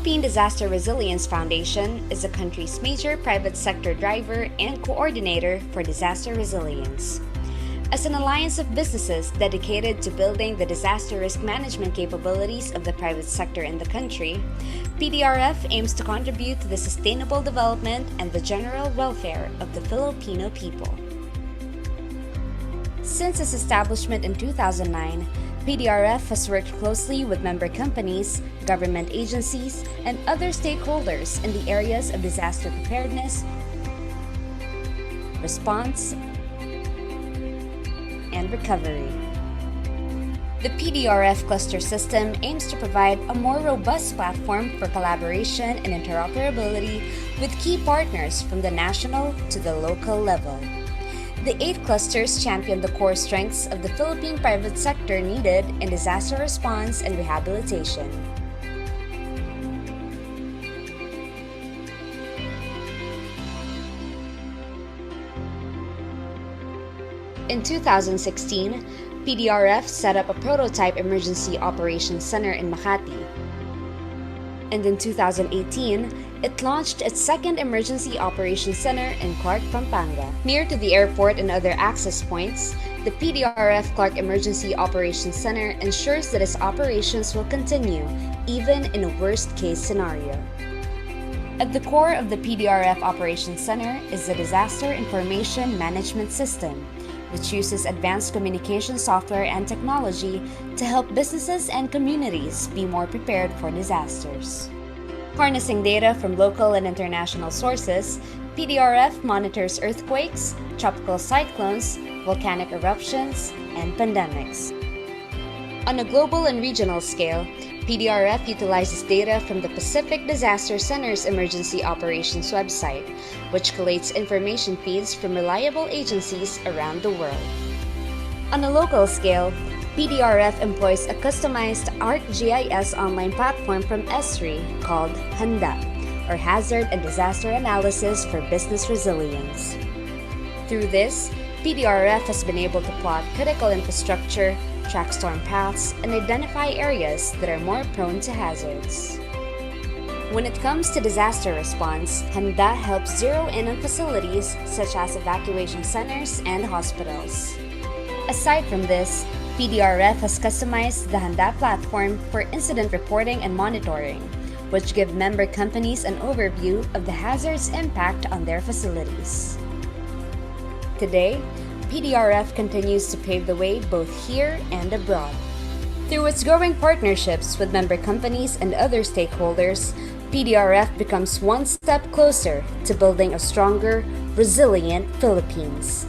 Philippine Disaster Resilience Foundation is the country's major private sector driver and coordinator for disaster resilience. As an alliance of businesses dedicated to building the disaster risk management capabilities of the private sector in the country, PDRF aims to contribute to the sustainable development and the general welfare of the Filipino people. Since its establishment in 2009, PDRF has worked closely with member companies, government agencies, and other stakeholders in the areas of disaster preparedness, response, and recovery. The PDRF cluster system aims to provide a more robust platform for collaboration and interoperability with key partners from the national to the local level. The 8 clusters champion the core strengths of the Philippine private sector needed in disaster response and rehabilitation. In 2016, PDRF set up a prototype emergency operations center in Makati. And in 2018, it launched its second emergency operations center in Clark, Pampanga. Near to the airport and other access points, the PDRF Clark Emergency Operations Center ensures that its operations will continue, even in a worst-case scenario. At the core of the PDRF Operations Center is the Disaster Information Management System, which uses advanced communication software and technology to help businesses and communities be more prepared for disasters. Harnessing data from local and international sources, PDRF monitors earthquakes, tropical cyclones, volcanic eruptions, and pandemics. On a global and regional scale, PDRF utilizes data from the Pacific Disaster Center's Emergency Operations website, which collates information feeds from reliable agencies around the world. On a local scale, PDRF employs a customized ArcGIS online platform from ESRI called Handa, or Hazard and Disaster Analysis for Business Resilience. Through this, PDRF has been able to plot critical infrastructure, track storm paths, and identify areas that are more prone to hazards. When it comes to disaster response, Handa helps zero in on facilities such as evacuation centers and hospitals. Aside from this, PDRF has customized the Handa platform for incident reporting and monitoring, which give member companies an overview of the hazard's impact on their facilities. Today, PDRF continues to pave the way both here and abroad. Through its growing partnerships with member companies and other stakeholders, PDRF becomes one step closer to building a stronger, resilient Philippines.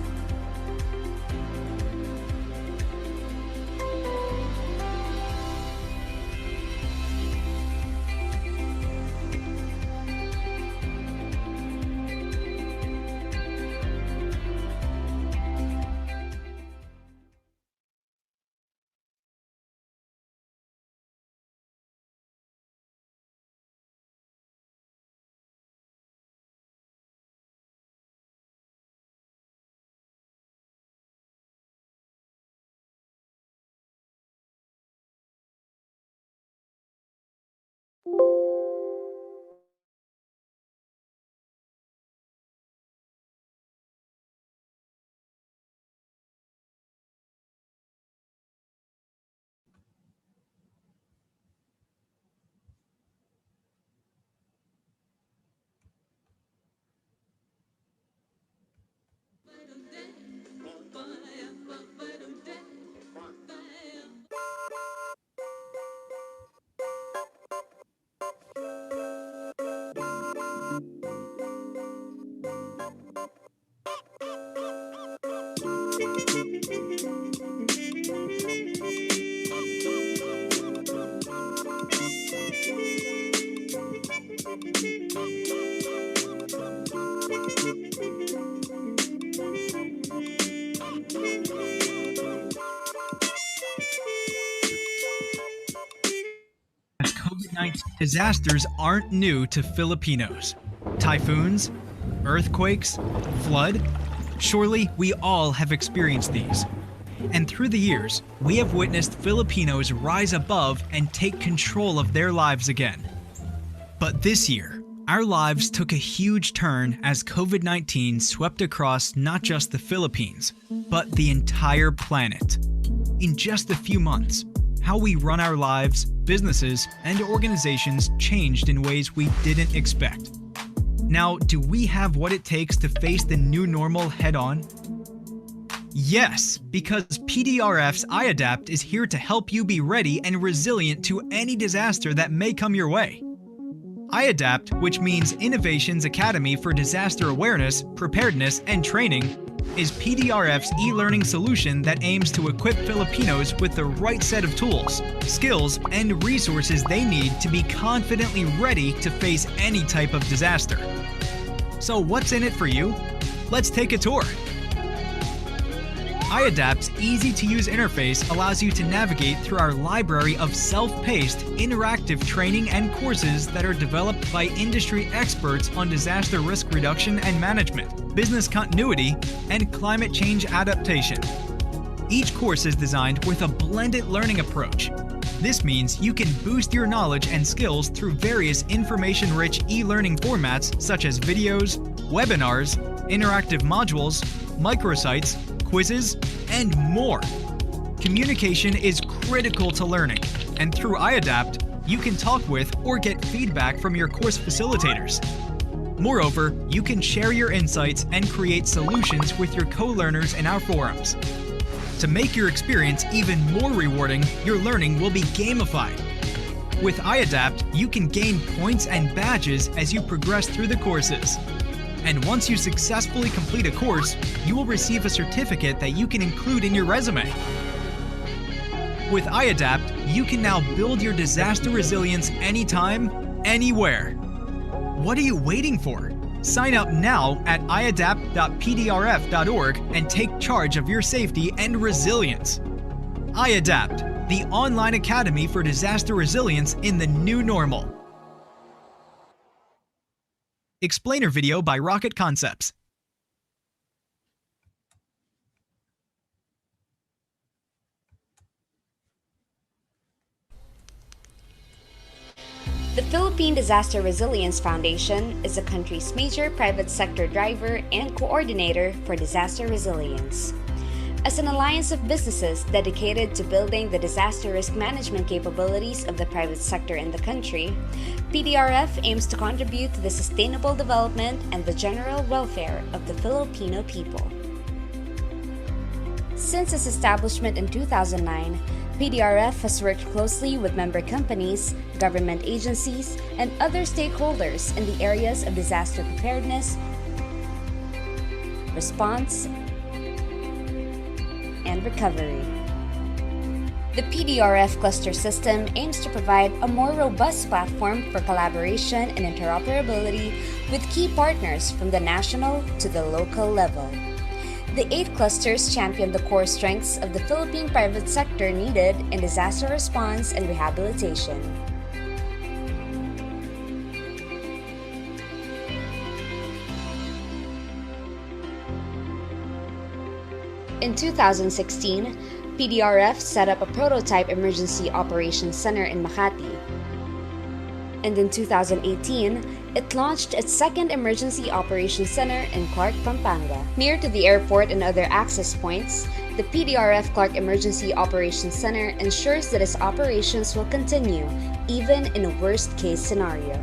COVID-19 disasters aren't new to Filipinos. Typhoons, earthquakes, flood, surely we all have experienced these. And through the years, we have witnessed Filipinos rise above and take control of their lives again. But this year, our lives took a huge turn as COVID-19 swept across not just the Philippines, but the entire planet. In just a few months, how we run our lives, businesses, and organizations changed in ways we didn't expect. Now, do we have what it takes to face the new normal head-on? Yes, because PDRF's iAdapt is here to help you be ready and resilient to any disaster that may come your way. iAdapt, which means Innovations Academy for Disaster Awareness, Preparedness, and Training, is PDRF's e-learning solution that aims to equip Filipinos with the right set of tools, skills, and resources they need to be confidently ready to face any type of disaster. So what's in it for you? Let's take a tour. iAdapt's easy-to-use interface allows you to navigate through our library of self-paced, interactive training and courses that are developed by industry experts on disaster risk reduction and management, business continuity, and climate change adaptation. Each course is designed with a blended learning approach. This means you can boost your knowledge and skills through various information-rich e-learning formats such as videos, webinars, interactive modules, microsites, quizzes, and more. Communication is critical to learning, and through iAdapt, you can talk with or get feedback from your course facilitators. Moreover, you can share your insights and create solutions with your co-learners in our forums. To make your experience even more rewarding, your learning will be gamified. With iAdapt, you can gain points and badges as you progress through the courses. And once you successfully complete a course, you will receive a certificate that you can include in your resume. With iAdapt, you can now build your disaster resilience anytime, anywhere. What are you waiting for? Sign up now at iadapt.pdrf.org and take charge of your safety and resilience. iAdapt, the online academy for disaster resilience in the new normal. Explainer video by Rocket Concepts. The Philippine Disaster Resilience Foundation is the country's major private sector driver and coordinator for disaster resilience. As an alliance of businesses dedicated to building the disaster risk management capabilities of the private sector in the country, PDRF aims to contribute to the sustainable development and the general welfare of the Filipino people. Since its establishment in 2009, PDRF has worked closely with member companies, government agencies, and other stakeholders in the areas of disaster preparedness, response, and recovery. The PDRF cluster system aims to provide a more robust platform for collaboration and interoperability with key partners from the national to the local level. The 8 clusters champion the core strengths of the Philippine private sector needed in disaster response and rehabilitation. In 2016, PDRF set up a prototype emergency operations center in Makati. And in 2018, it launched its second emergency operations center in Clark, Pampanga. Near to the airport and other access points, the PDRF Clark Emergency Operations Center ensures that its operations will continue, even in a worst-case scenario.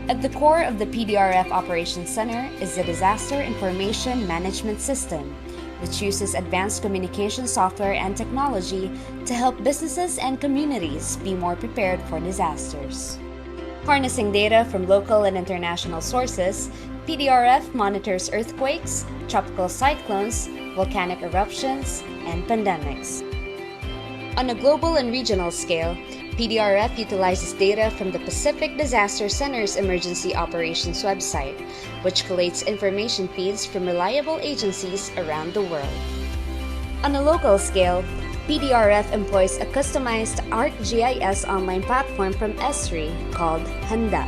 At the core of the PDRF Operations Center is the Disaster Information Management System, which uses advanced communication software and technology to help businesses and communities be more prepared for disasters. Harnessing data from local and international sources, PDRF monitors earthquakes, tropical cyclones, volcanic eruptions, and pandemics. On a global and regional scale, PDRF utilizes data from the Pacific Disaster Center's Emergency Operations website, which collates information feeds from reliable agencies around the world. On a local scale, PDRF employs a customized ArcGIS online platform from ESRI called HANDA,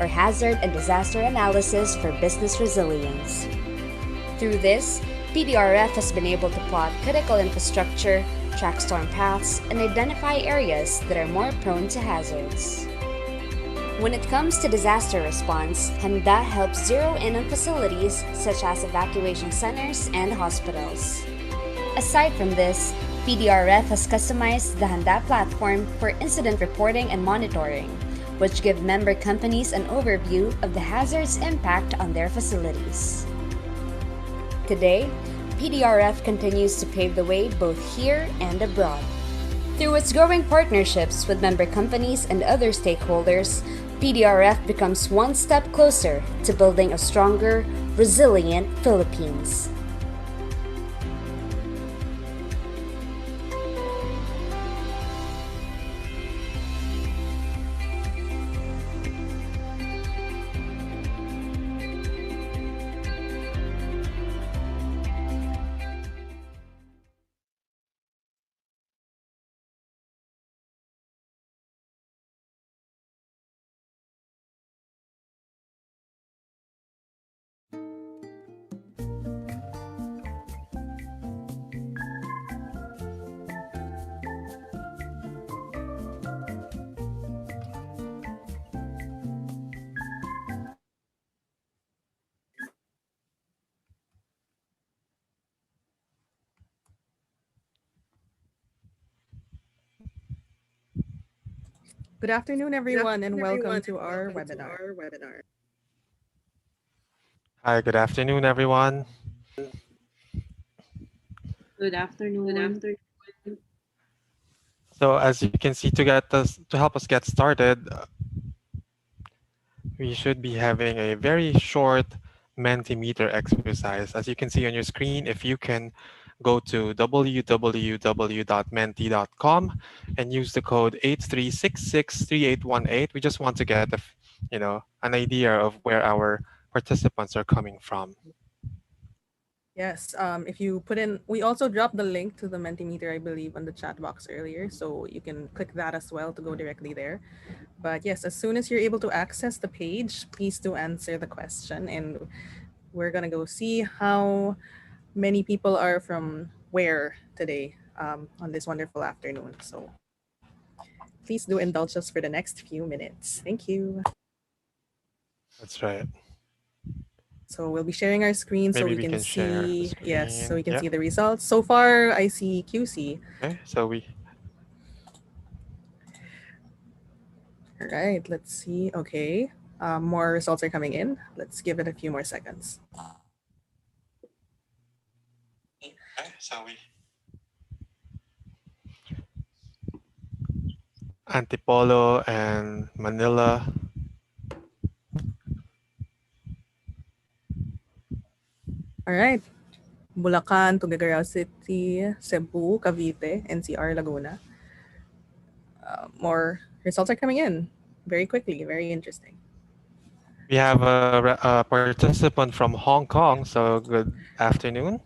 or Hazard and Disaster Analysis for Business Resilience. Through this, PDRF has been able to plot critical infrastructure, track storm paths, and identify areas that are more prone to hazards. When it comes to disaster response, Handa helps zero in on facilities such as evacuation centers and hospitals. Aside from this, PDRF has customized the Handa platform for incident reporting and monitoring, which give member companies an overview of the hazard's impact on their facilities. Today, PDRF continues to pave the way both here and abroad. Through its growing partnerships with member companies and other stakeholders, PDRF becomes one step closer to building a stronger, resilient Philippines. Good afternoon, everyone, and welcome to our webinar. Hi, good afternoon, everyone. Good afternoon. So as you can see, to help us get started, we should be having a very short Mentimeter exercise. As you can see on your screen, if you can go to www.menti.com and use the code 83663818. We just want to get an idea of where our participants are coming from. Yes, if you put in, we also dropped the link to the Mentimeter, I believe, on the chat box earlier, so you can click that as well to go directly there. But yes, as soon as you're able to access the page, please do answer the question, and we're gonna go see how many people are from where today on this wonderful afternoon. So please do indulge us for the next few minutes. Thank you. That's right. So we'll be sharing our screen. Maybe so we we can share the see, yes, so we can screen. see the results. So far, I see QC. Okay, so All right, let's see. Okay, more results are coming in. Let's give it a few more seconds. Okay, so Antipolo and Manila. All right, Bulacan, Tuguegarao City, Cebu, Cavite, NCR, Laguna. More results are coming in very quickly. Very interesting. We have a participant from Hong Kong, so good afternoon.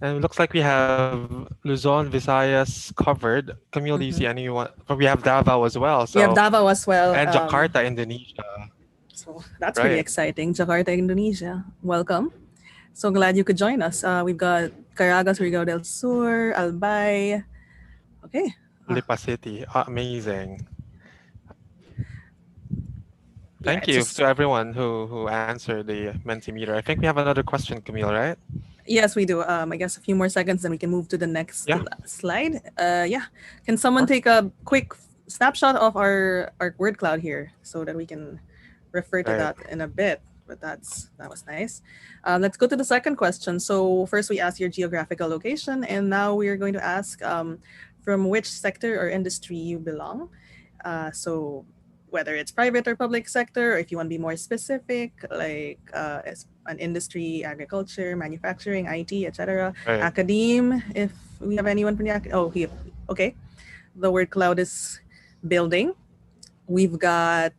And it looks like we have Luzon, Visayas covered. Camille, do you see anyone? We have Davao as well. So we have Davao as well. And Jakarta, Indonesia. So that's pretty exciting. Jakarta, Indonesia. Welcome. So glad you could join us. We've got Caragas, Surigao del Sur, Albay. Okay. Lipa City. Amazing. Yeah, Thank you to everyone who answered the Mentimeter. I think we have another question, Camille, right? Yes, we do. I guess a few more seconds, then we can move to the next slide. Yeah. Can someone take a quick snapshot of our word cloud here so that we can refer to that in a bit? But that was nice. Let's go to the second question. So first we asked your geographical location, and now we are going to ask from which sector or industry you belong. So whether it's private or public sector, or if you want to be more specific, like an industry, agriculture, manufacturing, IT, etc. Academe, if we have anyone from the here. Okay. The word cloud is building. We've got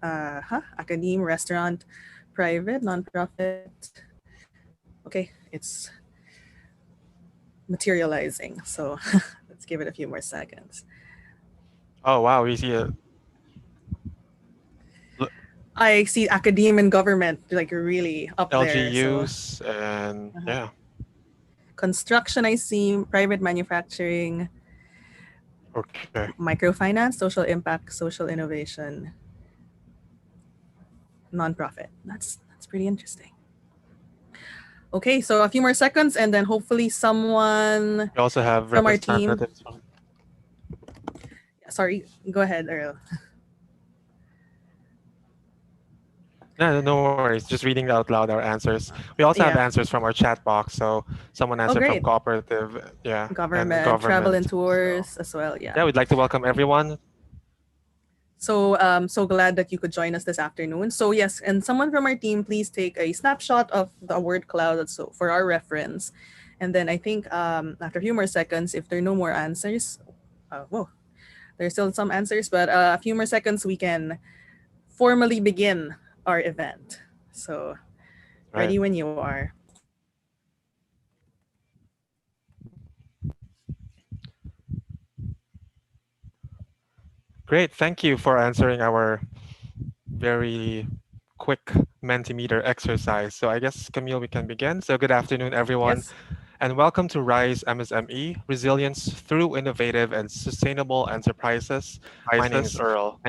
academe, restaurant, private, nonprofit. Okay, it's materializing. So let's give it a few more seconds. Oh wow, we see it. I see academe and government like really up LGUs there. And yeah. Construction, I see private manufacturing. Okay. Microfinance, social impact, social innovation. nonprofit. That's pretty interesting. Okay, so a few more seconds, and then hopefully someone We also have from our team. representatives from. Sorry, go ahead, Earl. No, no worries. Just reading out loud our answers. We also have Yeah. answers from our chat box. So someone Oh, answered from great. Cooperative, yeah, and Government, travel government. and tours as well. Yeah, Yeah. we'd like to welcome everyone. So so glad that you could join us this afternoon. So yes, and someone from our team, please take a snapshot of the word cloud so for our reference. And then I think after a few more seconds, if there are no more answers, whoa, there's still some answers, but a few more seconds, we can formally begin our event. So Right. ready when you are. Great. Thank you for answering our very quick Mentimeter exercise. So I guess, Camille, we can begin. So good afternoon, everyone, Yes. and welcome to RISE MSME, Resilience Through Innovative and Sustainable Enterprises. My name is Earl.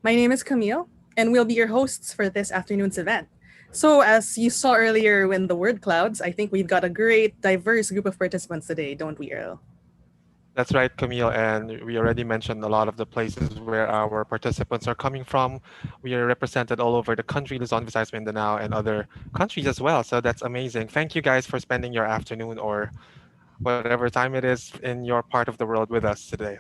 My name is Camille, and we'll be your hosts for this afternoon's event. So, as you saw earlier in the word clouds, I think we've got a great, diverse group of participants today, don't we, Earl? That's right, Camille, and we already mentioned a lot of the places where our participants are coming from. We are represented all over the country, Luzon, Visayas, Mindanao, and other countries as well. So that's amazing. Thank you guys for spending your afternoon or whatever time it is in your part of the world with us today.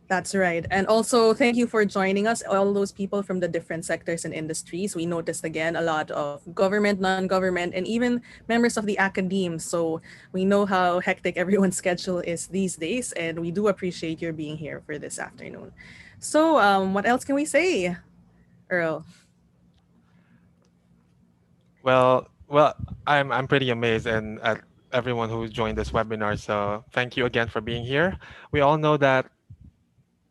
That's right. And also, thank you for joining us, all those people from the different sectors and industries. We noticed again a lot of government, non government, and even members of the academe. So we know how hectic everyone's schedule is these days, and we do appreciate your being here for this afternoon. So, what else can we say, Earl? Well, I'm pretty amazed and at everyone who joined this webinar. So thank you again for being here. We all know that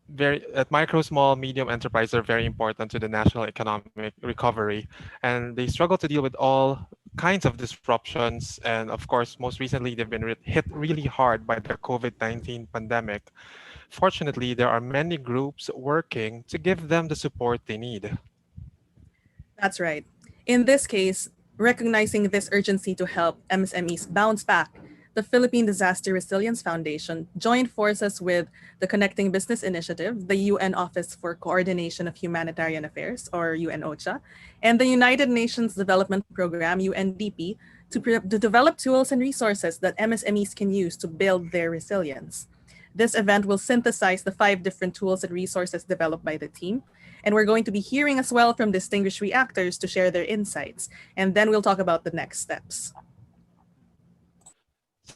very at micro, small, medium enterprises are very important to the national economic recovery, and they struggle to deal with all kinds of disruptions. And of course, most recently, they've been hit really hard by the COVID-19 pandemic. Fortunately, there are many groups working to give them the support they need. That's right. In this case, recognizing this urgency to help MSMEs bounce back, the Philippine Disaster Resilience Foundation joined forces with the Connecting Business Initiative, the UN Office for Coordination of Humanitarian Affairs, or UNOCHA, and the United Nations Development Program, UNDP, to develop tools and resources that MSMEs can use to build their resilience. This event will synthesize the 5 different tools and resources developed by the team. And we're going to be hearing as well from distinguished reactors to share their insights. And then we'll talk about the next steps.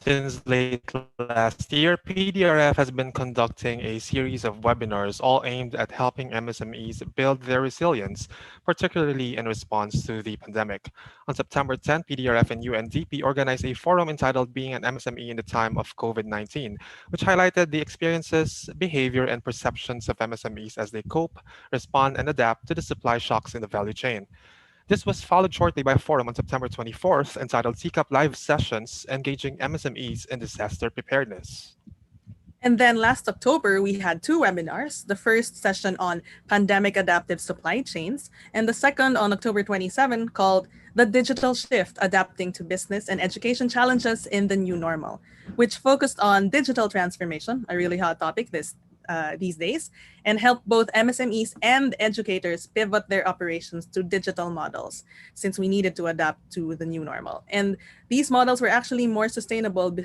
Since late last year, PDRF has been conducting a series of webinars all aimed at helping MSMEs build their resilience, particularly in response to the pandemic. On September 10th, PDRF and UNDP organized a forum entitled Being an MSME in the Time of COVID-19, which highlighted the experiences, behavior, and perceptions of MSMEs as they cope, respond, and adapt to the supply shocks in the value chain. This was followed shortly by a forum on September 24th entitled SIKAP Live Sessions Engaging MSMEs in Disaster Preparedness. And then last October, we had 2 webinars. The first session on pandemic adaptive supply chains, and the second on October 27 called The Digital Shift, Adapting to Business and Education Challenges in the New Normal, which focused on digital transformation, a really hot topic these days, and helped both MSMEs and educators pivot their operations to digital models since we needed to adapt to the new normal. And these models were actually more sustainable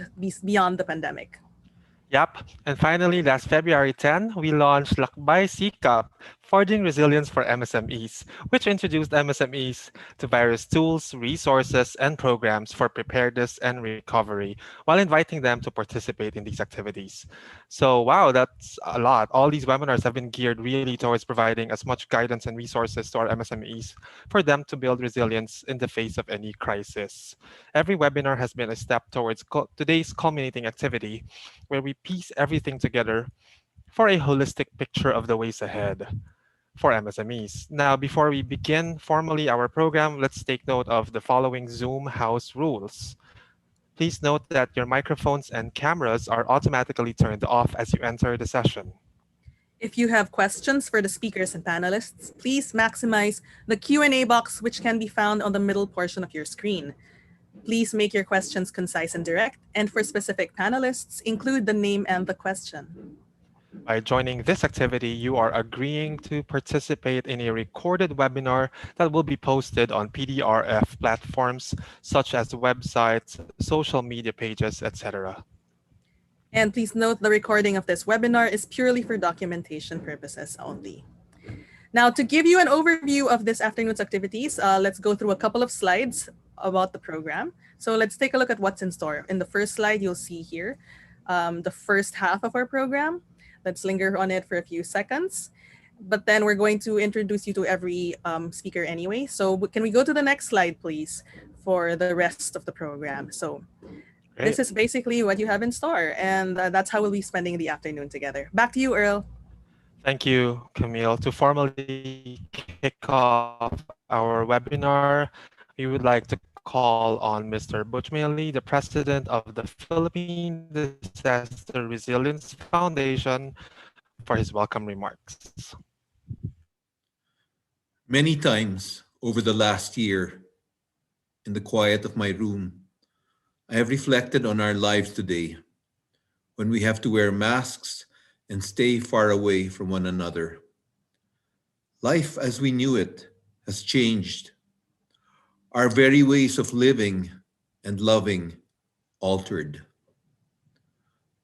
beyond the pandemic. Yep. And finally, last February 10, we launched Lakbay SIKAP, Forging Resilience for MSMEs, which introduced MSMEs to various tools, resources, and programs for preparedness and recovery, while inviting them to participate in these activities. So, wow, that's a lot. All these webinars have been geared really towards providing as much guidance and resources to our MSMEs for them to build resilience in the face of any crisis. Every webinar has been a step towards today's culminating activity, where we piece everything together for a holistic picture of the ways ahead for MSMEs. Now, before we begin formally our program, let's take note of the following Zoom house rules. Please note that your microphones and cameras are automatically turned off as you enter the session. If you have questions for the speakers and panelists, please maximize the Q&A box, which can be found on the middle portion of your screen. Please make your questions concise and direct, and for specific panelists, include the name and the question. By joining this activity, you are agreeing to participate in a recorded webinar that will be posted on PDRF platforms such as websites, social media pages, etc. And please note the recording of this webinar is purely for documentation purposes only. Now, to give you an overview of this afternoon's activities, let's go through a couple of slides about the program. So let's take a look at what's in store. In the first slide, you'll see here the first half of our program. Let's linger on it for a few seconds. But then we're going to introduce you to every speaker anyway. So can we go to the next slide, please, for the rest of the program? So this is basically what you have in store, and that's how we'll be spending the afternoon together. Back to you, Earl. Thank you, Camille. To formally kick off our webinar, we would like to call on Mr. Butch Maley, the president of the Philippine Disaster Resilience Foundation, for his welcome remarks. Many times over the last year, in the quiet of my room, I have reflected on our lives today when we have to wear masks and stay far away from one another. Life as we knew it has changed. Our very ways of living and loving altered.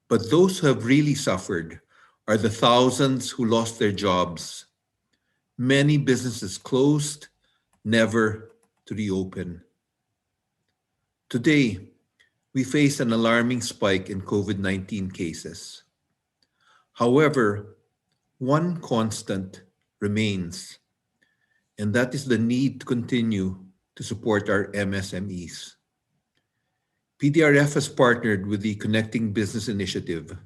But those who have really suffered are the thousands who lost their jobs. Many businesses closed, never to reopen. Today, we face an alarming spike in COVID-19 cases. However, one constant remains, and that is the need to continue to support our MSMEs. PDRF has partnered with the Connecting Business Initiative,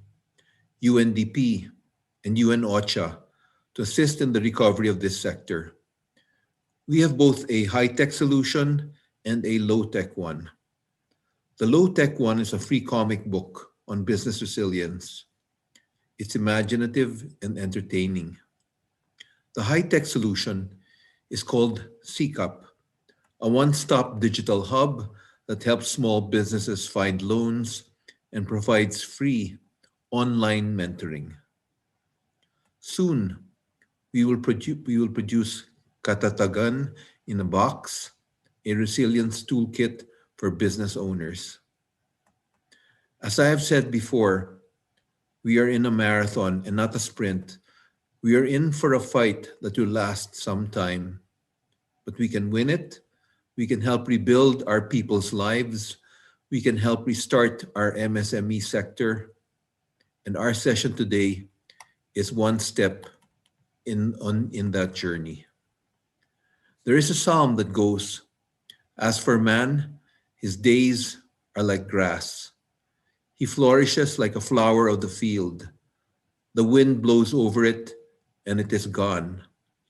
UNDP, and OCHA to assist in the recovery of this sector. We have both a high-tech solution and a low-tech one. The low-tech one is a free comic book on business resilience. It's imaginative and entertaining. The high-tech solution is called SIKAP, a one-stop digital hub that helps small businesses find loans and provides free online mentoring. Soon, we will produce Katatagan in a box, a resilience toolkit for business owners. As I have said before, we are in a marathon and not a sprint. We are in for a fight that will last some time, but we can win it. We can help rebuild our people's lives. We can help restart our MSME sector. And our session today is one step in that journey. There is a psalm that goes, "As for man, his days are like grass. He flourishes like a flower of the field. The wind blows over it, and it is gone,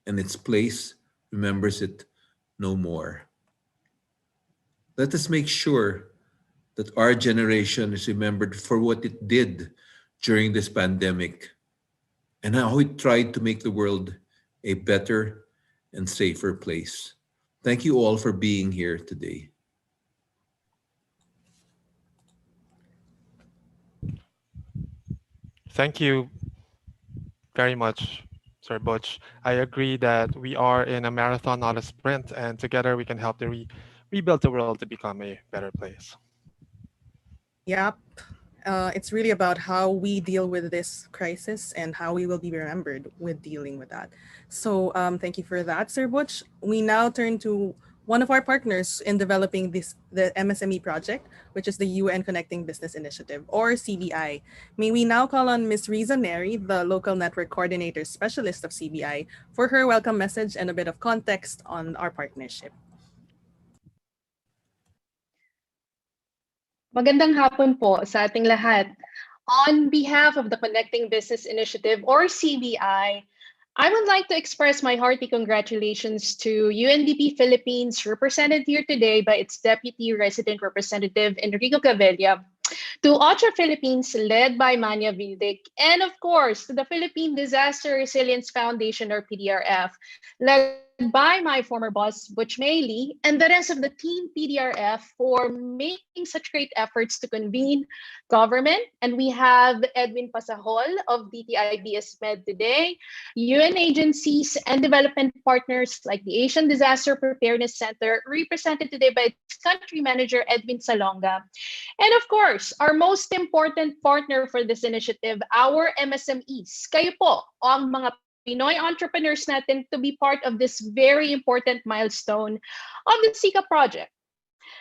and its place remembers it no more." Let us make sure that our generation is remembered for what it did during this pandemic and how it tried to make the world a better and safer place. Thank you all for being here today. Thank you very much, Sir Butch. I agree that we are in a marathon, not a sprint, and together we can help to rebuild the world to become a better place. Yep. It's really about how we deal with this crisis and how we will be remembered with dealing with that. So thank you for that, Sir Butch. We now turn to one of our partners in developing the MSME project, which is the UN Connecting Business Initiative, or CBI. May we now call on Ms. Riza Neri, the Local Network Coordinator Specialist of CBI, for her welcome message and a bit of context on our partnership. Magandang hapon po sa ating lahat. On behalf of the Connecting Business Initiative, or CBI, I would like to express my hearty congratulations to UNDP Philippines, represented here today by its Deputy Resident Representative Enrico Cavella, to OCHA Philippines, led by Manya Vidic, and of course, to the Philippine Disaster Resilience Foundation, or PDRF, led by my former boss, Butch Mailey, and the rest of the team PDRF for making such great efforts to convene government. And we have Edwin Pasahol of DTIBS Med today, UN agencies and development partners like the Asian Disaster Preparedness Center, represented today by its country manager, Edwin Salonga. And of course, our most important partner for this initiative, our MSMEs. Kayo po, ang mga Pinoy entrepreneurs natin to be part of this very important milestone of the SIKAP project.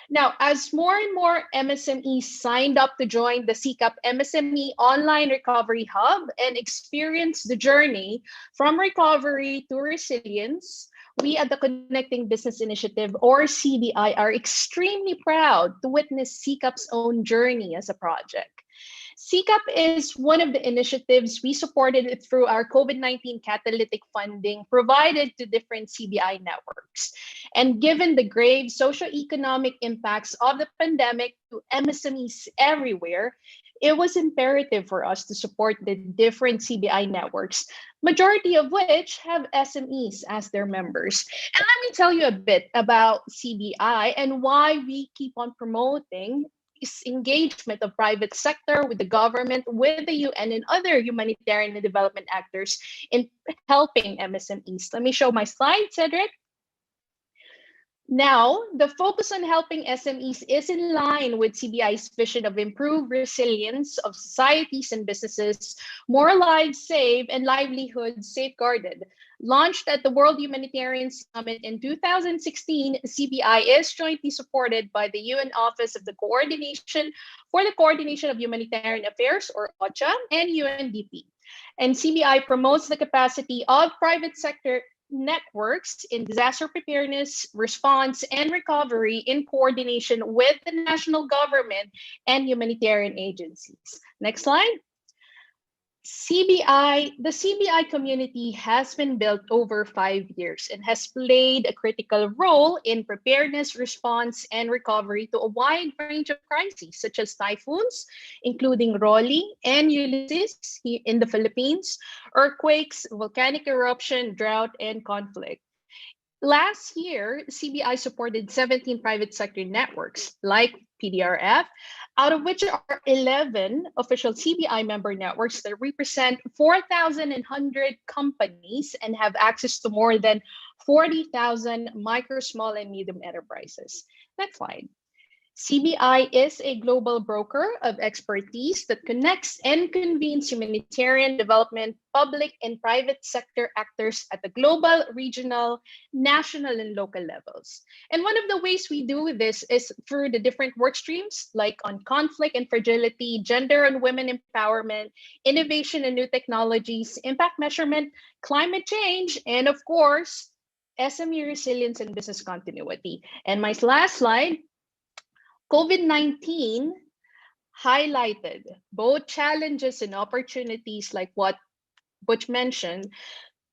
Now, as more and more MSMEs signed up to join the SIKAP MSME Online Recovery Hub and experience the journey from recovery to resilience, we at the Connecting Business Initiative, or CBI, are extremely proud to witness SIKAP's own journey as a project. SIKAP is one of the initiatives we supported through our COVID-19 catalytic funding provided to different CBI networks. And given the grave socioeconomic impacts of the pandemic to MSMEs everywhere, it was imperative for us to support the different CBI networks, majority of which have SMEs as their members. And let me tell you a bit about CBI and why we keep on promoting engagement of private sector with the government, with the UN and other humanitarian and development actors in helping MSMEs. Let me show my slide, Cedric. Now, the focus on helping SMEs is in line with CBI's vision of improved resilience of societies and businesses, more lives saved and livelihoods safeguarded. Launched at the World Humanitarian Summit in 2016, CBI is jointly supported by the UN Office of the Coordination of Humanitarian Affairs, or OCHA, and UNDP. And CBI promotes the capacity of private sector networks in disaster preparedness, response, and recovery in coordination with the national government and humanitarian agencies. Next slide. The CBI community has been built over 5 years and has played a critical role in preparedness, response, and recovery to a wide range of crises, such as typhoons, including Rolly and Ulysses in the Philippines, earthquakes, volcanic eruption, drought, and conflict. Last year, CBI supported 17 private sector networks like PDRF, out of which are 11 official CBI member networks that represent 4,100 companies and have access to more than 40,000 micro, small, and medium enterprises. Next slide. CBI is a global broker of expertise that connects and convenes humanitarian development, public and private sector actors at the global, regional, national, and local levels. And one of the ways we do this is through the different work streams, like on conflict and fragility, gender and women empowerment, innovation and new technologies, impact measurement, climate change, and of course, SME resilience and business continuity. And my last slide, COVID-19 highlighted both challenges and opportunities, like what Butch mentioned,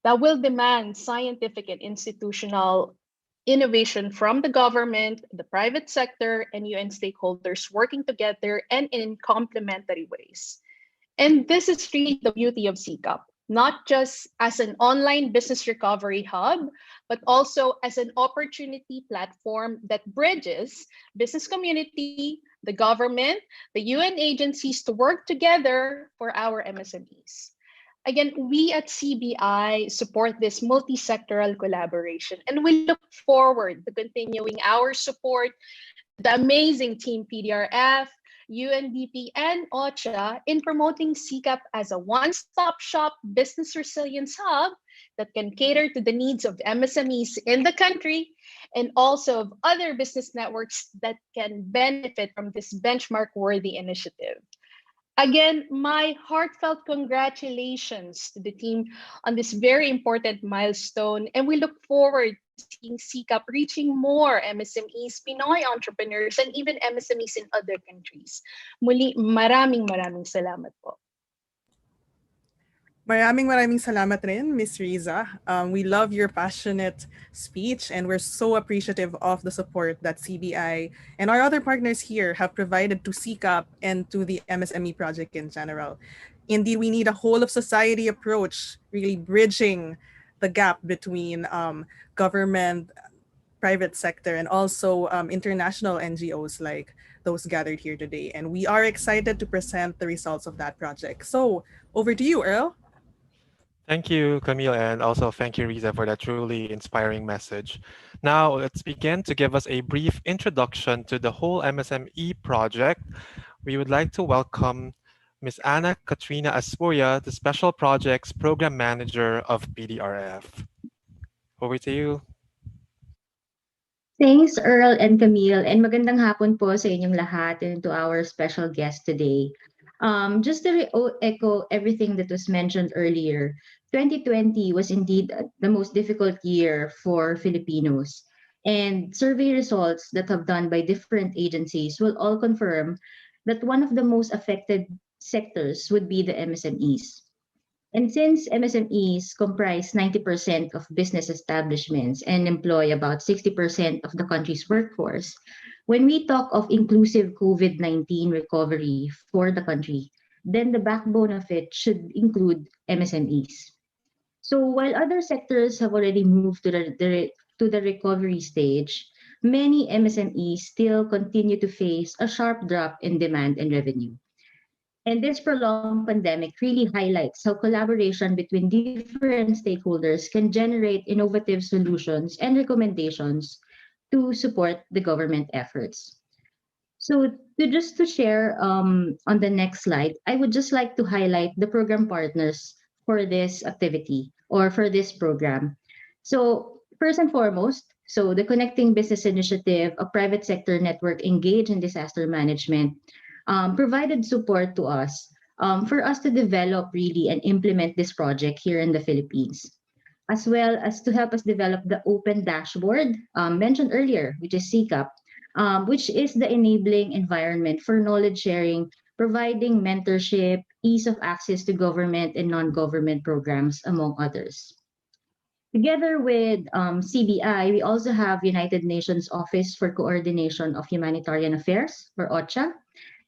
that will demand scientific and institutional innovation from the government, the private sector, and UN stakeholders working together and in complementary ways. And this is really the beauty of SIKAP, not just as an online business recovery hub, but also as an opportunity platform that bridges business community, the government, the UN agencies to work together for our MSMEs. Again, we at CBI support this multi-sectoral collaboration, and we look forward to continuing our support to the amazing team PDRF, UNDP, and OCHA in promoting SIKAP as a one-stop shop business resilience hub that can cater to the needs of MSMEs in the country and also of other business networks that can benefit from this benchmark-worthy initiative. Again, my heartfelt congratulations to the team on this very important milestone, and we look forward to seeing SIKAP reaching more MSMEs, Pinoy entrepreneurs, and even MSMEs in other countries. Muli, maraming salamat po. Maraming salamat rin, Miss Riza. We love your passionate speech and we're so appreciative of the support that CBI and our other partners here have provided to SIKAP and to the MSME project in general. Indeed, we need a whole of society approach, really bridging the gap between government, private sector, and also international NGOs like those gathered here today. And we are excited to present the results of that project. So over to you, Earl. Thank you, Camille, and also thank you, Riza, for that truly inspiring message. Now, let's begin to give us a brief introduction to the whole MSME project. We would like to welcome Ms. Anna Katrina Aspuria, the Special Projects Program Manager of PDRF. Over to you. Thanks, Earl and Camille, and magandang hapon po sa inyong lahat and to our special guest today. Just to echo everything that was mentioned earlier, 2020 was indeed the most difficult year for Filipinos. And survey results that have done by different agencies will all confirm that one of the most affected sectors would be the MSMEs. And since MSMEs comprise 90% of business establishments and employ about 60% of the country's workforce, when we talk of inclusive COVID-19 recovery for the country, then the backbone of it should include MSMEs. So while other sectors have already moved to the recovery stage, many MSMEs still continue to face a sharp drop in demand and revenue. And this prolonged pandemic really highlights how collaboration between different stakeholders can generate innovative solutions and recommendations to support the government efforts. So to share on the next slide, I would just like to highlight the program partners for this activity or for this program. So first and foremost, so the Connecting Business Initiative, a private sector network engaged in disaster management, provided support to us for us to develop really and implement this project here in the Philippines, as well as to help us develop the open dashboard mentioned earlier, which is SIKAP, which is the enabling environment for knowledge sharing, providing mentorship, ease of access to government and non-government programs, among others. Together with CBI, we also have United Nations Office for Coordination of Humanitarian Affairs, or OCHA,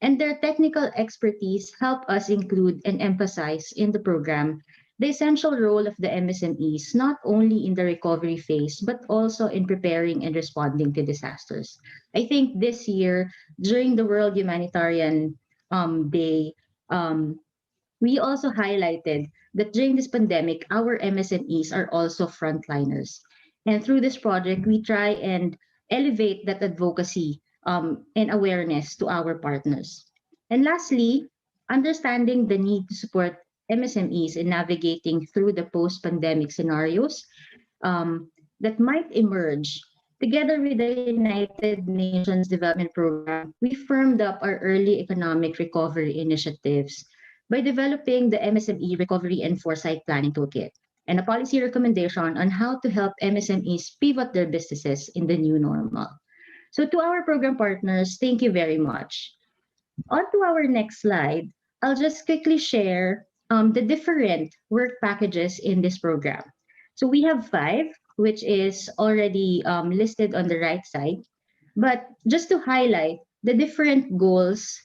and their technical expertise help us include and emphasize in the program the essential role of the MSMEs, not only in the recovery phase, but also in preparing and responding to disasters. I think this year, during the World Humanitarian Day, we also highlighted that during this pandemic, our MSMEs are also frontliners. And through this project, we try and elevate that advocacy and awareness to our partners. And lastly, understanding the need to support MSMEs in navigating through the post-pandemic scenarios that might emerge. Together with the United Nations Development Program, we firmed up our early economic recovery initiatives by developing the MSME Recovery and Foresight Planning Toolkit and a policy recommendation on how to help MSMEs pivot their businesses in the new normal. So to our program partners, thank you very much. On to our next slide, I'll just quickly share the different work packages in this program. So we have 5, which is already listed on the right side. But just to highlight the different goals,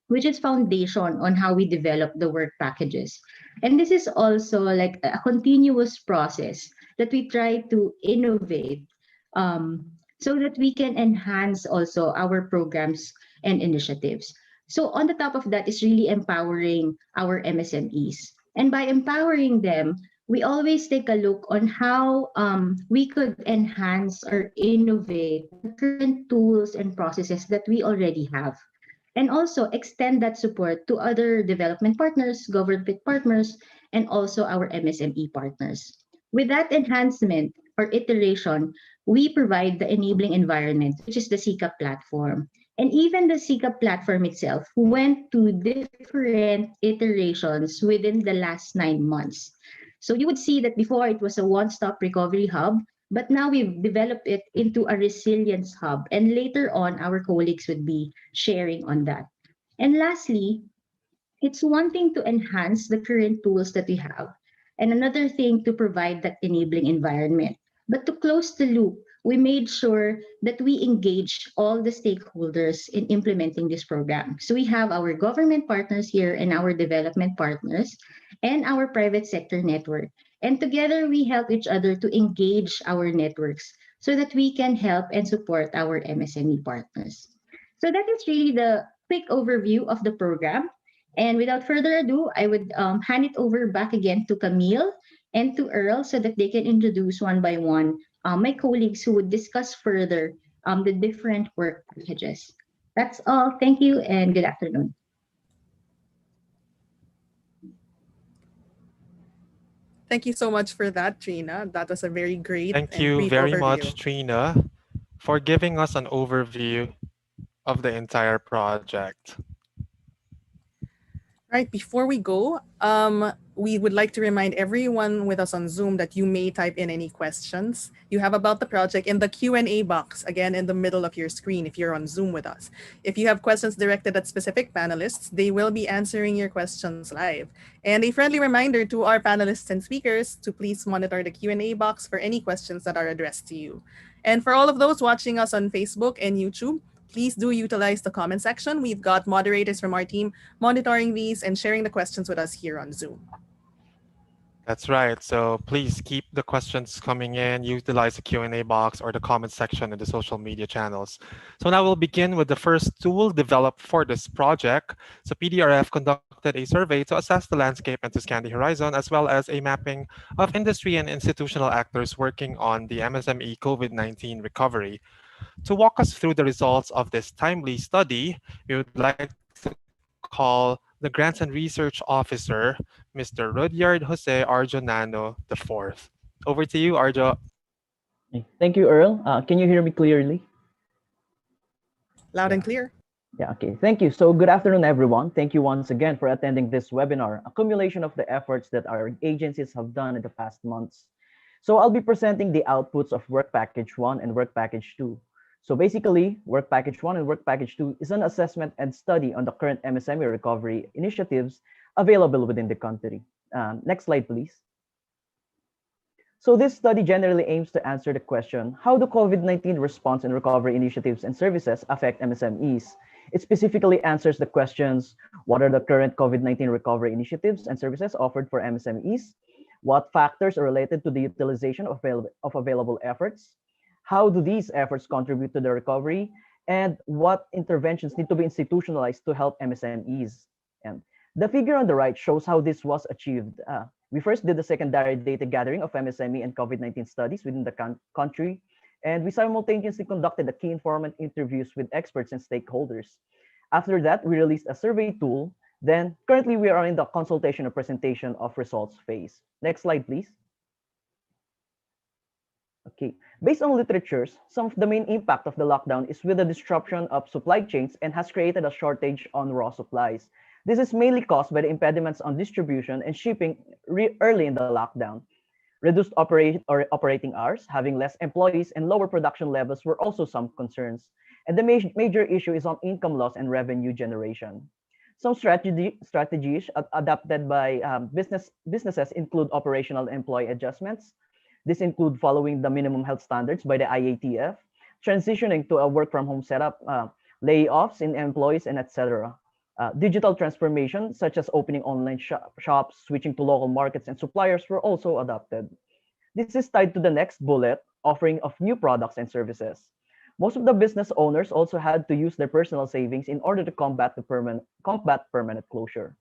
which is foundation on how we develop the work packages. And this is also like a continuous process that we try to innovate so that we can enhance also our programs and initiatives. So on the top of that is really empowering our MSMEs. And by empowering them, we always take a look on how we could enhance or innovate the current tools and processes that we already have. And also extend that support to other development partners, government partners, and also our MSME partners. With that enhancement or iteration, we provide the enabling environment, which is the SIKAP platform. And even the SIKAP platform itself went to different iterations within the last 9 months. So you would see that before it was a one-stop recovery hub, but now we've developed it into a resilience hub. And later on, our colleagues would be sharing on that. And lastly, It's one thing to enhance the current tools that we have, and another thing to provide that enabling environment. But to close the loop, we made sure that we engage all the stakeholders in implementing this program. So we have our government partners here and our development partners and our private sector network. And together we help each other to engage our networks so that we can help and support our MSME partners. So that is really the quick overview of the program. And without further ado, I would hand it over back again to Camille and to Earl so that they can introduce one by one my colleagues who would discuss further the different work packages. That's all. Thank you and good afternoon. Thank you so much for that, Trina. That was a very great Thank and you brief very overview. much, Trina, for giving us an overview of the entire project. Right, before we go, we would like to remind everyone with us on Zoom that you may type in any questions you have about the project in the Q&A box, again, in the middle of your screen if you're on Zoom with us. If you have questions directed at specific panelists, they will be answering your questions live. And a friendly reminder to our panelists and speakers to please monitor the Q&A box for any questions that are addressed to you. And for all of those watching us on Facebook and YouTube, please do utilize the comment section. We've got moderators from our team monitoring these and sharing the questions with us here on Zoom. That's right. So please keep the questions coming in, utilize the Q&A box or the comment section in the social media channels. So now we'll begin with the first tool developed for this project. So PDRF conducted a survey to assess the landscape and to scan the horizon, as well as a mapping of industry and institutional actors working on the MSME COVID-19 recovery. To walk us through the results of this timely study, we would like to call the Grants and Research Officer, Mr. Rudyard Jose Arjonano IV. Over to you, Arjo. Thank you, Earl. Can you hear me clearly? Loud and clear. Yeah, okay. Thank you. So good afternoon, everyone. Thank you once again for attending this webinar, accumulation of the efforts that our agencies have done in the past months. So I'll be presenting the outputs of Work Package 1 and Work Package 2. So basically, Work Package 1 and Work Package 2 is an assessment and study on the current MSME recovery initiatives available within the country. Next slide, please. So this study generally aims to answer the question, how do COVID-19 response and recovery initiatives and services affect MSMEs? It specifically answers the questions, what are the current COVID-19 recovery initiatives and services offered for MSMEs? What factors are related to the utilization of available efforts? How do these efforts contribute to the recovery? And what interventions need to be institutionalized to help MSMEs? And the figure on the right shows how this was achieved. We first did the secondary data gathering of MSME and COVID-19 studies within the country, and we simultaneously conducted the key informant interviews with experts and stakeholders. After that, we released a survey tool. Then currently we are in the consultation and presentation of results phase. Next slide, please. Okay, based on literatures, some of the main impact of the lockdown is with the disruption of supply chains and has created a shortage on raw supplies. This is mainly caused by the impediments on distribution and shipping early in the lockdown. Reduced operating hours, having less employees, and lower production levels were also some concerns. And the major issue is on income loss and revenue generation. Some strategies adopted by businesses include operational employee adjustments. This include following the minimum health standards by the IATF, transitioning to a work from home setup, layoffs in employees, and etc. Digital transformation, such as opening online shops, switching to local markets and suppliers were also adopted. This is tied to the next bullet, offering of new products and services. Most of the business owners also had to use their personal savings in order to combat permanent closure.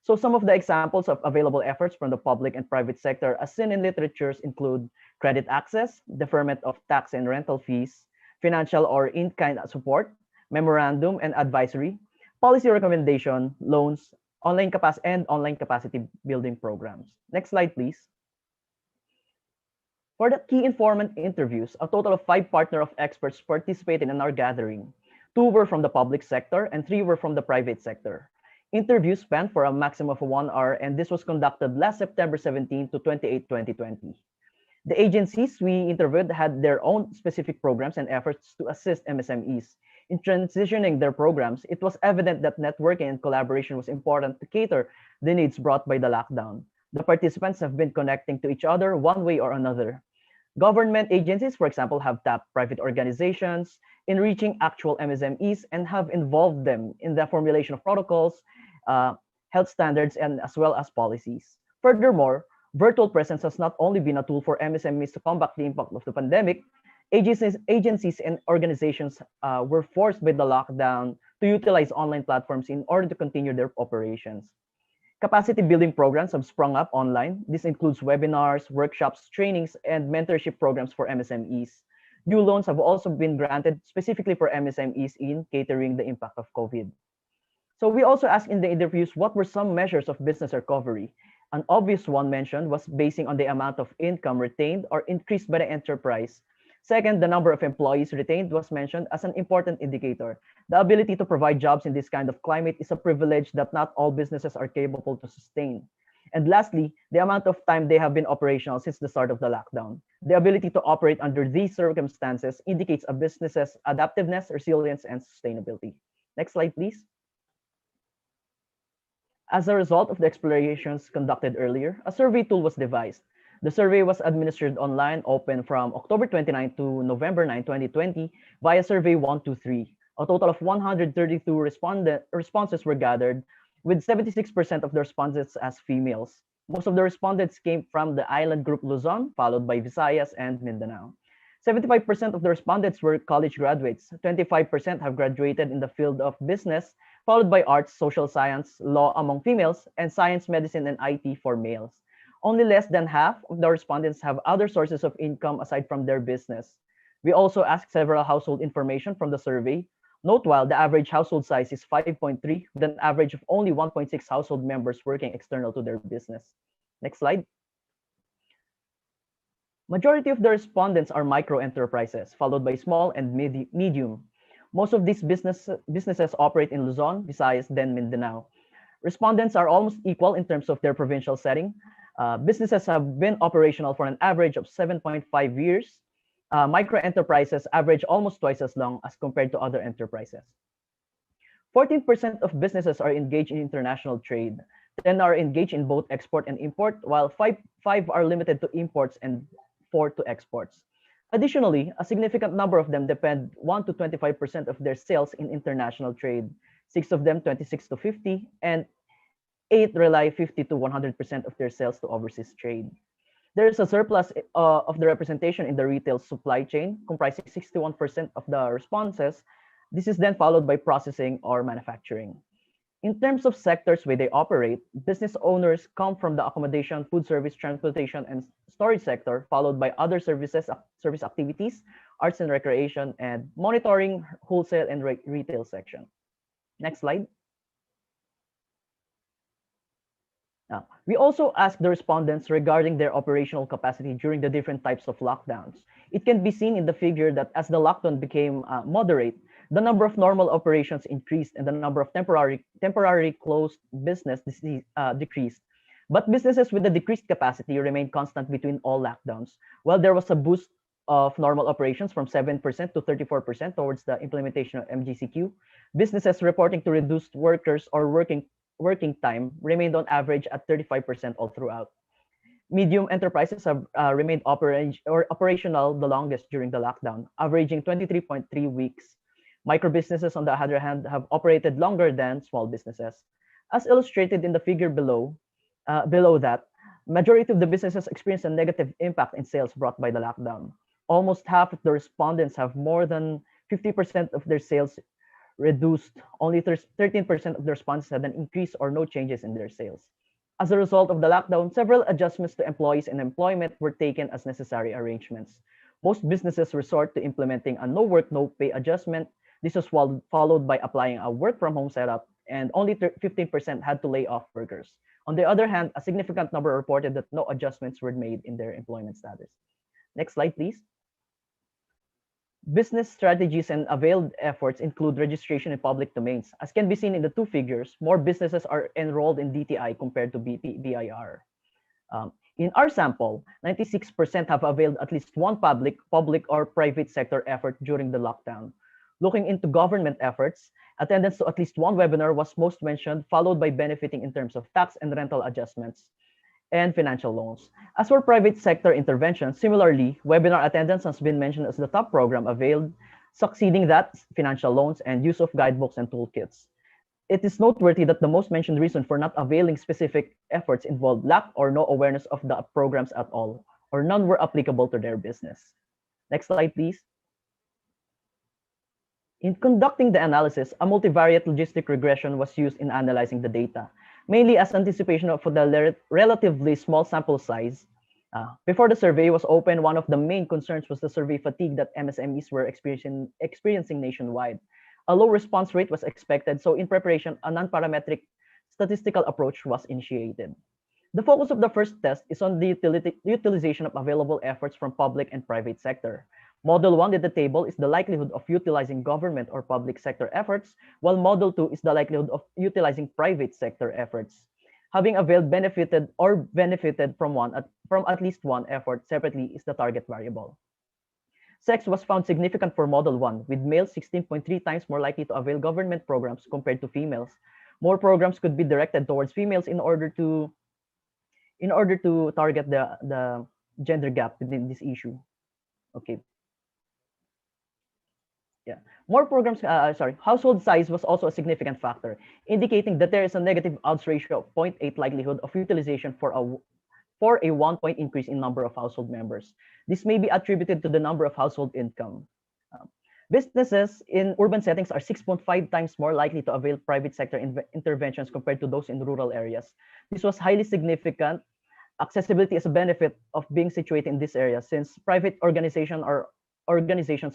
So some of the examples of available efforts from the public and private sector as seen in literatures include credit access, deferment of tax and rental fees, financial or in-kind support, memorandum and advisory, policy recommendation, loans, online capacity building programs. Next slide, please. For the key informant interviews, a total of 5 partner of experts participated in our gathering. 2 were from the public sector and 3 were from the private sector. Interviews spanned for a maximum of 1 hour, and this was conducted last September 17 to 28, 2020. The agencies we interviewed had their own specific programs and efforts to assist MSMEs. In transitioning their programs, it was evident that networking and collaboration was important to cater the needs brought by the lockdown. The participants have been connecting to each other one way or another. Government agencies, for example, have tapped private organizations in reaching actual MSMEs and have involved them in the formulation of protocols, uh, health standards, and as well as policies. Furthermore, virtual presence has not only been a tool for MSMEs to combat the impact of the pandemic, agencies and organizations were forced by the lockdown to utilize online platforms in order to continue their operations. Capacity building programs have sprung up online. This includes webinars, workshops, trainings, and mentorship programs for MSMEs. New loans have also been granted specifically for MSMEs in catering the impact of COVID. So we also asked in the interviews what were some measures of business recovery. An obvious one mentioned was basing on the amount of income retained or increased by the enterprise. Second, the number of employees retained was mentioned as an important indicator. The ability to provide jobs in this kind of climate is a privilege that not all businesses are capable to sustain. And lastly, the amount of time they have been operational since the start of the lockdown. The ability to operate under these circumstances indicates a business's adaptiveness, resilience, and sustainability. Next slide, please. As a result of the explorations conducted earlier, a survey tool was devised. The survey was administered online, open from October 29 to November 9, 2020, via Survey 123. A total of 132 responses were gathered, with 76% of the respondents as females. Most of the respondents came from the island group Luzon, followed by Visayas and Mindanao. 75% of the respondents were college graduates. 25% have graduated in the field of business, followed by arts, social science, law among females, and science, medicine, and IT for males. Only less than half of the respondents have other sources of income aside from their business. We also asked several household information from the survey. Note while the average household size is 5.3, with an average of only 1.6 household members working external to their business. Next slide. Majority of the respondents are micro enterprises, followed by small and medium. Most of these businesses operate in Luzon, Visayas, then Mindanao. Respondents are almost equal in terms of their provincial setting. Businesses have been operational for an average of 7.5 years. Micro enterprises average almost twice as long as compared to other enterprises. 14% of businesses are engaged in international trade. 10 are engaged in both export and import, while 5 are limited to imports and 4 to exports. Additionally, a significant number of them depend 1 to 25% of their sales in international trade, 6 of them 26 to 50, and 8 rely 50 to 100% of their sales to overseas trade. There is a surplus of the representation in the retail supply chain, comprising 61% of the responses. This is then followed by processing or manufacturing. In terms of sectors where they operate, business owners come from the accommodation, food service, transportation, and storage sector, followed by other service activities, arts and recreation, and monitoring, wholesale, and retail section. Next slide. Now, we also asked the respondents regarding their operational capacity during the different types of lockdowns. It can be seen in the figure that as the lockdown became moderate, the number of normal operations increased and the number of temporary closed business decreased. But businesses with a decreased capacity remained constant between all lockdowns. While there was a boost of normal operations from 7% to 34% towards the implementation of MGCQ, businesses reporting to reduced workers or working time remained on average at 35% all throughout. Medium enterprises have remained operational the longest during the lockdown, averaging 23.3 weeks. Micro businesses, on the other hand, have operated longer than small businesses. As illustrated in the figure below that, majority of the businesses experienced a negative impact in sales brought by the lockdown. Almost half of the respondents have more than 50% of their sales reduced. Only 13% of the respondents had an increase or no changes in their sales. As a result of the lockdown, several adjustments to employees and employment were taken as necessary arrangements. Most businesses resort to implementing a no work, no pay adjustment. This was followed by applying a work from home setup, and only 15% had to lay off workers. On the other hand, a significant number reported that no adjustments were made in their employment status. Next slide, please. Business strategies and availed efforts include registration in public domains. As can be seen in the two figures, more businesses are enrolled in DTI compared to BIR. In our sample, 96% have availed at least one public or private sector effort during the lockdown. Looking into government efforts, attendance to at least one webinar was most mentioned, followed by benefiting in terms of tax and rental adjustments and financial loans. As for private sector intervention, similarly, webinar attendance has been mentioned as the top program availed, succeeding that financial loans and use of guidebooks and toolkits. It is noteworthy that the most mentioned reason for not availing specific efforts involved lack or no awareness of the programs at all, or none were applicable to their business. Next slide, please. In conducting the analysis, a multivariate logistic regression was used in analyzing the data, mainly as anticipation for the relatively small sample size. Before the survey was open, one of the main concerns was the survey fatigue that MSMEs were experiencing nationwide. A low response rate was expected, so in preparation, a non-parametric statistical approach was initiated. The focus of the first test is on the utilization of available efforts from public and private sector. Model 1 in the table is the likelihood of utilizing government or public sector efforts, while Model 2 is the likelihood of utilizing private sector efforts. Having availed benefited from at least one effort separately is the target variable. Sex was found significant for Model 1, with males 16.3 times more likely to avail government programs compared to females. More programs could be directed towards females in order to target the gender gap within this issue. Okay. Yeah. More programs, household size was also a significant factor, indicating that there is a negative odds ratio of 0.8 likelihood of utilization for a 1-point increase in number of household members. This may be attributed to the number of household income. Businesses in urban settings are 6.5 times more likely to avail private sector interventions compared to those in rural areas. This was highly significant. Accessibility is a benefit of being situated in this area, since private organizations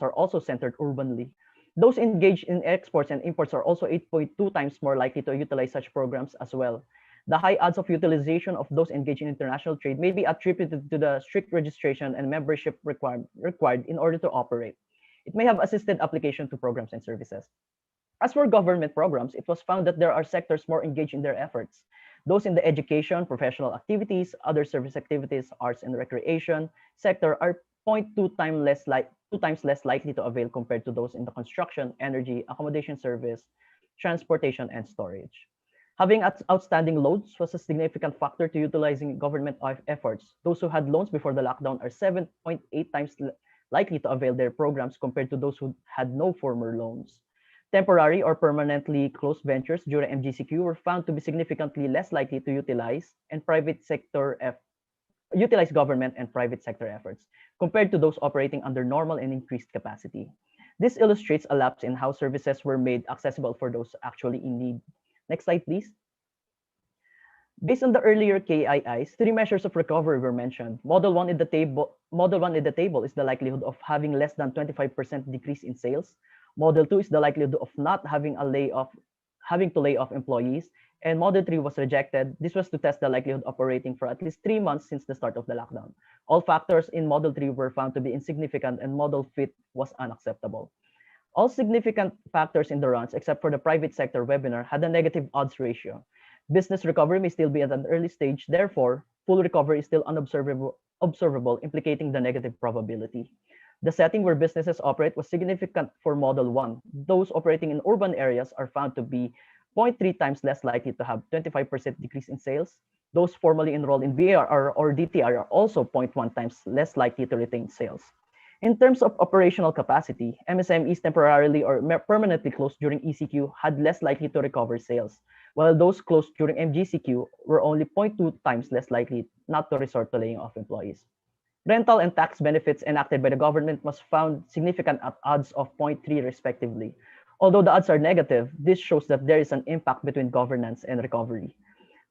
are also centered urbanly. Those engaged in exports and imports are also 8.2 times more likely to utilize such programs as well. The high odds of utilization of those engaged in international trade may be attributed to the strict registration and membership required in order to operate. It may have assisted application to programs and services. As for government programs, it was found that there are sectors more engaged in their efforts. Those in the education, professional activities, other service activities, arts and recreation sector are 0.2 times less likely to avail compared to those in the construction, energy, accommodation service, transportation, and storage. Having outstanding loans was a significant factor to utilizing government efforts. Those who had loans before the lockdown are 7.8 times likely to avail their programs compared to those who had no former loans. Temporary or permanently closed ventures during MGCQ were found to be significantly less likely to utilize government and private sector efforts compared to those operating under normal and increased capacity. This illustrates a lapse in how services were made accessible for those actually in need. Next slide, please. Based on the earlier KIIs, 3 measures of recovery were mentioned. Model 1 in the table is the likelihood of having less than 25% decrease in sales. Model 2 is the likelihood of not having to lay off employees. And Model 3 was rejected. This was to test the likelihood of operating for at least 3 months since the start of the lockdown. All factors in Model 3 were found to be insignificant, and Model Fit was unacceptable. All significant factors in the runs, except for the private sector webinar, had a negative odds ratio. Business recovery may still be at an early stage. Therefore, full recovery is still unobservable, implicating the negative probability. The setting where businesses operate was significant for Model 1. Those operating in urban areas are found to be 0.3 times less likely to have 25% decrease in sales. Those formerly enrolled in VAR or DTR are also 0.1 times less likely to retain sales. In terms of operational capacity, MSMEs temporarily or permanently closed during ECQ had less likely to recover sales, while those closed during MGCQ were only 0.2 times less likely not to resort to laying off employees. Rental and tax benefits enacted by the government was found significant at odds of 0.3 respectively. Although the odds are negative, this shows that there is an impact between governance and recovery.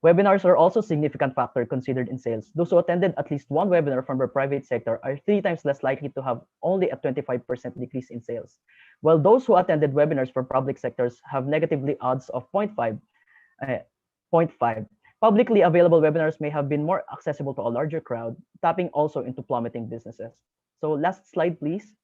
Webinars are also a significant factor considered in sales. Those who attended at least one webinar from the private sector are 3 times less likely to have only a 25% decrease in sales, while those who attended webinars from public sectors have negatively odds of 0.5. Publicly available webinars may have been more accessible to a larger crowd, tapping also into plummeting businesses. So last slide, please.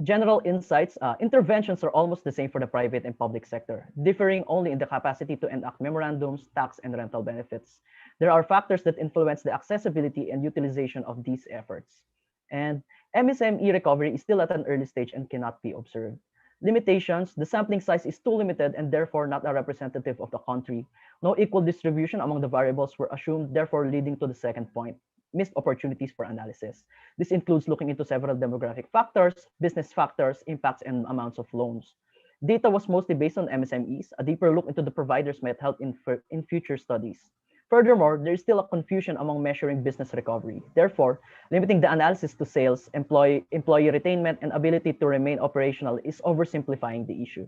General insights, interventions are almost the same for the private and public sector, differing only in the capacity to enact memorandums, tax, and rental benefits. There are factors that influence the accessibility and utilization of these efforts. And MSME recovery is still at an early stage and cannot be observed. Limitations: the sampling size is too limited and therefore not a representative of the country. No equal distribution among the variables were assumed, therefore leading to the second point: missed opportunities for analysis. This includes looking into several demographic factors, business factors, impacts, and amounts of loans. Data was mostly based on MSMEs. A deeper look into the providers might help in future studies. Furthermore, there is still a confusion among measuring business recovery. Therefore, limiting the analysis to sales, employee retainment, and ability to remain operational is oversimplifying the issue.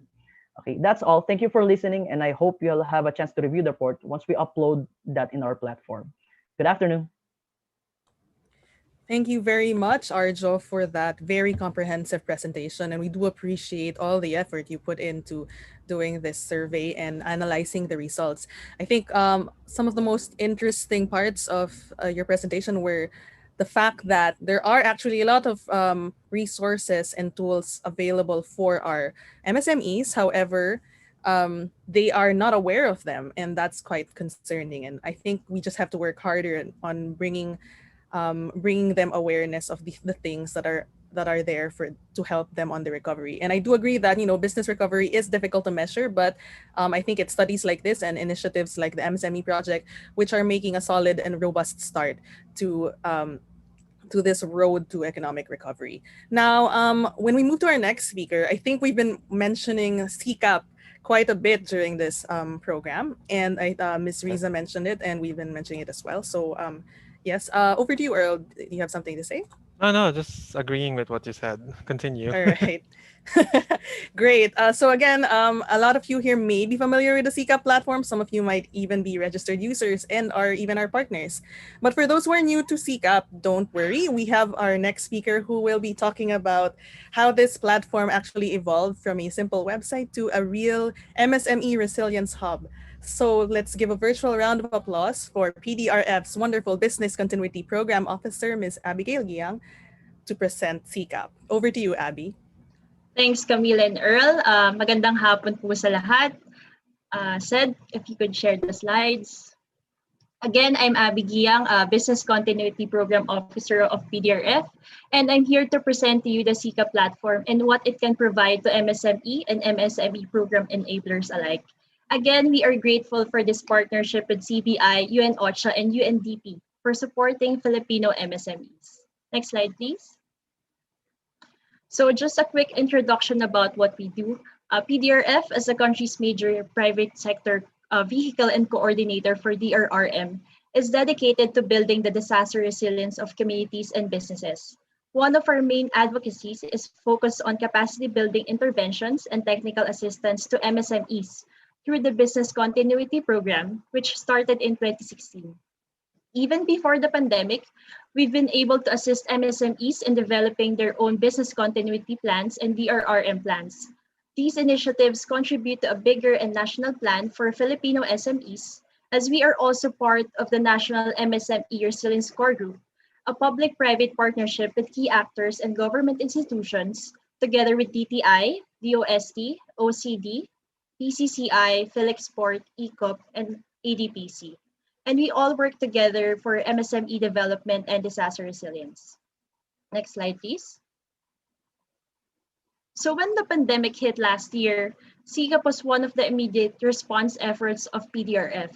Okay, that's all. Thank you for listening, and I hope you'll have a chance to review the report once we upload that in our platform. Good afternoon. Thank you very much, Arjo, for that very comprehensive presentation. And we do appreciate all the effort you put into doing this survey and analyzing the results. I think some of the most interesting parts of your presentation were the fact that there are actually a lot of resources and tools available for our MSMEs. However, they are not aware of them, and that's quite concerning. And I think we just have to work harder on bringing them awareness of the things that are there to help them on the recovery. And I do agree that business recovery is difficult to measure, but I think it's studies like this and initiatives like the MSME project which are making a solid and robust start to this road to economic recovery. Now, when we move to our next speaker, I think we've been mentioning SIKAP quite a bit during this program, and Ms. Riza mentioned it, and we've been mentioning it as well. So yes, over to you, Earl. Do you have something to say? No, just agreeing with what you said. Continue. All right. Great. So again, a lot of you here may be familiar with the SIKAP platform. Some of you might even be registered users and are even our partners. But for those who are new to SIKAP, don't worry. We have our next speaker who will be talking about how this platform actually evolved from a simple website to a real MSME resilience hub. So let's give a virtual round of applause for PDRF's wonderful Business Continuity Program Officer, Ms. Abigail Giang, to present SIKAP. Over to you, Abby. Thanks, Camille and Earl. Magandang hapon po sa lahat. Said, if you could share the slides. Again, I'm Abby Giang, Business Continuity Program Officer of PDRF, and I'm here to present to you the SIKAP platform and what it can provide to MSME and MSME program enablers alike. Again, we are grateful for this partnership with CBI, OCHA, and UNDP for supporting Filipino MSMEs. Next slide, please. So just a quick introduction about what we do. PDRF, as the country's major private sector vehicle and coordinator for DRRM, is dedicated to building the disaster resilience of communities and businesses. One of our main advocacies is focused on capacity building interventions and technical assistance to MSMEs through the Business Continuity Program, which started in 2016. Even before the pandemic, we've been able to assist MSMEs in developing their own business continuity plans and DRRM plans. These initiatives contribute to a bigger and national plan for Filipino SMEs, as we are also part of the National MSME Resilience Core Group, a public-private partnership with key actors and government institutions, together with DTI, DOST, OCD, PCCI, Philexport, ECOP, and ADPC. And we all work together for MSME development and disaster resilience. Next slide, please. So when the pandemic hit last year, SIKAP was one of the immediate response efforts of PDRF.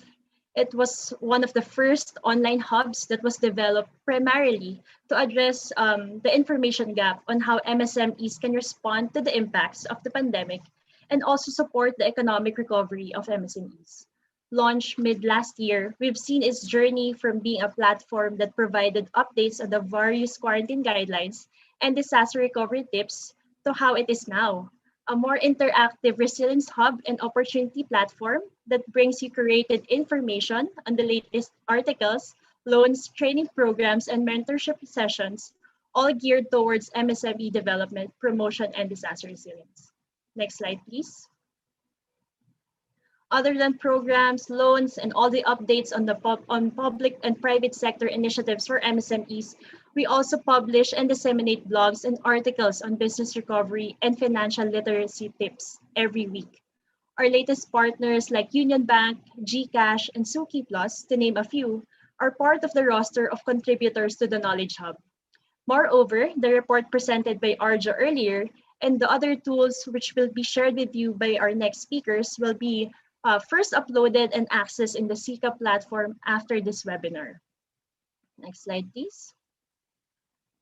It was one of the first online hubs that was developed primarily to address the information gap on how MSMEs can respond to the impacts of the pandemic and also support the economic recovery of MSMEs. Launched mid last year, we've seen its journey from being a platform that provided updates on the various quarantine guidelines and disaster recovery tips to how it is now, a more interactive resilience hub and opportunity platform that brings you curated information on the latest articles, loans, training programs, and mentorship sessions, all geared towards MSME development, promotion, and disaster resilience. Next slide, please. Other than programs, loans, and all the updates on the public and private sector initiatives for MSMEs, we also publish and disseminate blogs and articles on business recovery and financial literacy tips every week. Our latest partners like Union Bank, GCash, and Suki Plus, to name a few, are part of the roster of contributors to the Knowledge Hub. Moreover, the report presented by Arjo earlier and the other tools which will be shared with you by our next speakers will be first uploaded and accessed in the SIKAP platform after this webinar. Next slide, please.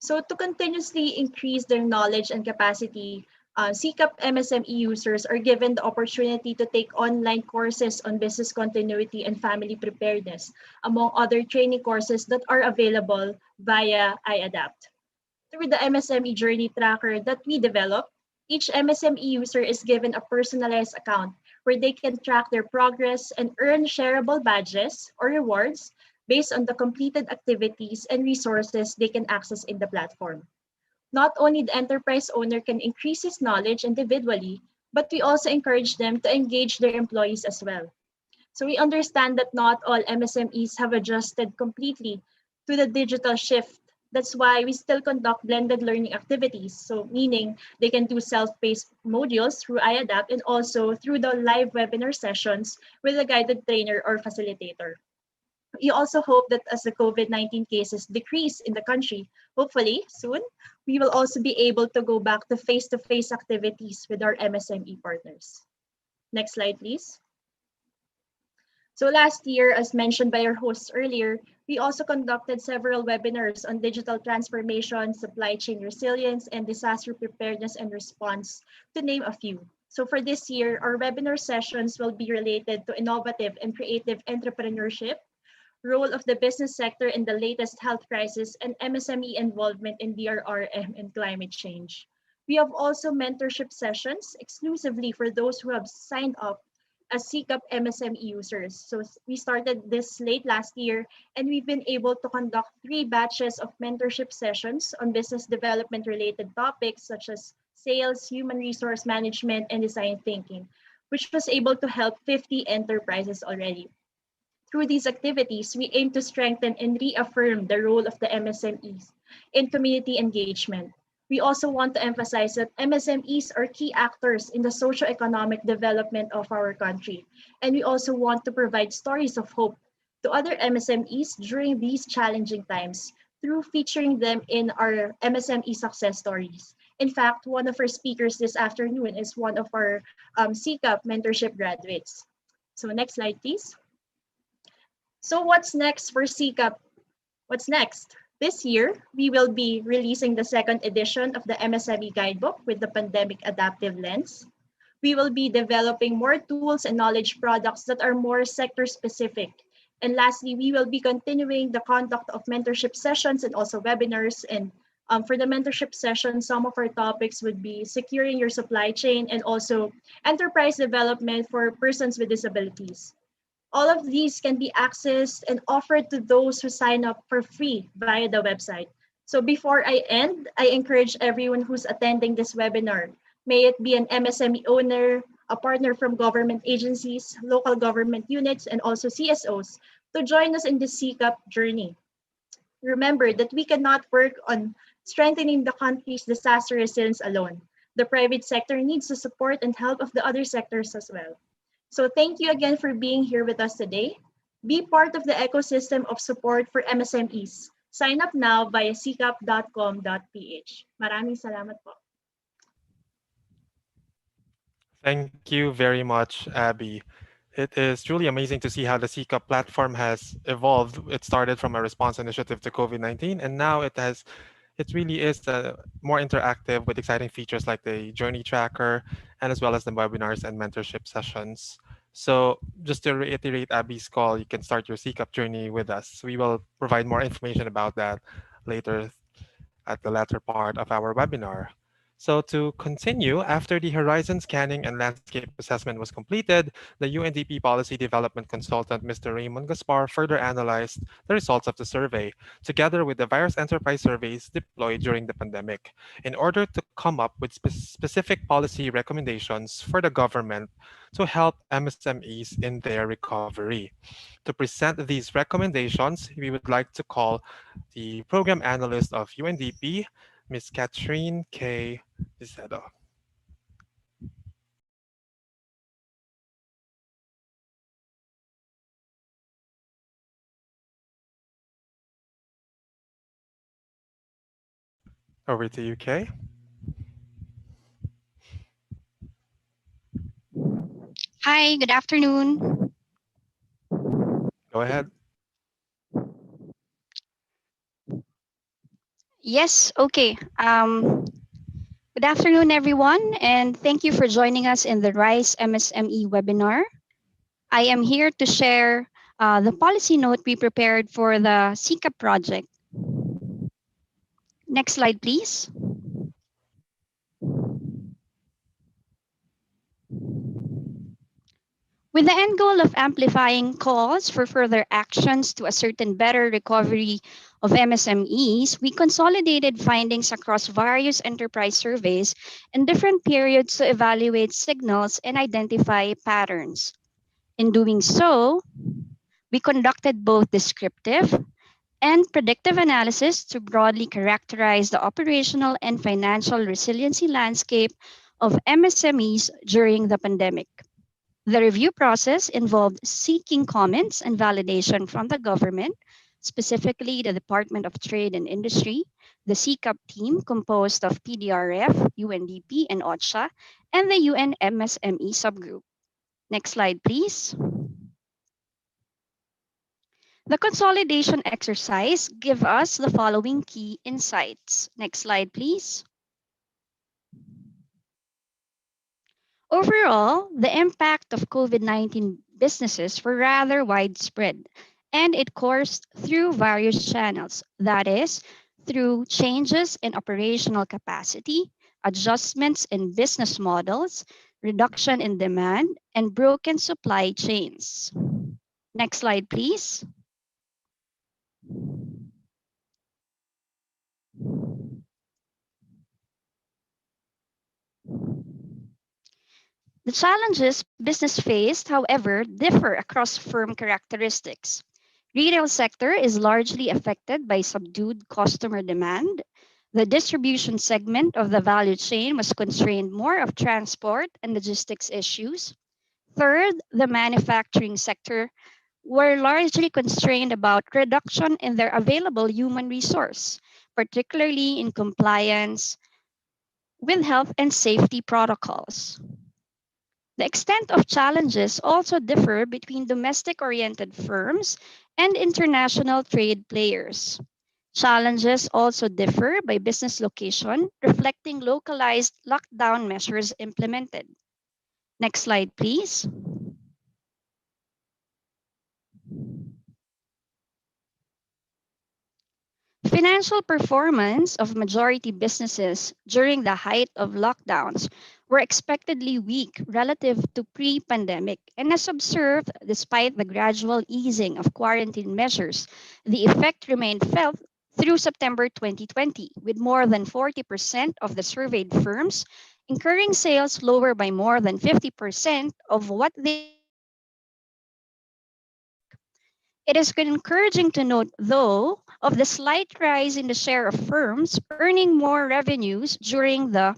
So to continuously increase their knowledge and capacity, SIKAP MSME users are given the opportunity to take online courses on business continuity and family preparedness, among other training courses that are available via iAdapt. Through the MSME Journey Tracker that we developed, each MSME user is given a personalized account where they can track their progress and earn shareable badges or rewards based on the completed activities and resources they can access in the platform. Not only the enterprise owner can increase his knowledge individually, but we also encourage them to engage their employees as well. So we understand that not all MSMEs have adjusted completely to the digital shift. That's why we still conduct blended learning activities. So meaning they can do self-paced modules through iAdapt and also through the live webinar sessions with a guided trainer or facilitator. We also hope that as the COVID-19 cases decrease in the country, hopefully soon, we will also be able to go back to face-to-face activities with our MSME partners. Next slide, please. So last year, as mentioned by our hosts earlier, we also conducted several webinars on digital transformation, supply chain resilience, and disaster preparedness and response, to name a few. So for this year, our webinar sessions will be related to innovative and creative entrepreneurship, role of the business sector in the latest health crisis, and MSME involvement in DRRM and climate change. We have also mentorship sessions exclusively for those who have signed up as SIKAP MSME users. So we started this late last year, and we've been able to conduct 3 batches of mentorship sessions on business development related topics such as sales, human resource management, and design thinking, which was able to help 50 enterprises already. Through these activities, we aim to strengthen and reaffirm the role of the MSMEs in community engagement. We also want to emphasize that MSMEs are key actors in the socio-economic development of our country. And we also want to provide stories of hope to other MSMEs during these challenging times through featuring them in our MSME success stories. In fact, one of our speakers this afternoon is one of our SIKAP mentorship graduates. So next slide, please. So what's next for SIKAP? What's next? This year, we will be releasing the 2nd edition of the MSME Guidebook with the Pandemic Adaptive Lens. We will be developing more tools and knowledge products that are more sector-specific. And lastly, we will be continuing the conduct of mentorship sessions and also webinars. And for the mentorship session, some of our topics would be securing your supply chain and also enterprise development for persons with disabilities. All of these can be accessed and offered to those who sign up for free via the website. So before I end, I encourage everyone who's attending this webinar, may it be an MSME owner, a partner from government agencies, local government units, and also CSOs, to join us in the SIKAP journey. Remember that we cannot work on strengthening the country's disaster resilience alone. The private sector needs the support and help of the other sectors as well. So thank you again for being here with us today. Be part of the ecosystem of support for MSMEs. Sign up now via sikap.com.ph. Maraming salamat po. Thank you very much, Abby. It is truly amazing to see how the SIKAP platform has evolved. It started from a response initiative to COVID-19, and now it really is more interactive with exciting features like the journey tracker and as well as the webinars and mentorship sessions. So just to reiterate Abby's call, you can start your SIKAP journey with us. We will provide more information about that later at the latter part of our webinar. So to continue, after the horizon scanning and landscape assessment was completed, the UNDP policy development consultant, Mr. Raymond Gaspar, further analyzed the results of the survey, together with the various enterprise surveys deployed during the pandemic, in order to come up with specific policy recommendations for the government to help MSMEs in their recovery. To present these recommendations, we would like to call the program analyst of UNDP, Ms. Catherine K. Dicedo. Over to you, Kay. Hi, good afternoon. Go ahead. Yes, okay. Good afternoon, everyone, and thank you for joining us in the RISE MSME webinar. I am here to share the policy note we prepared for the SIKAP project. Next slide, please. With the end goal of amplifying calls for further actions to ascertain better recovery of MSMEs, we consolidated findings across various enterprise surveys in different periods to evaluate signals and identify patterns. In doing so, we conducted both descriptive and predictive analysis to broadly characterize the operational and financial resiliency landscape of MSMEs during the pandemic. The review process involved seeking comments and validation from the government, specifically the Department of Trade and Industry, the SIKAP team composed of PDRF, UNDP, and OCHA, and the UN MSME subgroup. Next slide, please. The consolidation exercise gives us the following key insights. Next slide, please. Overall, the impact of COVID-19 businesses were rather widespread, and it coursed through various channels. That is, through changes in operational capacity, adjustments in business models, reduction in demand, and broken supply chains. Next slide, please. The challenges business faced, however, differ across firm characteristics. Retail sector is largely affected by subdued customer demand. The distribution segment of the value chain was constrained more of transport and logistics issues. Third, the manufacturing sector were largely constrained about reduction in their available human resource, particularly in compliance with health and safety protocols. The extent of challenges also differ between domestic-oriented firms and international trade players. Challenges also differ by business location, reflecting localized lockdown measures implemented. Next slide, please. Financial performance of majority businesses during the height of lockdowns were expectedly weak relative to pre-pandemic, and as observed, despite the gradual easing of quarantine measures, the effect remained felt through September 2020, with more than 40% of the surveyed firms incurring sales lower by more than 50% of what they It is encouraging to note, though, of the slight rise in the share of firms earning more revenues during the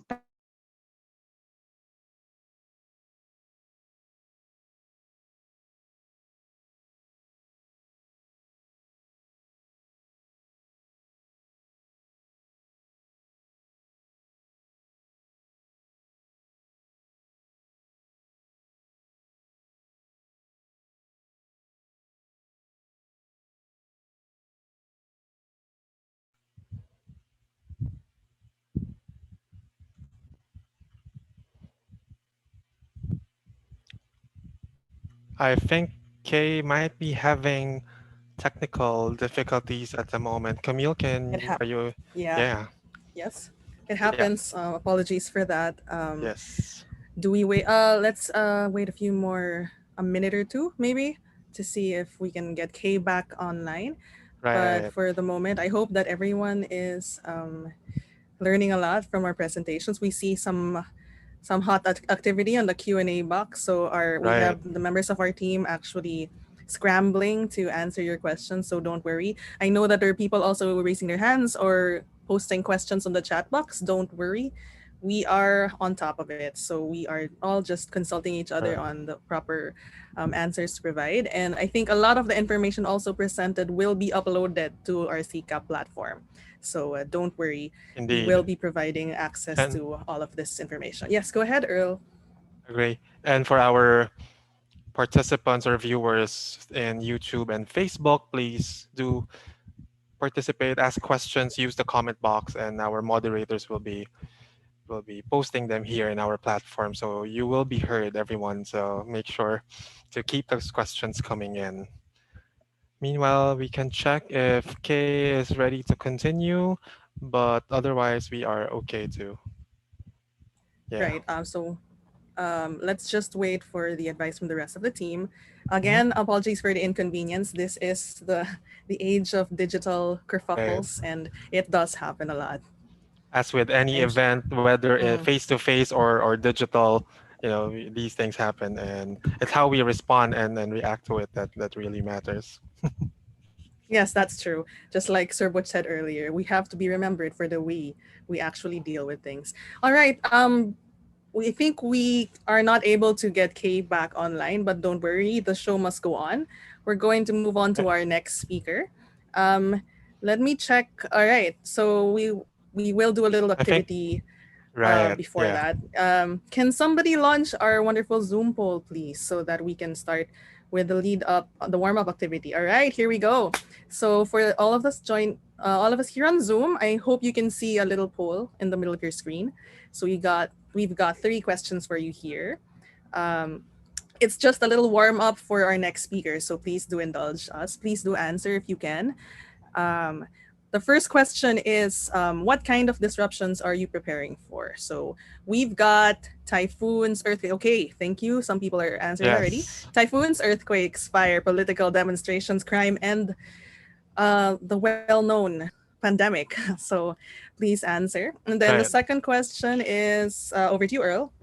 I think Kay might be having technical difficulties at the moment. Camille, are you? Yeah. Yeah. Yes. It Yeah. happens. Apologies for that. Yes. Do we wait? Let's wait a few more, a minute or two, maybe, to see if we can get Kay back online. But Right. for the moment, I hope that everyone is learning a lot from our presentations. We see some hot activity on the Q&A box. So we Right. have the members of our team actually scrambling to answer your questions. So don't worry. I know that there are people also raising their hands or posting questions on the chat box. Don't worry. We are on top of it. So we are all just consulting each other on the proper answers to provide. And I think a lot of the information also presented will be uploaded to our SIKAP platform. So don't worry, we Indeed. will be providing access And to all of this information. Yes, go ahead, Earl. agree. And for our participants or viewers in YouTube and Facebook, please do participate, ask questions, use the comment box, and our moderators will be posting them here in our platform. So you will be heard, everyone. So make sure to keep those questions coming in. Meanwhile, we can check if Kay is ready to continue, but otherwise we are okay too. Yeah. Right. Let's just wait for the advice from the rest of the team. Mhm. Again, apologies for the inconvenience. This is the age of digital Right. kerfuffles, and it does happen a lot. As with any And event, whether mm, face to face or digital, these things happen, and it's how we respond and react to it that really matters. yes, that's true. Just like Sir Butch said earlier, we have to be remembered for the way we actually deal with things. All right. We think we are not able to get Kay back online, but don't worry, the show must go on. We're going to move on to our next speaker. Um, Let me check. All right, so we will do a little I think activity right. before Yeah. that. Can somebody launch our wonderful Zoom poll, please, so that we can start with the lead up, the warm up activity. All right, here we go. So for all of us here on Zoom, I hope you can see a little poll in the middle of your screen. So we've got 3 questions for you here. Um, it's just a little warm up for our next speaker, so please do indulge us. Please do answer if you can. Um, the first question is, what kind of disruptions are you preparing for? So we've got typhoons, earthquakes. Okay, thank you. Some people are answering already. Yes. Typhoons, earthquakes, fire, political demonstrations, crime, and the well-known pandemic. So please answer. And then the Right. second question is over to you, Earl.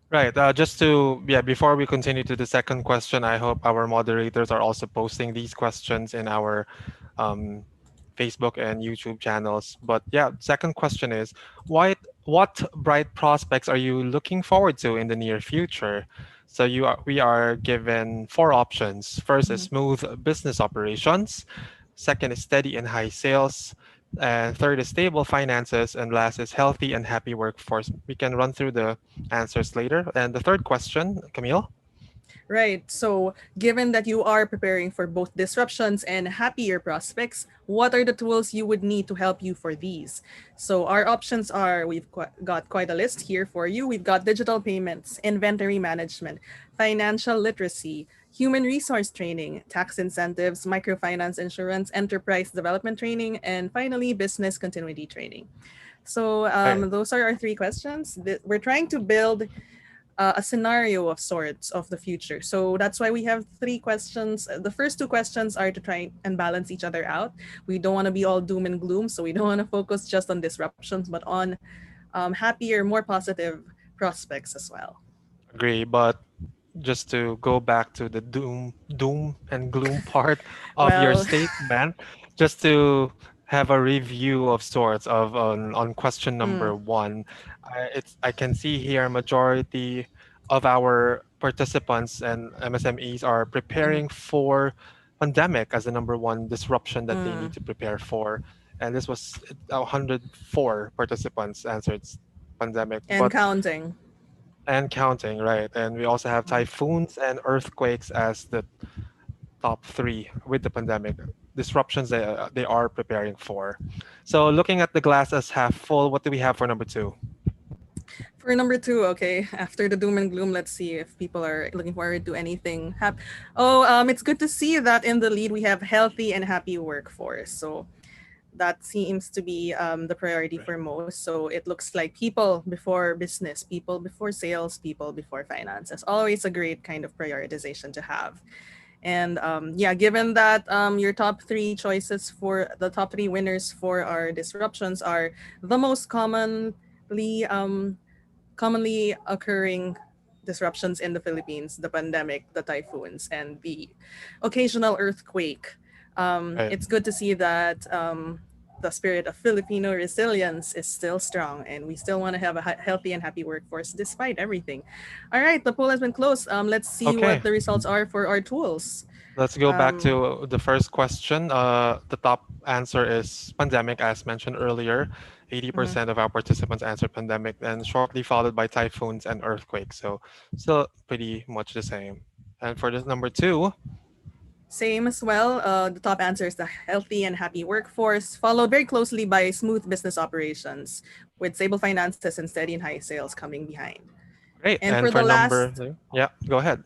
Right. Just to, yeah, before we continue to the second question, I hope our moderators are also posting these questions in our um, Facebook and YouTube channels. But yeah, second question is, what bright prospects are you looking forward to in the near future? So we are given 4 options. First is Mhm. smooth business operations. Second is steady and high sales. And third is stable finances. And last is healthy and happy workforce. We can run through the answers later. And the third question, Camille? Right. So, given that you are preparing for both disruptions and happier prospects, what are the tools you would need to help you for these? So, our options are got quite a list here for you. We've got digital payments, inventory management, financial literacy, human resource training, tax incentives, microfinance insurance, enterprise development training, and finally, business continuity training. So, Right. those are our 3 questions. We're trying to build a scenario of sorts of the future. So that's why we have 3 questions. The first 2 questions are to try and balance each other out. We don't want to be all doom and gloom, so we don't want to focus just on disruptions, but on happier, more positive prospects as well. Agree. But just to go back to the doom and gloom part of your Well, statement, just to have a review of sorts of on question number mm, one. I can see here majority of our participants and MSMEs are mhm, preparing for pandemic as the number one disruption that they need mm, to prepare for. And this was 104 participants answered pandemic, and but counting. and counting, right? And we also have Mhm. typhoons and earthquakes as the top three with the pandemic disruptions they are preparing for. So looking at the glass as half full, what do we have for number two? For number 2, okay, after the doom and gloom, let's see if people are looking forward to anything. It's good to see that in the lead we have healthy and happy workforce. So that seems to be the priority Right. for most. So it looks like people before business, people before sales, people before finances. Always a great kind of prioritization to have. And yeah, given that your top 3 choices for the top 3 winners for our disruptions are the most commonly occurring disruptions in the Philippines, the pandemic, the typhoons, and the occasional earthquake. Right. It's good to see that the spirit of Filipino resilience is still strong, and we still want to have a healthy and happy workforce despite everything. All right, the poll has been closed. Let's see Okay. what the results are for our tools. Let's go back to the first question. The top answer is pandemic, as mentioned earlier. 80% of our participants answered pandemic, and shortly followed by typhoons and earthquakes. So still pretty much the same. And for this number two, Same as well. The top answer is the healthy and happy workforce, followed very closely by smooth business operations, with stable finances and steady and high sales coming behind. great. And And for for the number, last, yeah, go ahead.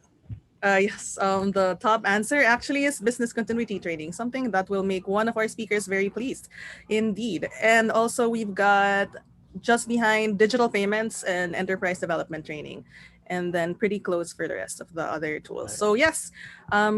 yes, the top answer actually is business continuity training, something that will make one of our speakers very pleased, indeed. And also, we've got just behind digital payments and enterprise development training, and then pretty close for the rest of the other tools. Right. So yes, I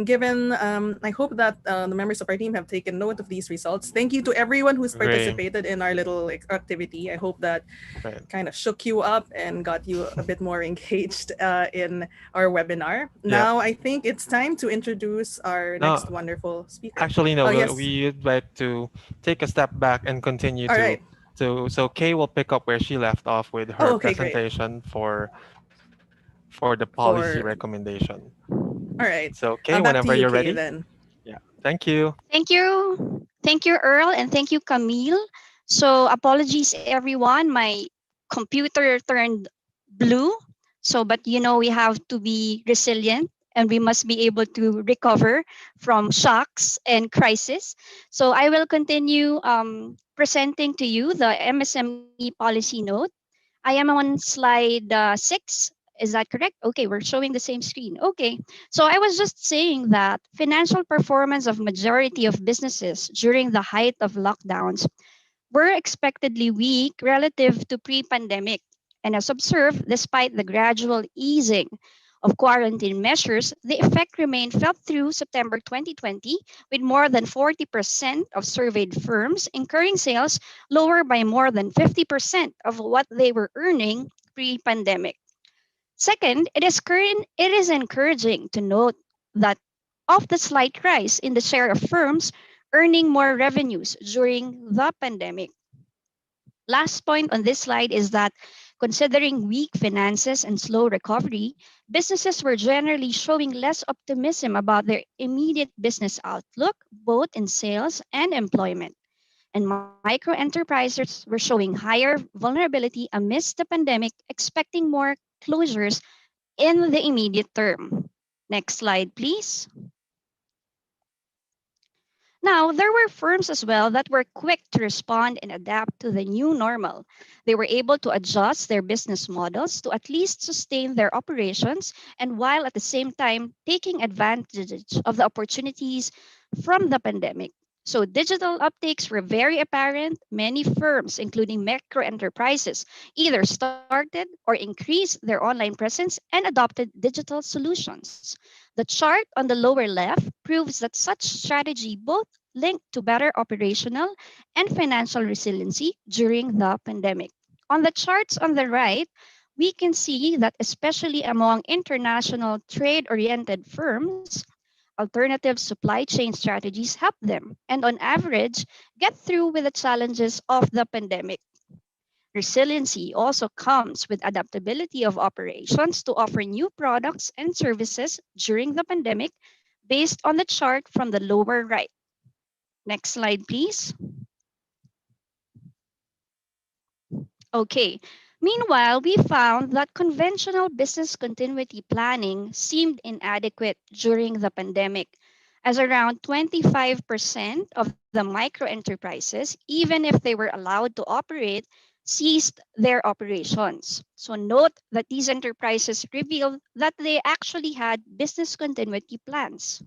hope that the members of our team have taken note of these results. Thank you to everyone who's Agree. participated in our little activity. I hope that Right. kind of shook you up and got you a bit more engaged in our webinar. Yeah. Now, I think it's time to introduce our No, next wonderful speaker. actually, no. Oh, yes. We'd like to take a step back and continue All right. so Kay will pick up where she left off with her Oh, okay, great. presentation for the policy For recommendation. all right. So Kay, Back to whenever you, you're Kay, ready. then. Yeah. Thank you. Thank you. Thank you, Earl, and thank you, Camille. So apologies, everyone. My computer turned blue. So, but we have to be resilient and we must be able to recover from shocks and crisis. So I will continue presenting to you the MSME policy note. I am on slide 6. Is that correct? Okay, we're showing the same screen. Okay, so I was just saying that financial performance of majority of businesses during the height of lockdowns were expectedly weak relative to pre-pandemic. And as observed, despite the gradual easing of quarantine measures, the effect remained felt through September 2020, with more than 40% of surveyed firms incurring sales lower by more than 50% of what they were earning pre-pandemic. Second, it is encouraging to note that of the slight rise in the share of firms earning more revenues during the pandemic. Last point on this slide is that considering weak finances and slow recovery, businesses were generally showing less optimism about their immediate business outlook, both in sales and employment. And micro enterprises were showing higher vulnerability amidst the pandemic, expecting more closures in the immediate term. Next slide, please. Now, there were firms as well that were quick to respond and adapt to the new normal. They were able to adjust their business models to at least sustain their operations, and while at the same time taking advantage of the opportunities from the pandemic. So digital uptakes were very apparent. Many firms, including micro enterprises, either started or increased their online presence and adopted digital solutions. The chart on the lower left proves that such strategy both linked to better operational and financial resiliency during the pandemic. On the charts on the right, we can see that especially among international trade-oriented firms, alternative supply chain strategies help them and on average get through with the challenges of the pandemic. Resiliency also comes with adaptability of operations to offer new products and services during the pandemic based on the chart from the lower right. Next slide, please. Okay. Meanwhile, we found that conventional business continuity planning seemed inadequate during the pandemic, as around 25% of the micro enterprises, even if they were allowed to operate, ceased their operations. So note that these enterprises revealed that they actually had business continuity plans.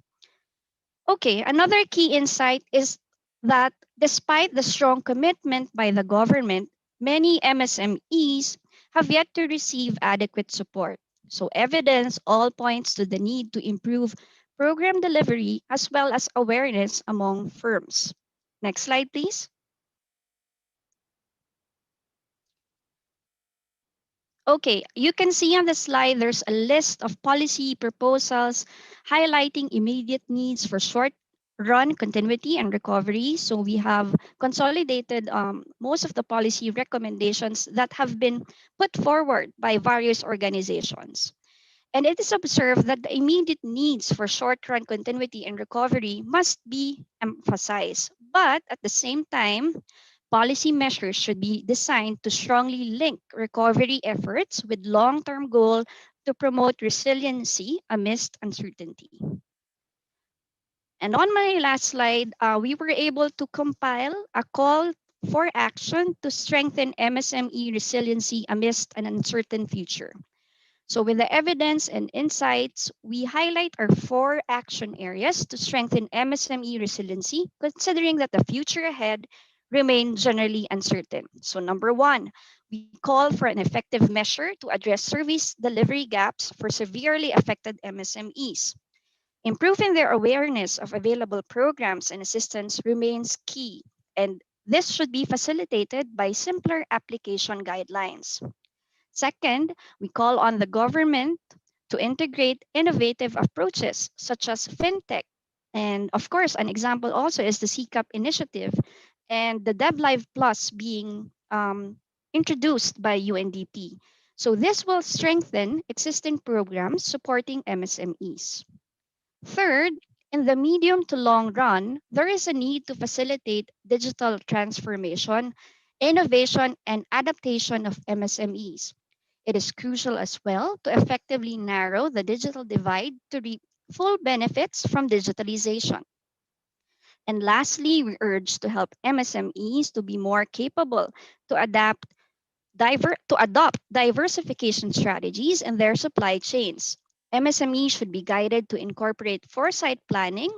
Okay, another key insight is that despite the strong commitment by the government, many MSMEs have yet to receive adequate support. So evidence all points to the need to improve program delivery as well as awareness among firms. Next slide, please. Okay, you can see on the slide there's a list of policy proposals highlighting immediate needs for short run continuity and recovery. So we have consolidated most of the policy recommendations that have been put forward by various organizations. And it is observed that the immediate needs for short-run continuity and recovery must be emphasized. But at the same time, policy measures should be designed to strongly link recovery efforts with long-term goal to promote resiliency amidst uncertainty. And on my last slide, we were able to compile a call for action to strengthen MSME resiliency amidst an uncertain future. So with the evidence and insights, we highlight our 4 action areas to strengthen MSME resiliency, considering that the future ahead remain generally uncertain. So number 1, we call for an effective measure to address service delivery gaps for severely affected MSMEs. Improving their awareness of available programs and assistance remains key, and this should be facilitated by simpler application guidelines. Second, we call on the government to integrate innovative approaches such as fintech. And of course, an example also is the SIKAP initiative and the DevLive Plus being introduced by UNDP. So this will strengthen existing programs supporting MSMEs. Third, in the medium to long run, there is a need to facilitate digital transformation, innovation, and adaptation of MSMEs. It is crucial as well to effectively narrow the digital divide to reap full benefits from digitalization. And lastly, we urge to help MSMEs to be more capable to adopt diversification strategies in their supply chains. MSMEs should be guided to incorporate foresight planning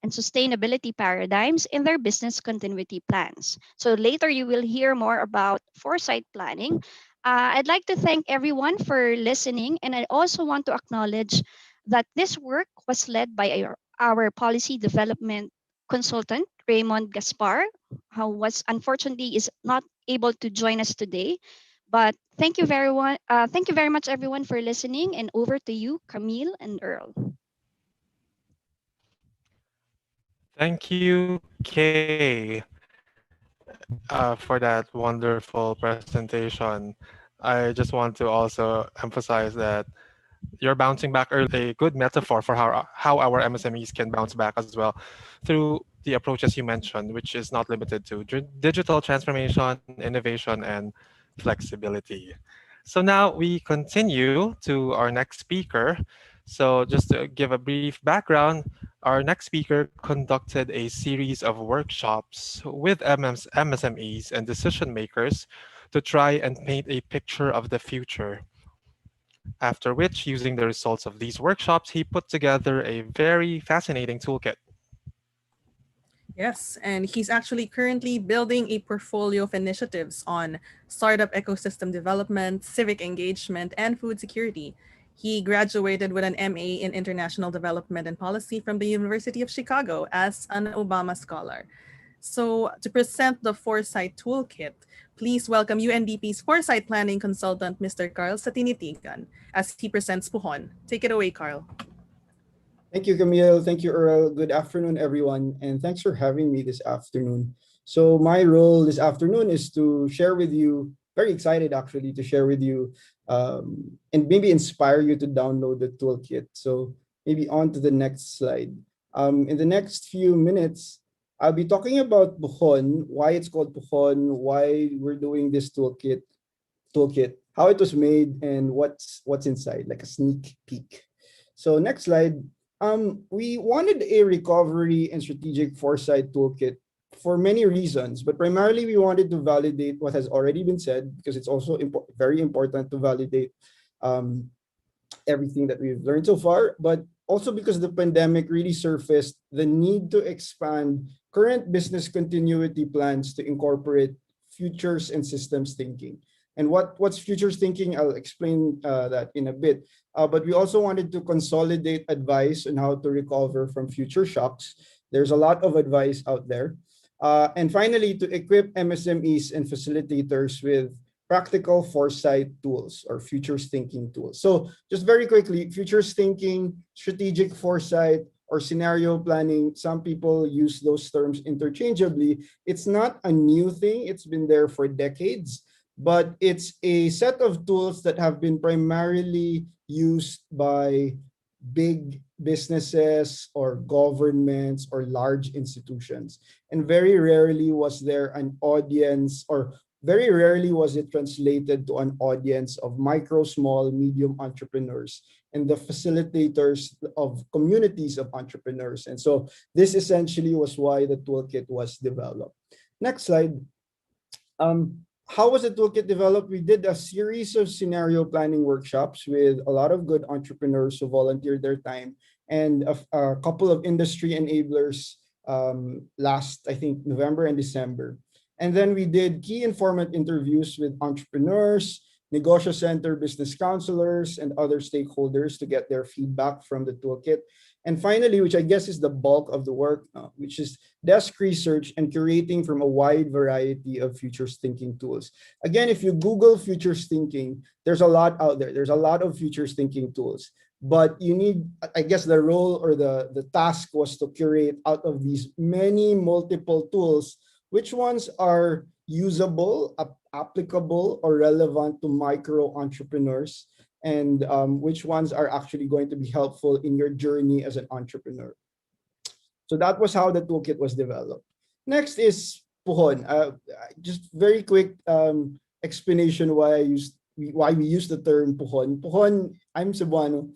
and sustainability paradigms in their business continuity plans. So later you will hear more about foresight planning. I'd like to thank everyone for listening, and I also want to acknowledge that this work was led by our policy development consultant, Raymond Gaspar, who was unfortunately is not able to join us today. But thank you thank you very much everyone for listening, and over to you, Camille and Earl. Thank you, Kay, for that wonderful presentation. I just want to also emphasize that you're bouncing back early, a good metaphor for how our MSMEs can bounce back as well through the approaches you mentioned, which is not limited to digital transformation, innovation, and flexibility. So now we continue to our next speaker. So just to give a brief background, our next speaker conducted a series of workshops with MSMEs and decision makers to try and paint a picture of the future. After which, using the results of these workshops, he put together a very fascinating toolkit. Yes, and he's actually currently building a portfolio of initiatives on startup ecosystem development, civic engagement, and food security. He graduated with an MA in International Development and Policy from the University of Chicago as an Obama Scholar. So to present the Foresight Toolkit, please welcome UNDP's Foresight Planning Consultant, Mr. Carl Satinitigan, as he presents Puhon. Take it away, Carl. Thank you, Camille. Thank you, Earl. Good afternoon, everyone. And thanks for having me this afternoon. So my role this afternoon is to share with you, very excited actually, to share with you and maybe inspire you to download the toolkit. So maybe on to the next slide. In the next few minutes, I'll be talking about Puhon, why it's called Puhon, why we're doing this toolkit, how it was made, and what's inside, like a sneak peek. So next slide. We wanted a recovery and strategic foresight toolkit for many reasons, but primarily we wanted to validate what has already been said, because it's also very important to validate everything that we've learned so far, but also because the pandemic really surfaced the need to expand current business continuity plans to incorporate futures and systems thinking. And what's futures thinking, I'll explain that in a bit. But we also wanted to consolidate advice on how to recover from future shocks. There's a lot of advice out there. And finally, to equip MSMEs and facilitators with practical foresight tools or futures thinking tools. So just very quickly, futures thinking, strategic foresight, or scenario planning. Some people use those terms interchangeably. It's not a new thing. It's been there for decades, but it's a set of tools that have been primarily used by big businesses or governments or large institutions. And very rarely was there an audience, or very rarely was it translated to an audience of micro, small, medium entrepreneurs and the facilitators of communities of entrepreneurs. And so this essentially was why the toolkit was developed. Next slide. How was the toolkit developed? We did a series of scenario planning workshops with a lot of good entrepreneurs who volunteered their time, and a couple of industry enablers last, I think, November and December. And then we did key informant interviews with entrepreneurs, Negosyo Center business counselors, and other stakeholders to get their feedback from the toolkit. And finally, which I guess is the bulk of the work, which is desk research and curating from a wide variety of futures thinking tools. Again, if you Google futures thinking, there's a lot out there. There's a lot of futures thinking tools. But you need, I guess the role or the task was to curate out of these many multiple tools, which ones are usable, applicable, or relevant to micro entrepreneurs, and which ones are actually going to be helpful in your journey as an entrepreneur. So that was how the toolkit was developed. Next is Puhon. Just very quick explanation why we use the term Puhon. Puhon, I'm Cebuano.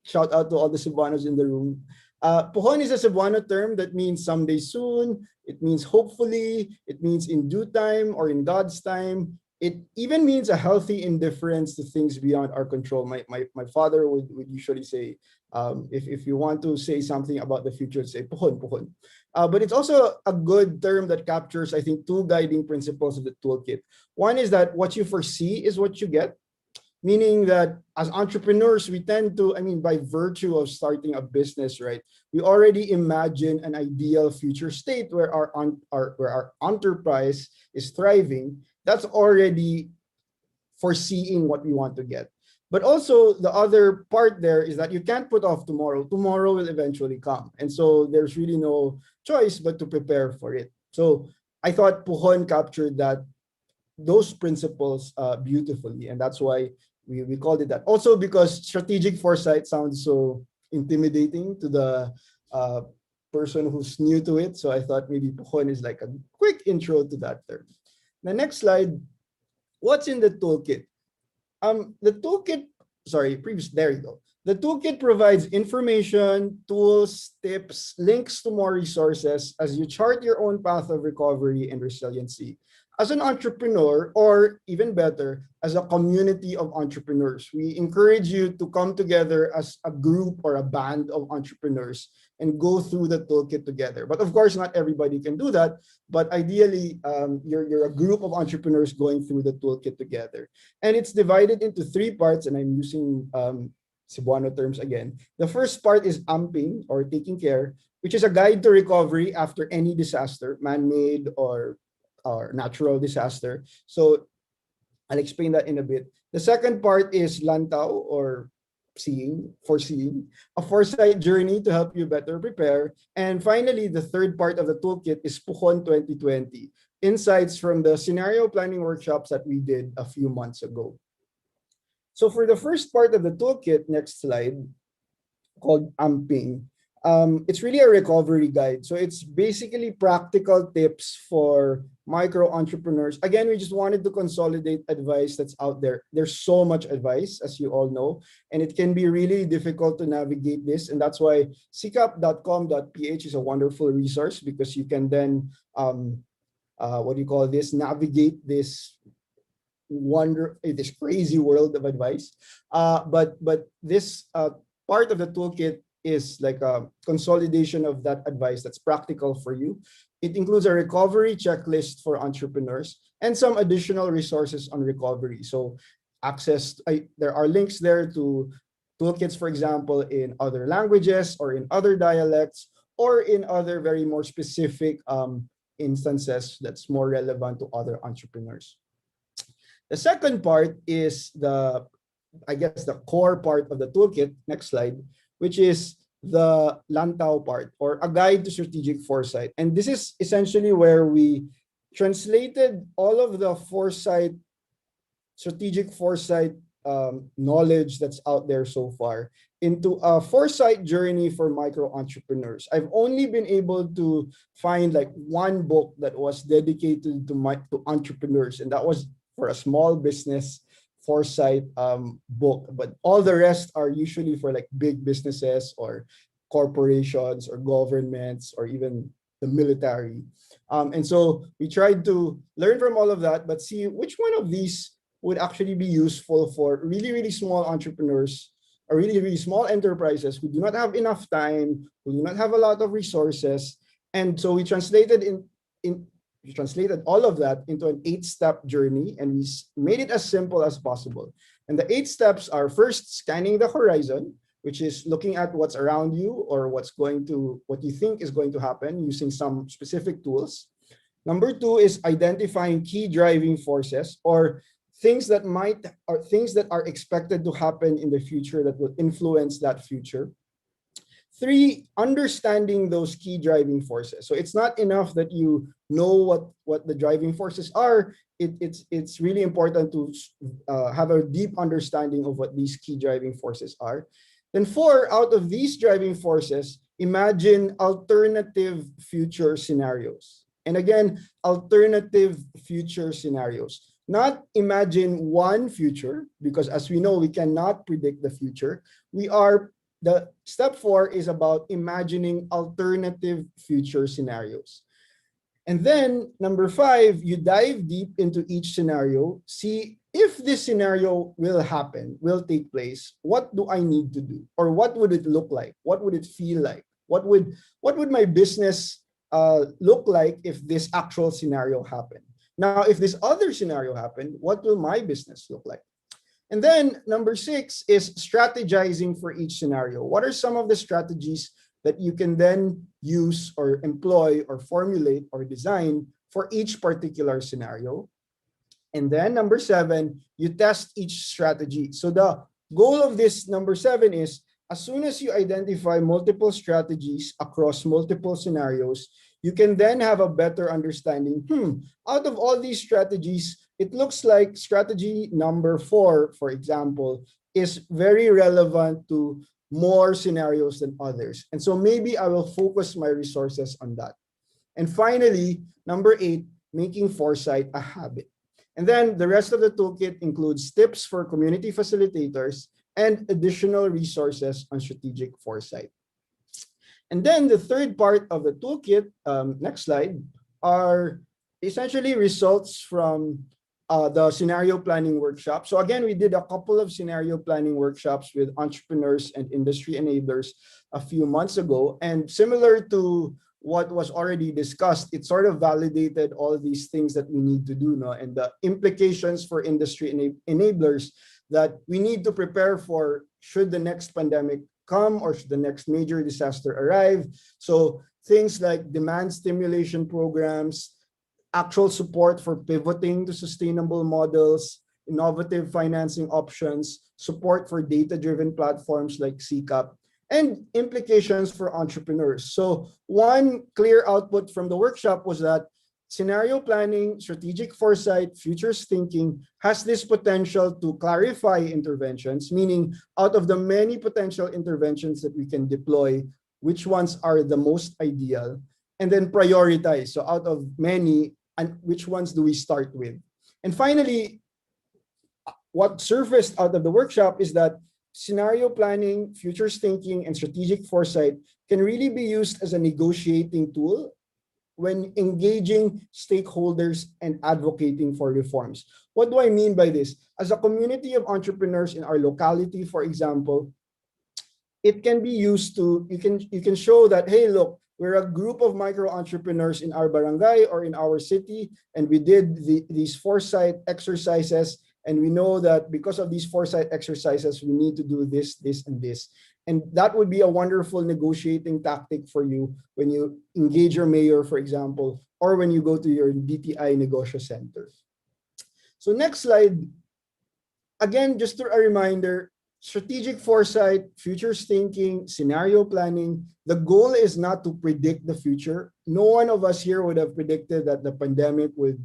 Shout out to all the Cebuanos in the room. Puhon is a Cebuano term that means someday soon. It means hopefully. It means in due time or in God's time. It even means a healthy indifference to things beyond our control. My father would usually say, if you want to say something about the future, say puhon, puhon. But it's also a good term that captures, I think, two guiding principles of the toolkit. One is that what you foresee is what you get, meaning that as entrepreneurs, we tend to, by virtue of starting a business, right, we already imagine an ideal future state where our enterprise is thriving. That's already foreseeing what we want to get. But also the other part there is that you can't put off tomorrow. Tomorrow will eventually come. And so there's really no choice but to prepare for it. So I thought Puhon captured those principles beautifully. And that's why we called it that. Also because strategic foresight sounds so intimidating to the person who's new to it. So I thought maybe Puhon is like a quick intro to that term. The next slide, what's in the toolkit? There you go. The toolkit provides information, tools, tips, links to more resources as you chart your own path of recovery and resiliency. As an entrepreneur, or even better, as a community of entrepreneurs, we encourage you to come together as a group or a band of entrepreneurs and go through the toolkit together. But of course, not everybody can do that. But ideally, you're a group of entrepreneurs going through the toolkit together. And it's divided into three parts, and I'm using Cebuano terms again. The first part is amping, or taking care, which is a guide to recovery after any disaster, man-made or natural disaster. So I'll explain that in a bit. The second part is lantao, or foreseeing, a foresight journey to help you better prepare. And finally, the third part of the toolkit is Puhon 2020, insights from the scenario planning workshops that we did a few months ago. So for the first part of the toolkit, next slide, called amping, it's really a recovery guide. So it's basically practical tips for micro entrepreneurs. Again, we just wanted to consolidate advice that's out there. There's so much advice, as you all know, and it can be really difficult to navigate this. And that's why sikap.com.ph is a wonderful resource, because you can then, navigate this crazy world of advice. But this part of the toolkit is like a consolidation of that advice that's practical for you. It includes a recovery checklist for entrepreneurs and some additional resources on recovery. So there are links there to toolkits, for example, in other languages or in other dialects or in other very more specific instances that's more relevant to other entrepreneurs. The second part is the core part of the toolkit, next slide, which is the Lantau part, or a guide to strategic foresight. And this is essentially where we translated all of the foresight, strategic foresight knowledge that's out there so far into a foresight journey for micro entrepreneurs. I've only been able to find like one book that was dedicated to entrepreneurs, and that was for a small business foresight book. But all the rest are usually for like big businesses or corporations or governments or even the military. And so we tried to learn from all of that, but see which one of these would actually be useful for really, really small entrepreneurs or really, really small enterprises who do not have enough time, who do not have a lot of resources. And so we translated we translated all of that into an 8-step journey, and we made it as simple as possible. And the 8 steps are: first, scanning the horizon, which is looking at what's around you or what you think is going to happen using some specific tools. Number 2 is identifying key driving forces, or things that are expected to happen in the future that will influence that future. 3, understanding those key driving forces. So it's not enough that you know what the driving forces are. It's really important to have a deep understanding of what these key driving forces are. Then 4, out of these driving forces, imagine alternative future scenarios. And again, alternative future scenarios. Not imagine one future, because as we know, we cannot predict the future. The step 4 is about imagining alternative future scenarios. And then number 5, you dive deep into each scenario. See, if this scenario will happen, will take place, what do I need to do? Or what would it look like? What would it feel like? What would my business look like if this actual scenario happened? Now, if this other scenario happened, what will my business look like? And then number 6 is strategizing for each scenario. What are some of the strategies that you can then use or employ or formulate or design for each particular scenario? And then number 7, you test each strategy. So the goal of this number 7 is, as soon as you identify multiple strategies across multiple scenarios, you can then have a better understanding. Out of all these strategies, it looks like strategy number 4, for example, is very relevant to more scenarios than others. And so maybe I will focus my resources on that. And finally, number 8, making foresight a habit. And then the rest of the toolkit includes tips for community facilitators and additional resources on strategic foresight. And then the third part of the toolkit, next slide, are essentially results from the scenario planning workshop. So again, we did a couple of scenario planning workshops with entrepreneurs and industry enablers a few months ago. And similar to what was already discussed, it sort of validated all these things that we need to do now, and the implications for industry enablers that we need to prepare for should the next pandemic come or should the next major disaster arrive. So things like demand stimulation programs, actual support for pivoting to sustainable models, innovative financing options, support for data-driven platforms like SIKAP, and implications for entrepreneurs. So one clear output from the workshop was that scenario planning, strategic foresight, futures thinking has this potential to clarify interventions, meaning out of the many potential interventions that we can deploy, which ones are the most ideal, and then prioritize. So out of many, and which ones do we start with? And finally, what surfaced out of the workshop is that scenario planning, futures thinking, and strategic foresight can really be used as a negotiating tool when engaging stakeholders and advocating for reforms. What do I mean by this? As a community of entrepreneurs in our locality, for example, it can be used to, you can show that, hey, look, we're a group of micro entrepreneurs in our barangay or in our city, and we did these foresight exercises, and we know that because of these foresight exercises, we need to do this, this, and this. And that would be a wonderful negotiating tactic for you when you engage your mayor, for example, or when you go to your DTI Negosyo Center. So next slide. Again, just a reminder, strategic foresight, futures thinking, scenario planning. The goal is not to predict the future. No one of us here would have predicted that the pandemic would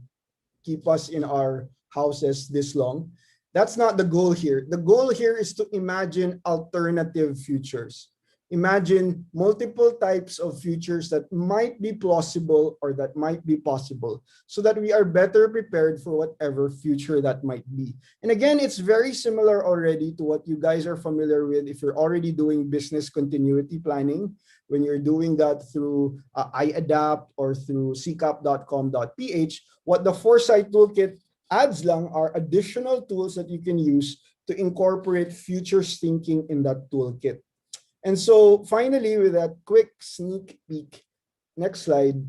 keep us in our houses this long. That's not the goal here. The goal here is to imagine alternative futures. Imagine multiple types of futures that might be plausible or that might be possible so that we are better prepared for whatever future that might be. And again, it's very similar already to what you guys are familiar with if you're already doing business continuity planning, when you're doing that through iAdapt or through sikap.com.ph. What the Foresight Toolkit adds lang are additional tools that you can use to incorporate futures thinking in that toolkit. And so finally, with that quick sneak peek, next slide,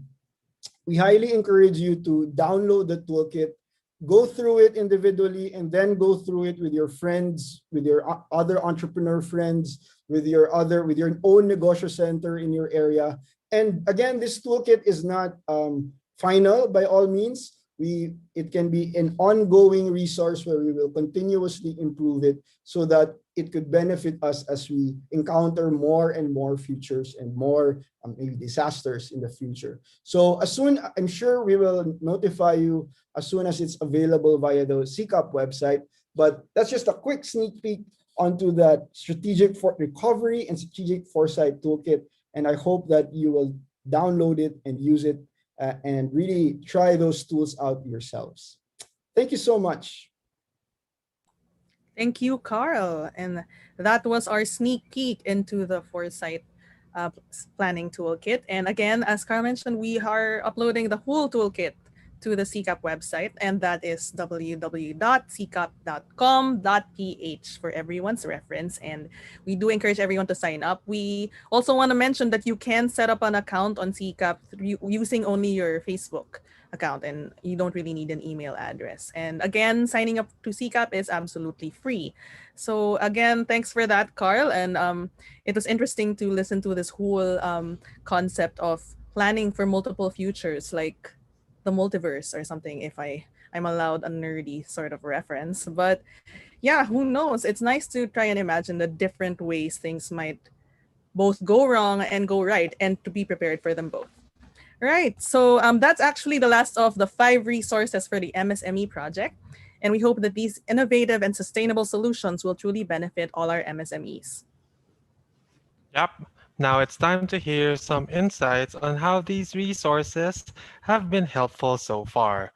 we highly encourage you to download the toolkit, go through it individually, and then go through it with your friends, with your other entrepreneur friends, with your own negosyo center in your area. And again, this toolkit is not final by all means. It can be an ongoing resource where we will continuously improve it so that it could benefit us as we encounter more and more futures and more maybe disasters in the future. So I'm sure we will notify you as soon as it's available via the SIKAP website. But that's just a quick sneak peek onto that strategic recovery and strategic foresight toolkit. And I hope that you will download it and use it and really try those tools out yourselves. Thank you so much. Thank you, Carl. And that was our sneak peek into the Foresight planning toolkit. And again, as Carl mentioned, we are uploading the whole toolkit to the SIKAP website, and that is www.sikap.com.ph for everyone's reference. And we do encourage everyone to sign up. We also want to mention that you can set up an account on SIKAP using only your Facebook account, and you don't really need an email address. And again, signing up to SIKAP is absolutely free. So again, thanks for that, Carl. And it was interesting to listen to this whole concept of planning for multiple futures, like the multiverse or something, if I'm allowed a nerdy sort of reference. But yeah, who knows? It's nice to try and imagine the different ways things might both go wrong and go right, and to be prepared for them both. Right, so that's actually the last of the 5 resources for the MSME project. And we hope that these innovative and sustainable solutions will truly benefit all our MSMEs. Yep. Now it's time to hear some insights on how these resources have been helpful so far.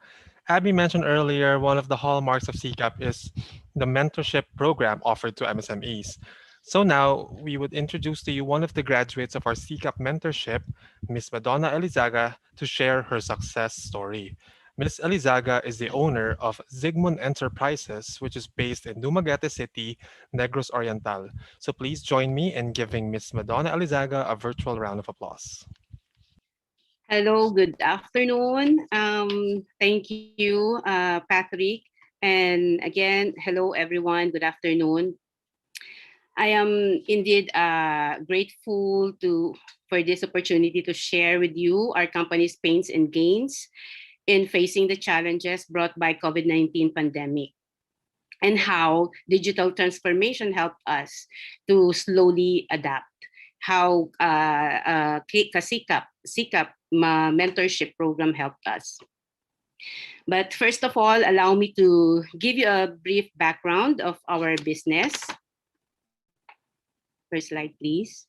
Abby mentioned earlier, one of the hallmarks of SIKAP is the mentorship program offered to MSMEs. So now we would introduce to you one of the graduates of our SIKAP mentorship, Ms. Madonna Elizaga, to share her success story. Ms. Elizaga is the owner of Zigmund Enterprises, which is based in Dumaguete City, Negros Oriental. So please join me in giving Ms. Madonna Elizaga a virtual round of applause. Hello, good afternoon. Thank you, Patrick. And again, hello, everyone. Good afternoon. I am indeed grateful for this opportunity to share with you our company's pains and gains in facing the challenges brought by COVID-19 pandemic, and how digital transformation helped us to slowly adapt. How SIKAP mentorship program helped us. But first of all, allow me to give you a brief background of our business. First slide, please.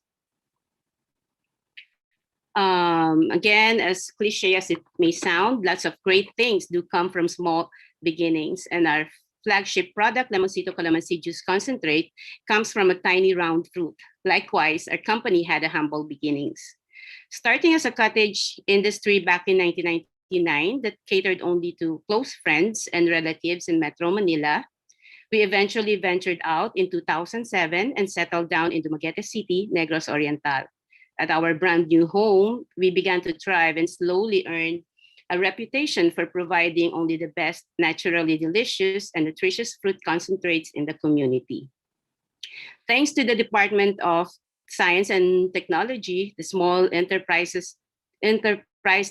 Again, as cliche as it may sound, lots of great things do come from small beginnings, and our flagship product, Lemoncito Calamansi Juice Concentrate, comes from a tiny round fruit. Likewise, our company had a humble beginnings. Starting as a cottage industry back in 1999 that catered only to close friends and relatives in Metro Manila, we eventually ventured out in 2007 and settled down in Dumaguete City, Negros Oriental. At our brand new home, we began to thrive and slowly earn a reputation for providing only the best, naturally delicious and nutritious fruit concentrates in the community. Thanks to the Department of Science and Technology, the Small Enterprise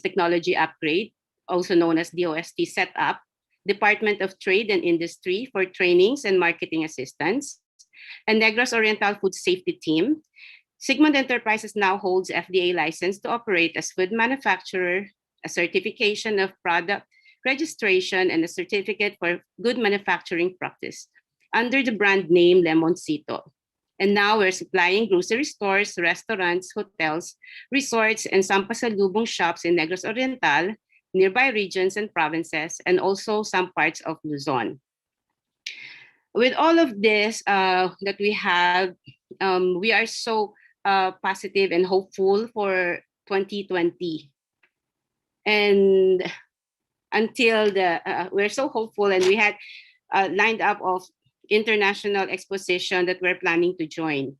Technology Upgrade, also known as DOST, set up Department of Trade and Industry for trainings and marketing assistance. and Negros Oriental Food Safety Team, Sigmund Enterprises now holds FDA license to operate as food manufacturer, a certification of product registration, and a certificate for good manufacturing practice under the brand name Lemoncito. And now we're supplying grocery stores, restaurants, hotels, resorts, and some pasalubong shops in Negros Oriental, nearby regions and provinces, and also some parts of Luzon. With all of this that we have, we are so positive and hopeful for 2020. And until we're so hopeful, and we had lined up of international exposition that we're planning to join.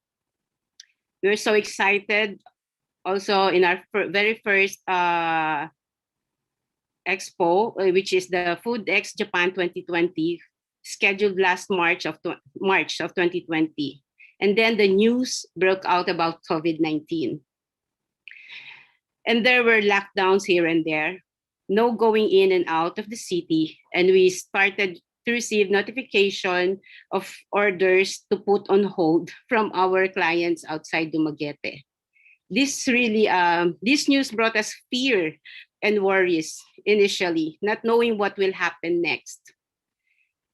We're so excited also in our very first expo, which is the Food X Japan 2020, scheduled last March of 2020. And then the news broke out about COVID-19. And there were lockdowns here and there, no going in and out of the city. And we started to receive notification of orders to put on hold from our clients outside Dumaguete. This really, this news brought us fear and worries initially, not knowing what will happen next.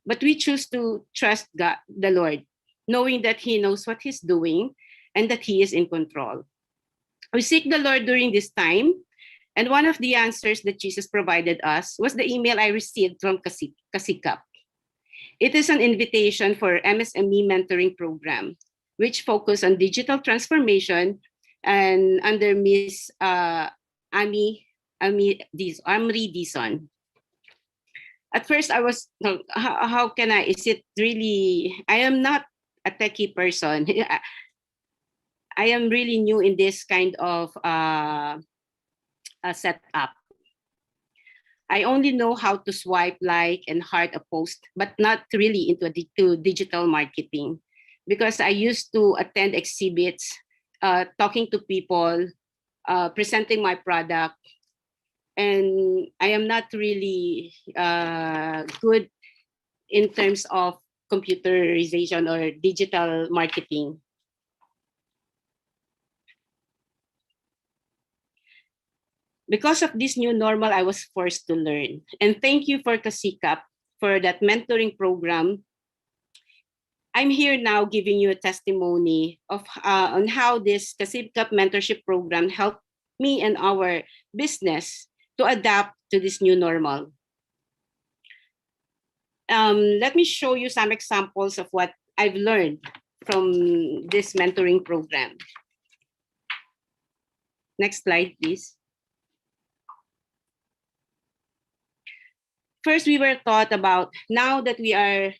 But we choose to trust God, the Lord, knowing that He knows what He's doing and that He is in control. We seek the Lord during this time, and one of the answers that Jesus provided us was the email I received from SIKAP. It is an invitation for MSME mentoring program, which focus on digital transformation, and under Miss Amri Dizon. At first, I was, how can I? Is it really? I am not a techie person. I am really new in this kind of setup. I only know how to swipe, like, and heart a post, but not really into digital marketing, because I used to attend exhibits, talking to people, presenting my product, and I am not really good in terms of computerization or digital marketing. Because of this new normal, I was forced to learn. And thank you for SIKAP for that mentoring program. I'm here now giving you a testimony of on how this SIKAP mentorship program helped me and our business to adapt to this new normal. Let me show you some examples of what I've learned from this mentoring program. Next slide, please. First, we were taught about, now that we are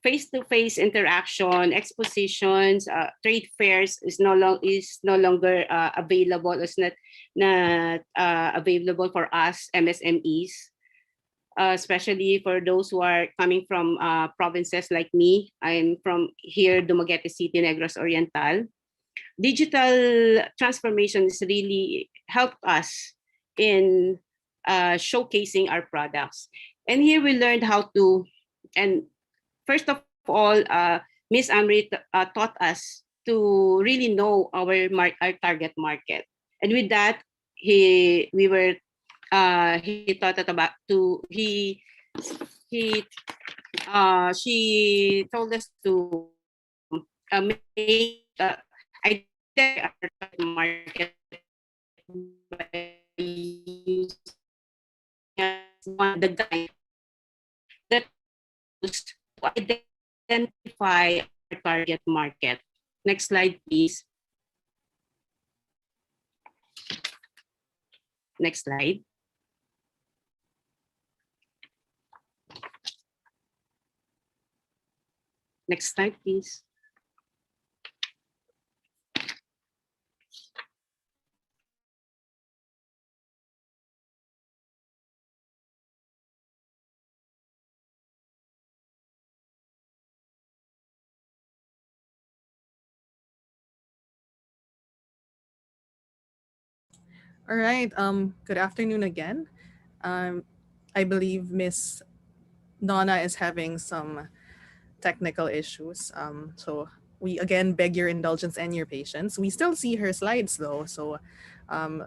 face-to-face interaction, expositions, trade fairs is no longer available. It's not available for us MSMEs, especially for those who are coming from provinces like me. I'm from here, Dumaguete City, Negros Oriental. Digital transformation has really helped us in showcasing our products. And here we learned how to, and first of all, Miss Amrit taught us to really know our target market. And with that, he taught us about she told us to make identify our target market by using the guide that used to identify our target market. Next slide, please. Next slide. Next slide, please. All right. Good afternoon again. I believe Miss Donna is having some technical issues. So we again beg your indulgence and your patience. We still see her slides though, so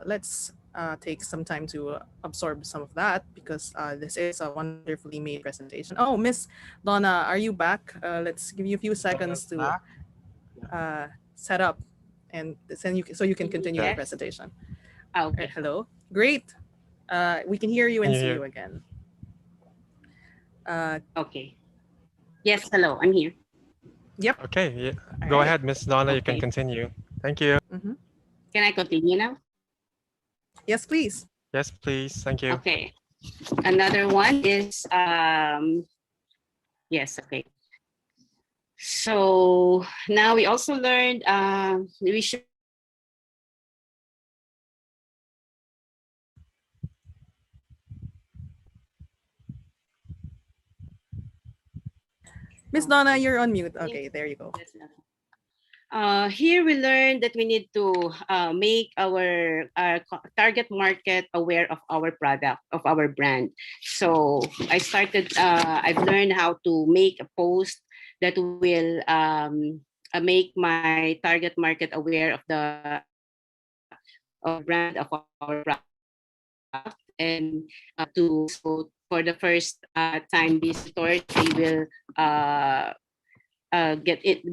let's take some time to absorb some of that because this is a wonderfully made presentation. Oh, Miss Donna, are you back? Let's give you a few seconds to set up and then so you can continue your Yes. presentation. Okay. Hello. Great. We can hear you and see you again. Okay. Yes, hello, I'm here. Yep. Okay, yeah. All Go right. ahead, Miss Donna. You can Okay. continue. Thank you. Can I continue now? Yes, please. Yes, please. Thank you. Okay. Another one is yes, okay. So now we also learned we should Miss Donna, you're on mute. Okay, there you go. Here we learned that we need to make our target market aware of our product, of our brand. So I've learned how to make a post that will make my target market aware of the brand of our product, and so for the first time visitors, they will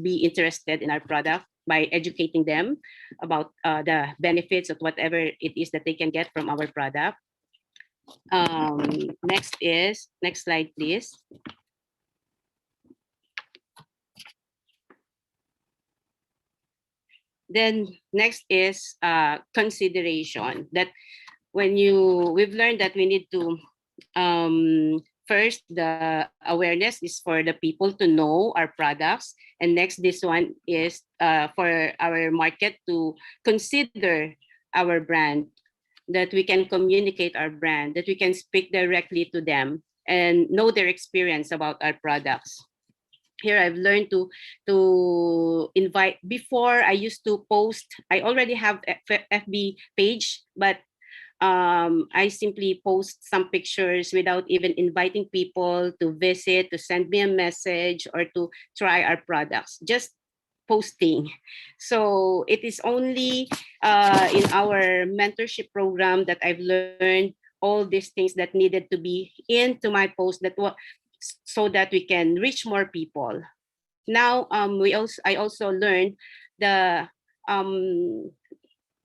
be interested in our product by educating them about the benefits of whatever it is that they can get from our product. Next slide, please. Then next is consideration. That we've learned that we need to first, the awareness is for the people to know our products. And next, this one is for our market to consider our brand, that we can communicate our brand, that we can speak directly to them and know their experience about our products. Here I've learned to invite. Before, I used to post, I already have a FB page, but I simply post some pictures without even inviting people to visit, to send me a message, or to try our products. Just posting. So it is only in our mentorship program that I've learned all these things that needed to be into my post, so that we can reach more people. Now I also learned the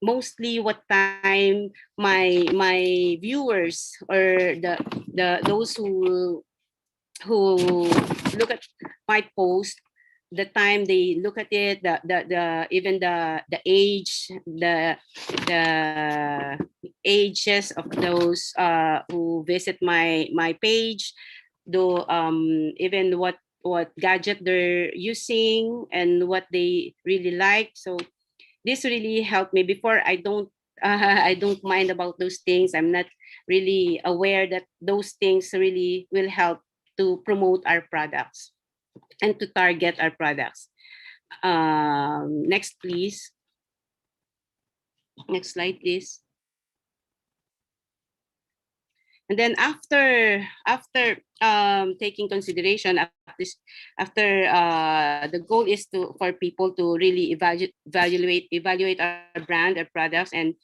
mostly what time my viewers or those who look at my post, the time they look at it, even the age, the ages of those who visit my page, though even what gadget they're using and what they really like. So this really helped me. Before, I don't mind about those things. I'm not really aware that those things really will help to promote our products and to target our products. Next, please. Next slide, please. And then after taking consideration, after the goal is for people to really evaluate our brand, our products, and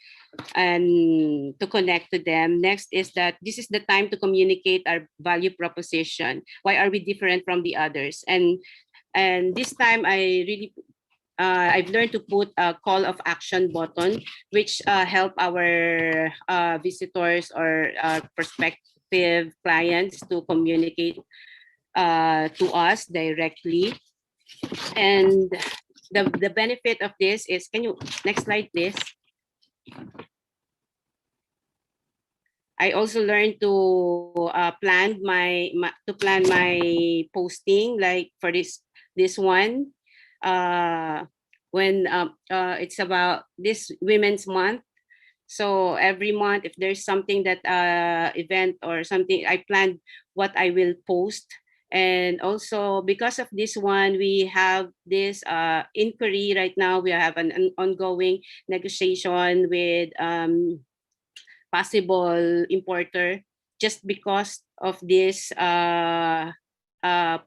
to connect to them. Next is that this is the time to communicate our value proposition. Why are we different from the others? And this time I've learned to put a call of action button, which help our visitors or prospective clients to communicate to us directly. And the benefit of this is, next slide, please. I also learned to plan my posting, like for this one. When it's about this Women's Month. So every month, if there's something that event or something, I plan what I will post. And also because of this one, we have this inquiry right now. We have an ongoing negotiation with possible importer, just because of this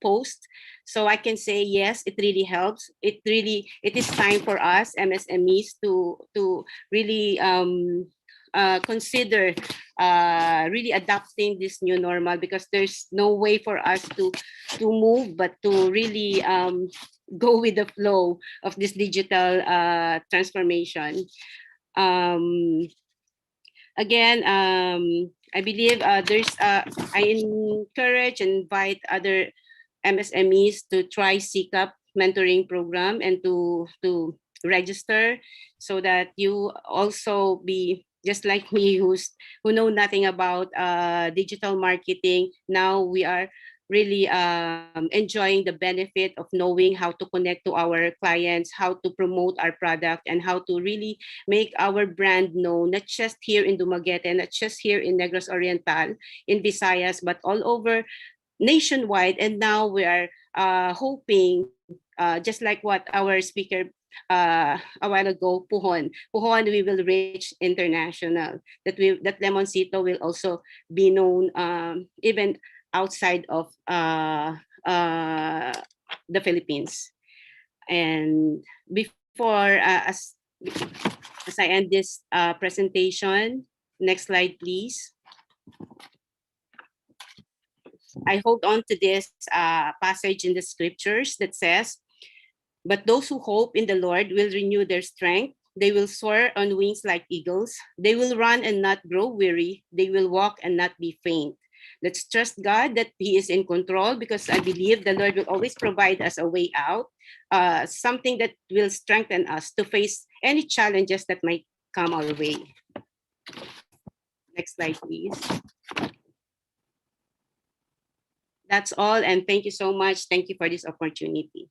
post. So I can say, yes, it really helps. It is time for us MSMEs to really consider really adapting this new normal, because there's no way for us to move but to really go with the flow of this digital transformation. Again, I believe I encourage and invite other MSMEs to try SIKAP mentoring program and to register, so that you also be just like me, who know nothing about digital marketing. Now we are really enjoying the benefit of knowing how to connect to our clients, how to promote our product, and how to really make our brand known, not just here in Dumaguete, not just here in Negros Oriental, in Visayas, but all over nationwide. And now we are hoping, just like what our speaker a while ago, Puhon, we will reach international. That Lemoncito will also be known even outside of the Philippines. And before, as I end this presentation, next slide, please. I hold on to this passage in the scriptures that says, "But those who hope in the Lord will renew their strength. They will soar on wings like eagles. They will run and not grow weary. They will walk and not be faint." Let's trust God that He is in control, because I believe the Lord will always provide us a way out, something that will strengthen us to face any challenges that might come our way. Next slide, please. That's all, and thank you so much. Thank you for this opportunity.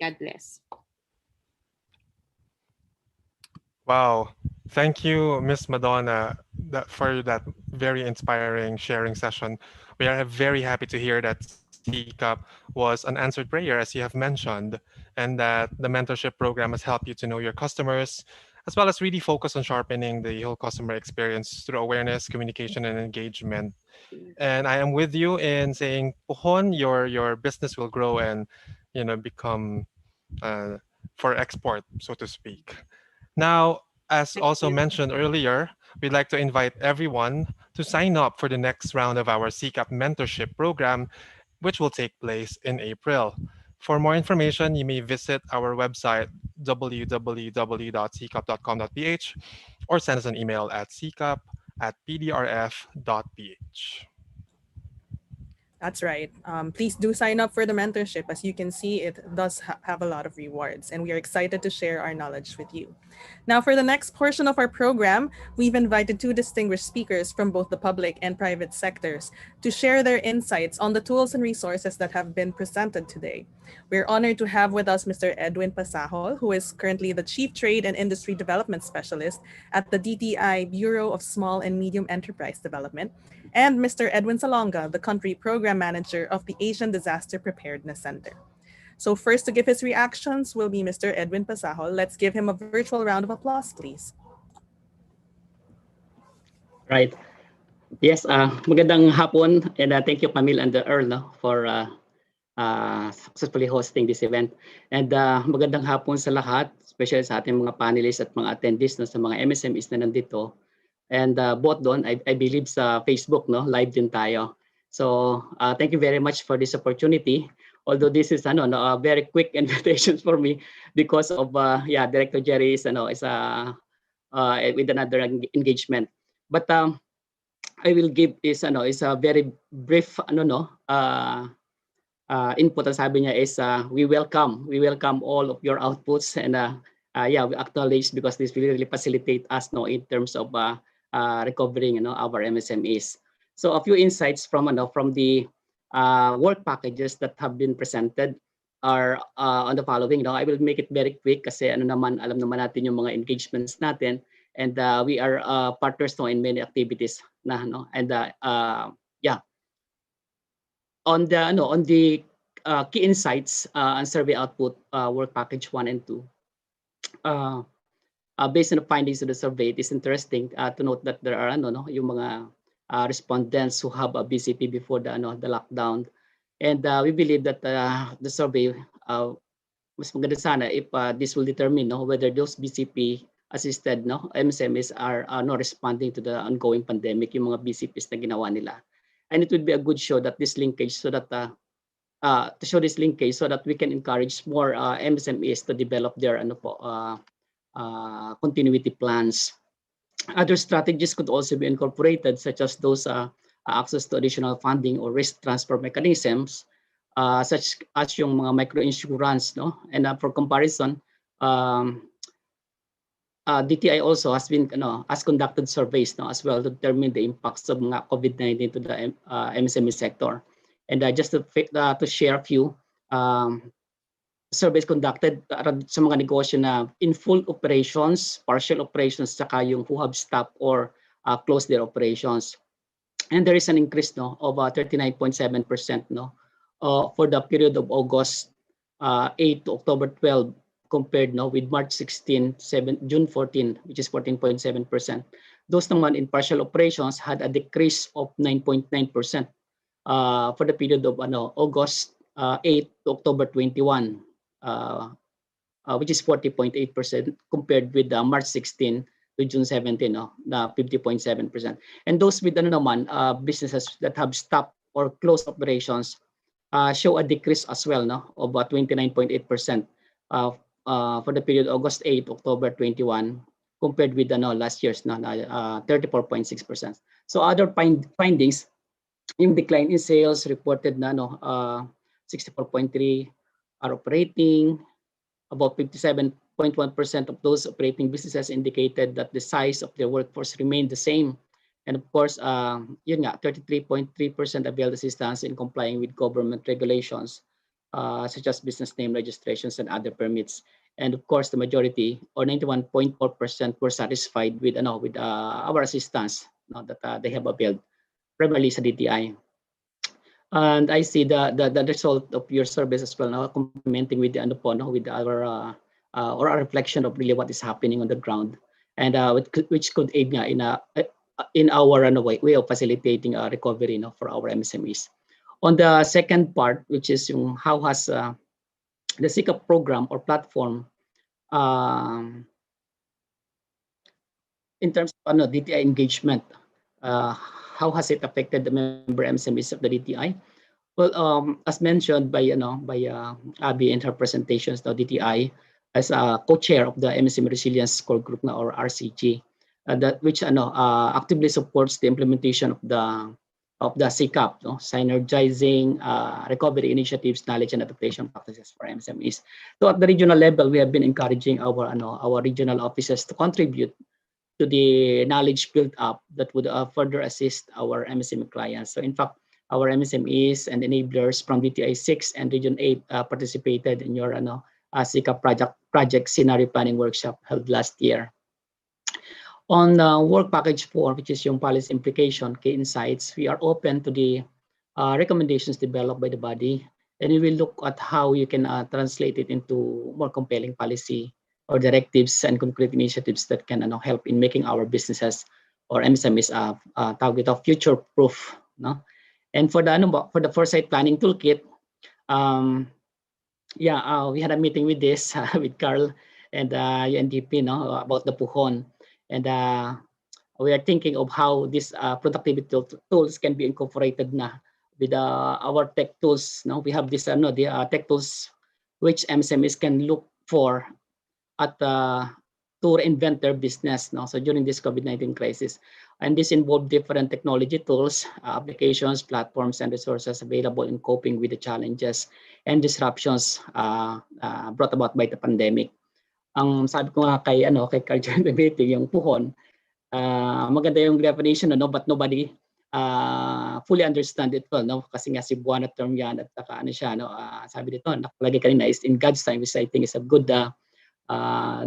God bless. Wow. Thank you, Miss Madonna, for that very inspiring sharing session. We are very happy to hear that SIKAP was an answered prayer, as you have mentioned, and that the mentorship program has helped you to know your customers, as well as really focus on sharpening the whole customer experience through awareness, communication, and engagement. And I am with you in saying, Puhon, your business will grow and become for export, so to speak. Now, as also mentioned earlier, we'd like to invite everyone to sign up for the next round of our SIKAP mentorship program, which will take place in April. For more information, you may visit our website, www.sikap.com.ph, or send us an email at sikap@pdrf.ph. That's right. Please do sign up for the mentorship. As you can see, it does have a lot of rewards, and we are excited to share our knowledge with you. Now, for the next portion of our program, we've invited two distinguished speakers from both the public and private sectors to share their insights on the tools and resources that have been presented today. We're honored to have with us Mr. Edwin Pasajol, who is currently the Chief Trade and Industry Development Specialist at the DTI Bureau of Small and Medium Enterprise Development, and Mr. Edwin Salonga, the Country Program Manager of the Asian Disaster Preparedness Center. So first to give his reactions will be Mr. Edwin Pasajol. Let's give him a virtual round of applause, please. Right. Yes, magandang hapon, and thank you, Camille and Earl, for successfully hosting this event. And magandang hapon sa lahat, especially sa ating mga panelists at mga attendees sa mga MSMEs na nandito. And both doon, I believe sa Facebook, live din tayo. So thank you very much for this opportunity. Although this is a very quick invitation for me because of Director Jerry is with another engagement. But I will give is a very brief input. Ang sabi niya is we welcome all of your outputs, and we acknowledge, because this will really facilitate us in terms of recovering our MSMEs. So a few insights from the work packages that have been presented are on the following. I will make it very quick kasi alam naman natin yung mga engagements natin, and we are partners in many activities and on the key insights and survey output, work package 1 and 2. Based on the findings of the survey, it is interesting to note that there are yung mga respondents who have a BCP before the lockdown, And we believe that the survey, mas maganda sana if this will determine whether those BCP assisted MSMEs are not responding to the ongoing pandemic, yung mga BCPs na ginawa nila. And it would be a good show that this linkage so that to show this linkage so that we can encourage more MSMEs to develop their continuity plans. Other strategies could also be incorporated, such as those access to additional funding or risk transfer mechanisms, such as yung mga microinsurance, And for comparison, DTI also has been, has conducted surveys, as well to determine the impacts of mga COVID-19 to the MSME sector. And just to share a few surveys conducted sa mga negosyo na in full operations, partial operations, saka yung who have stopped or closed their operations. And there is an increase of 39.7% for the period of August 8 to October 12 compared with March 16, June 14, which is 14.7%. Those naman in partial operations had a decrease of 9.9% for the period of August 8 to October 21. Which is 40.8% compared with March 16 to June 17, na 50.7%. And those with businesses that have stopped or closed operations show a decrease as well, of 29.8% for the period August 8 October 21 compared with last year's 34.6%. So other findings, yung decline in sales reported na 64.3 are operating. About 57.1% of those operating businesses indicated that the size of their workforce remained the same. And of course, 33.3% availed assistance in complying with government regulations, such as business name registrations and other permits. And of course, the majority, or 91.4%, were satisfied with our assistance that they have availed, primarily sa DTI. And I see the result of your service as well now, complementing with with our or a reflection of really what is happening on the ground, and which could aid in our way of facilitating recovery for our MSMEs. On the second part, which is how has the SIKAP program or platform in terms of DTI engagement, how has it affected the member MSMEs of the DTI? Well, as mentioned by Abby in her presentations, the DTI as a co-chair of the MSME Resilience Core Group or RCG, which actively supports the implementation of the SIKAP, synergizing recovery initiatives, knowledge and adaptation practices for MSMEs. So at the regional level, we have been encouraging our regional offices to contribute to the knowledge built up that would further assist our MSME clients. So in fact, our MSMEs and enablers from DTI 6 and Region 8 participated in your SIKAP project scenario planning workshop held last year. On work package 4, which is yung policy implication, key insights, we are open to the recommendations developed by the body, and we will look at how you can translate it into more compelling policy or directives and concrete initiatives that can help in making our businesses or MSMEs target of future proof. And for the Foresight planning toolkit, we had a meeting with this with Carl and UNDP about the PUHON, and we are thinking of how these productivity tools can be incorporated with our tech tools. We have this the tech tools which MSMEs can look for at to reinvent their business. So during this COVID-19 crisis, and this involved different technology tools, applications, platforms, and resources available in coping with the challenges and disruptions brought about by the pandemic. Ang sabi ko nga kay Carl during the meeting, yung PUHON, maganda yung definition, but nobody fully understand it well, kasi nga Cebuana term yan at saka siya, sabi dito, nakalagay kanina is in God's time, which I think is a good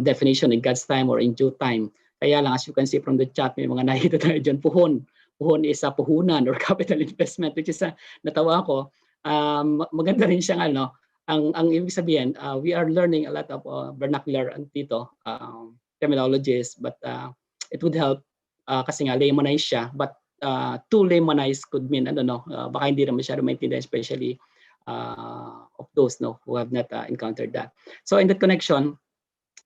definition, in God's time or in due time. Kaya lang, as you can see from the chat, may mga nakita tayo dyan, PUHON. PUHON is a puhunan or capital investment, which is natawa ko. Maganda rin siyang ang ibig sabihin, we are learning a lot of vernacular terminologies, but it would help kasi nga laymanized siya, but too laymanized could mean baka hindi na masyado maintindihan, especially of those who have not encountered that. So in that connection,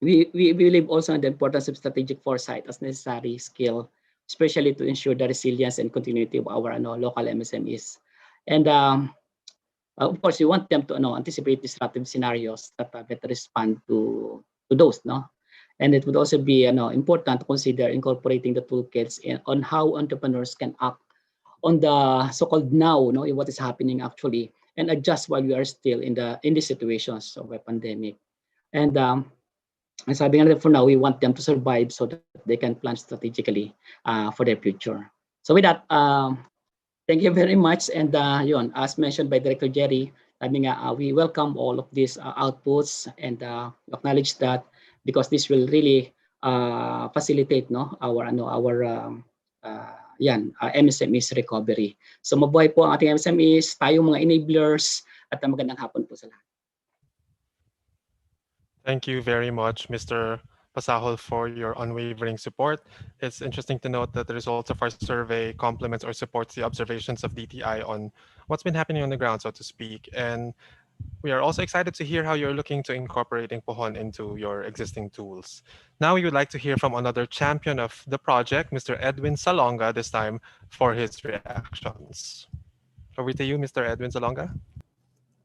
we believe also in the importance of strategic foresight as necessary skill, especially to ensure the resilience and continuity of our local MSMEs. And of course, we want them to anticipate disruptive scenarios that better respond to those. And it would also be important to consider incorporating the toolkits on how entrepreneurs can act on the so-called now, in what is happening actually, and adjust while we are still in these situations of a pandemic. And sabi nga natin, for now, we want them to survive so that they can plan strategically for their future. So with that, thank you very much. And yun, as mentioned by Director Jerry, sabi nga, we welcome all of these outputs and acknowledge that because this will really facilitate our MSMEs recovery. So mabuhay po ang ating MSMEs, tayo mga enablers, at magandang hapon po sa lahat. Thank you very much, Mr. Pasahol, for your unwavering support. It's interesting to note that the results of our survey complements or supports the observations of DTI on what's been happening on the ground, so to speak. And we are also excited to hear how you're looking to incorporating Pohon into your existing tools. Now we would like to hear from another champion of the project, Mr. Edwin Salonga, this time for his reactions. Over to you, Mr. Edwin Salonga.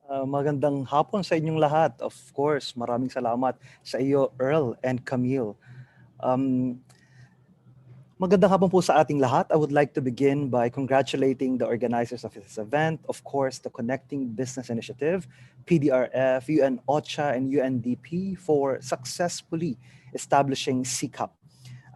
Magandang hapon sa inyong lahat. Of course, maraming salamat sa iyo, Earl and Camille. Magandang hapon po sa ating lahat. I would like to begin by congratulating the organizers of this event, of course, the Connecting Business Initiative, PDRF, OCHA, and UNDP for successfully establishing SIKAP.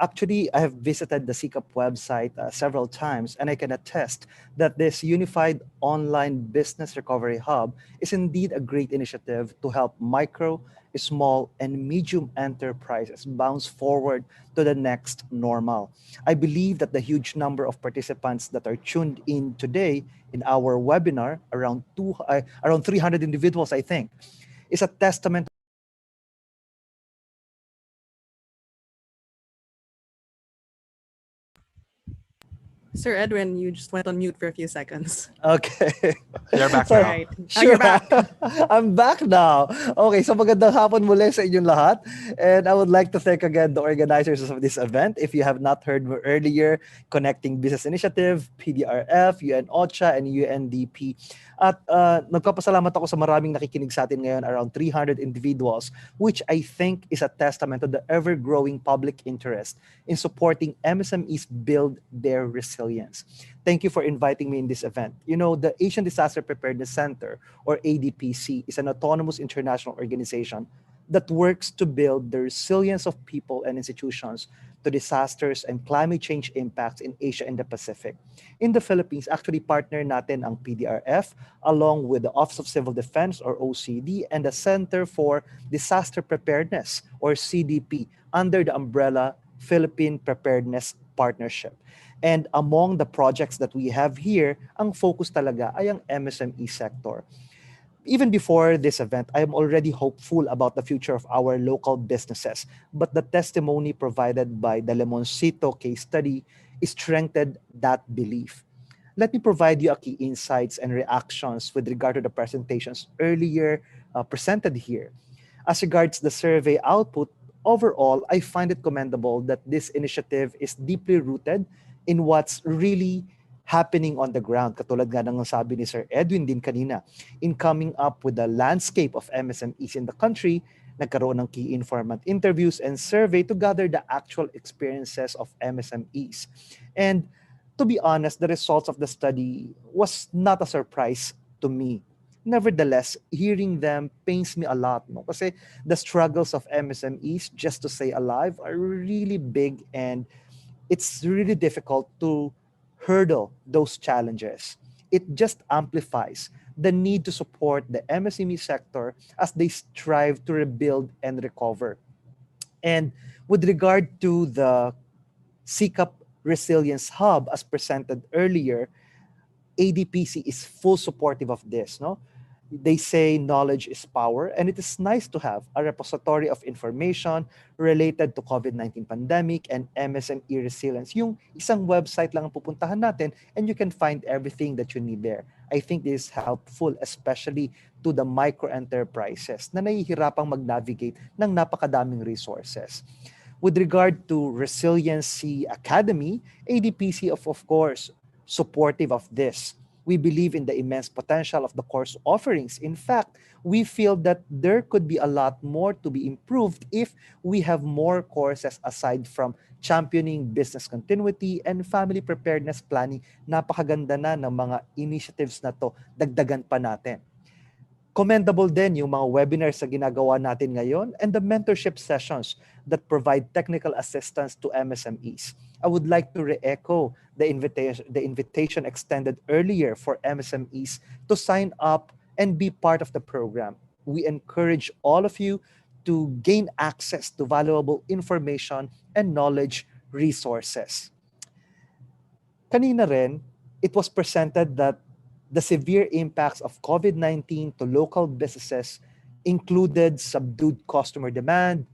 Actually, I have visited the SIKAP website several times, and I can attest that this unified online business recovery hub is indeed a great initiative to help micro, small, and medium enterprises bounce forward to the next normal. I believe that the huge number of participants that are tuned in today in our webinar, around 300 individuals, I think, is a testament. Sir Edwin, you just went on mute for a few seconds. Okay. You're back So, now. Right. Sure. You're back. I'm back now. Okay, so magandang hapon muli sa inyong lahat. And I would like to thank again the organizers of this event. If you have not heard me earlier, Connecting Business Initiative, PDRF, OCHA, and UNDP. At nagpapasalamat ako sa maraming nakikinig sa atin ngayon, around 300 individuals, which I think is a testament to the ever-growing public interest in supporting MSMEs build their resilience. Thank you for inviting me in this event. You know, the Asian Disaster Preparedness Center, or ADPC, is an autonomous international organization that works to build the resilience of people and institutions to disasters and climate change impacts in Asia and the Pacific. In the Philippines, actually partner natin ang PDRF along with the Office of Civil Defense, or OCD, and the Center for Disaster Preparedness, or CDP, under the umbrella Philippine Preparedness Partnership. And among the projects that we have here, ang focus talaga ay ang MSME sector. Even before this event, I am already hopeful about the future of our local businesses, but the testimony provided by the Lemoncito case study strengthened that belief. Let me provide you a key insights and reactions with regard to the presentations earlier presented here. As regards the survey output, overall, I find it commendable that this initiative is deeply rooted in what's really happening on the ground. Katulad nga ng sabi ni Sir Edwin din kanina, in coming up with the landscape of MSMEs in the country, nagkaroon ng key informant interviews and survey to gather the actual experiences of MSMEs. And to be honest, the results of the study was not a surprise to me. Nevertheless, hearing them pains me a lot, no? Kasi the struggles of MSMEs just to stay alive are really big, and it's really difficult to hurdle those challenges. It just amplifies the need to support the MSME sector as they strive to rebuild and recover. And with regard to the SIKAP Resilience Hub, as presented earlier, ADPC is full supportive of this, no? They say knowledge is power, and it is nice to have a repository of information related to COVID-19 pandemic and MSME resilience. Yung isang website lang ang pupuntahan natin and you can find everything that you need there. I think this is helpful, especially to the micro enterprises na nahihirapang mag-navigate ng napakadaming resources. With regard to Resiliency Academy, ADPC of course supportive of this. We believe in the immense potential of the course offerings. In fact, we feel that there could be a lot more to be improved if we have more courses aside from championing business continuity and family preparedness planning. Napakaganda na ng mga initiatives na to. Dagdagan pa natin. Commendable din yung mga webinars na ginagawa natin ngayon and the mentorship sessions that provide technical assistance to MSMEs. I would like to re-echo the invitation extended earlier for MSMEs to sign up and be part of the program. We encourage all of you to gain access to valuable information and knowledge resources. Kanina rin, it was presented that the severe impacts of COVID-19 to local businesses included subdued customer demand,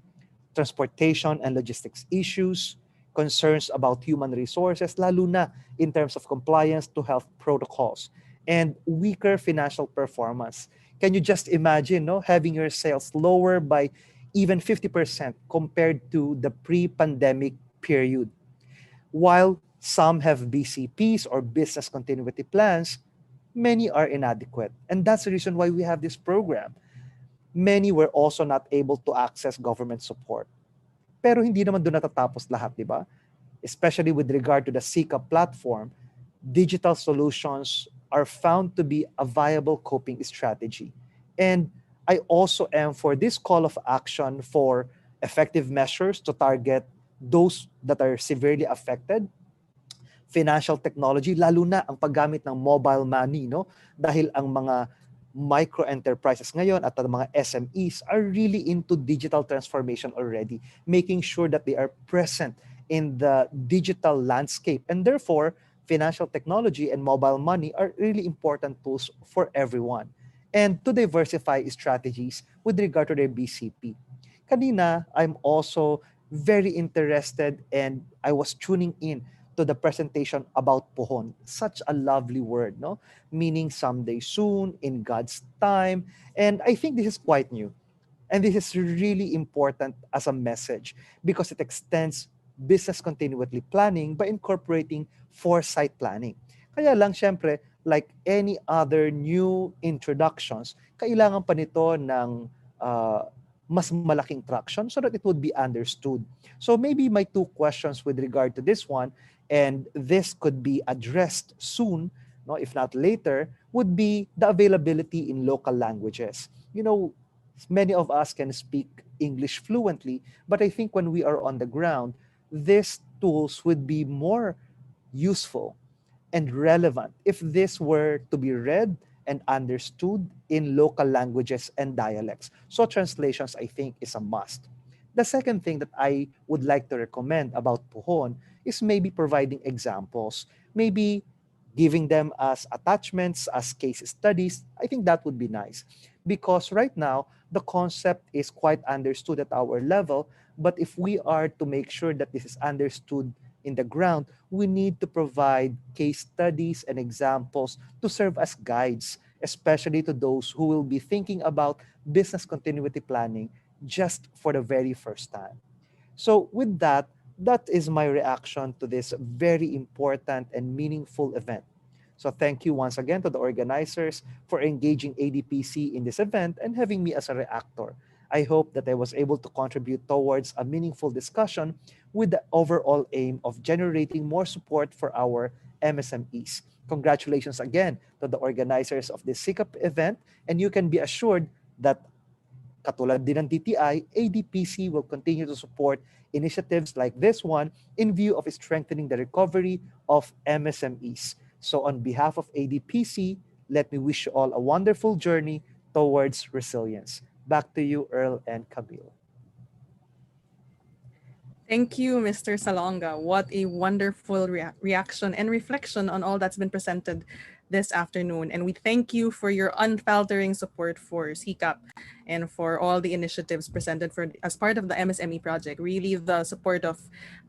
transportation and logistics issues, concerns about human resources, lalo na in terms of compliance to health protocols, and weaker financial performance. Can you just imagine having your sales lower by even 50% compared to the pre-pandemic period? While some have BCPs or business continuity plans, many are inadequate. And that's the reason why we have this program. Many were also not able to access government support. Pero hindi naman doon natatapos lahat, di ba? Especially with regard to the SIKAP Platform, digital solutions are found to be a viable coping strategy. And I also am for this call of action for effective measures to target those that are severely affected. Financial technology, lalo na ang paggamit ng mobile money, dahil ang mga micro enterprises ngayon at ang mga SMEs are really into digital transformation already, making sure that they are present in the digital landscape. And therefore, financial technology and mobile money are really important tools for everyone. And to diversify strategies with regard to their BCP. Kanina, I'm also very interested and I was tuning in to the presentation about pohon. Such a lovely word, meaning someday soon, in God's time. And I think this is quite new. And this is really important as a message because it extends business continuity planning by incorporating foresight planning. Kaya lang, syempre, like any other new introductions, kailangan pa nito ng mas malaking traction so that it would be understood. So maybe my two questions with regard to this one, and this could be addressed soon, if not later, would be the availability in local languages. Many of us can speak English fluently, but I think when we are on the ground, these tools would be more useful and relevant if this were to be read and understood in local languages and dialects. So translations, I think, is a must. The second thing that I would like to recommend about pohon is maybe providing examples, maybe giving them as attachments, as case studies. I think that would be nice because right now, the concept is quite understood at our level, but if we are to make sure that this is understood in the ground, we need to provide case studies and examples to serve as guides, especially to those who will be thinking about business continuity planning just for the very first time. So with that, that is my reaction to this very important and meaningful event. So thank you once again to the organizers for engaging ADPC in this event and having me as a reactor. I hope that I was able to contribute towards a meaningful discussion with the overall aim of generating more support for our MSMEs. Congratulations again to the organizers of this SIKAP event, and you can be assured that katulad din ng DTI, ADPC will continue to support initiatives like this one in view of strengthening the recovery of MSMEs. So on behalf of ADPC, let me wish you all a wonderful journey towards resilience. Back to you, Earl and Camille. Thank you, Mr. Salonga. What a wonderful reaction and reflection on all that's been presented this afternoon. And we thank you for your unfaltering support for SIKAP and for all the initiatives presented as part of the MSME project. Really, the support of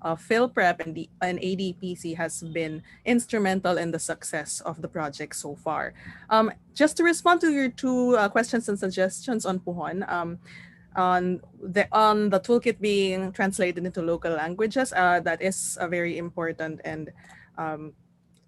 PhilPrep and ADPC has been instrumental in the success of the project so far. Just to respond to your two questions and suggestions on Puhon, on the toolkit being translated into local languages, that is a very important and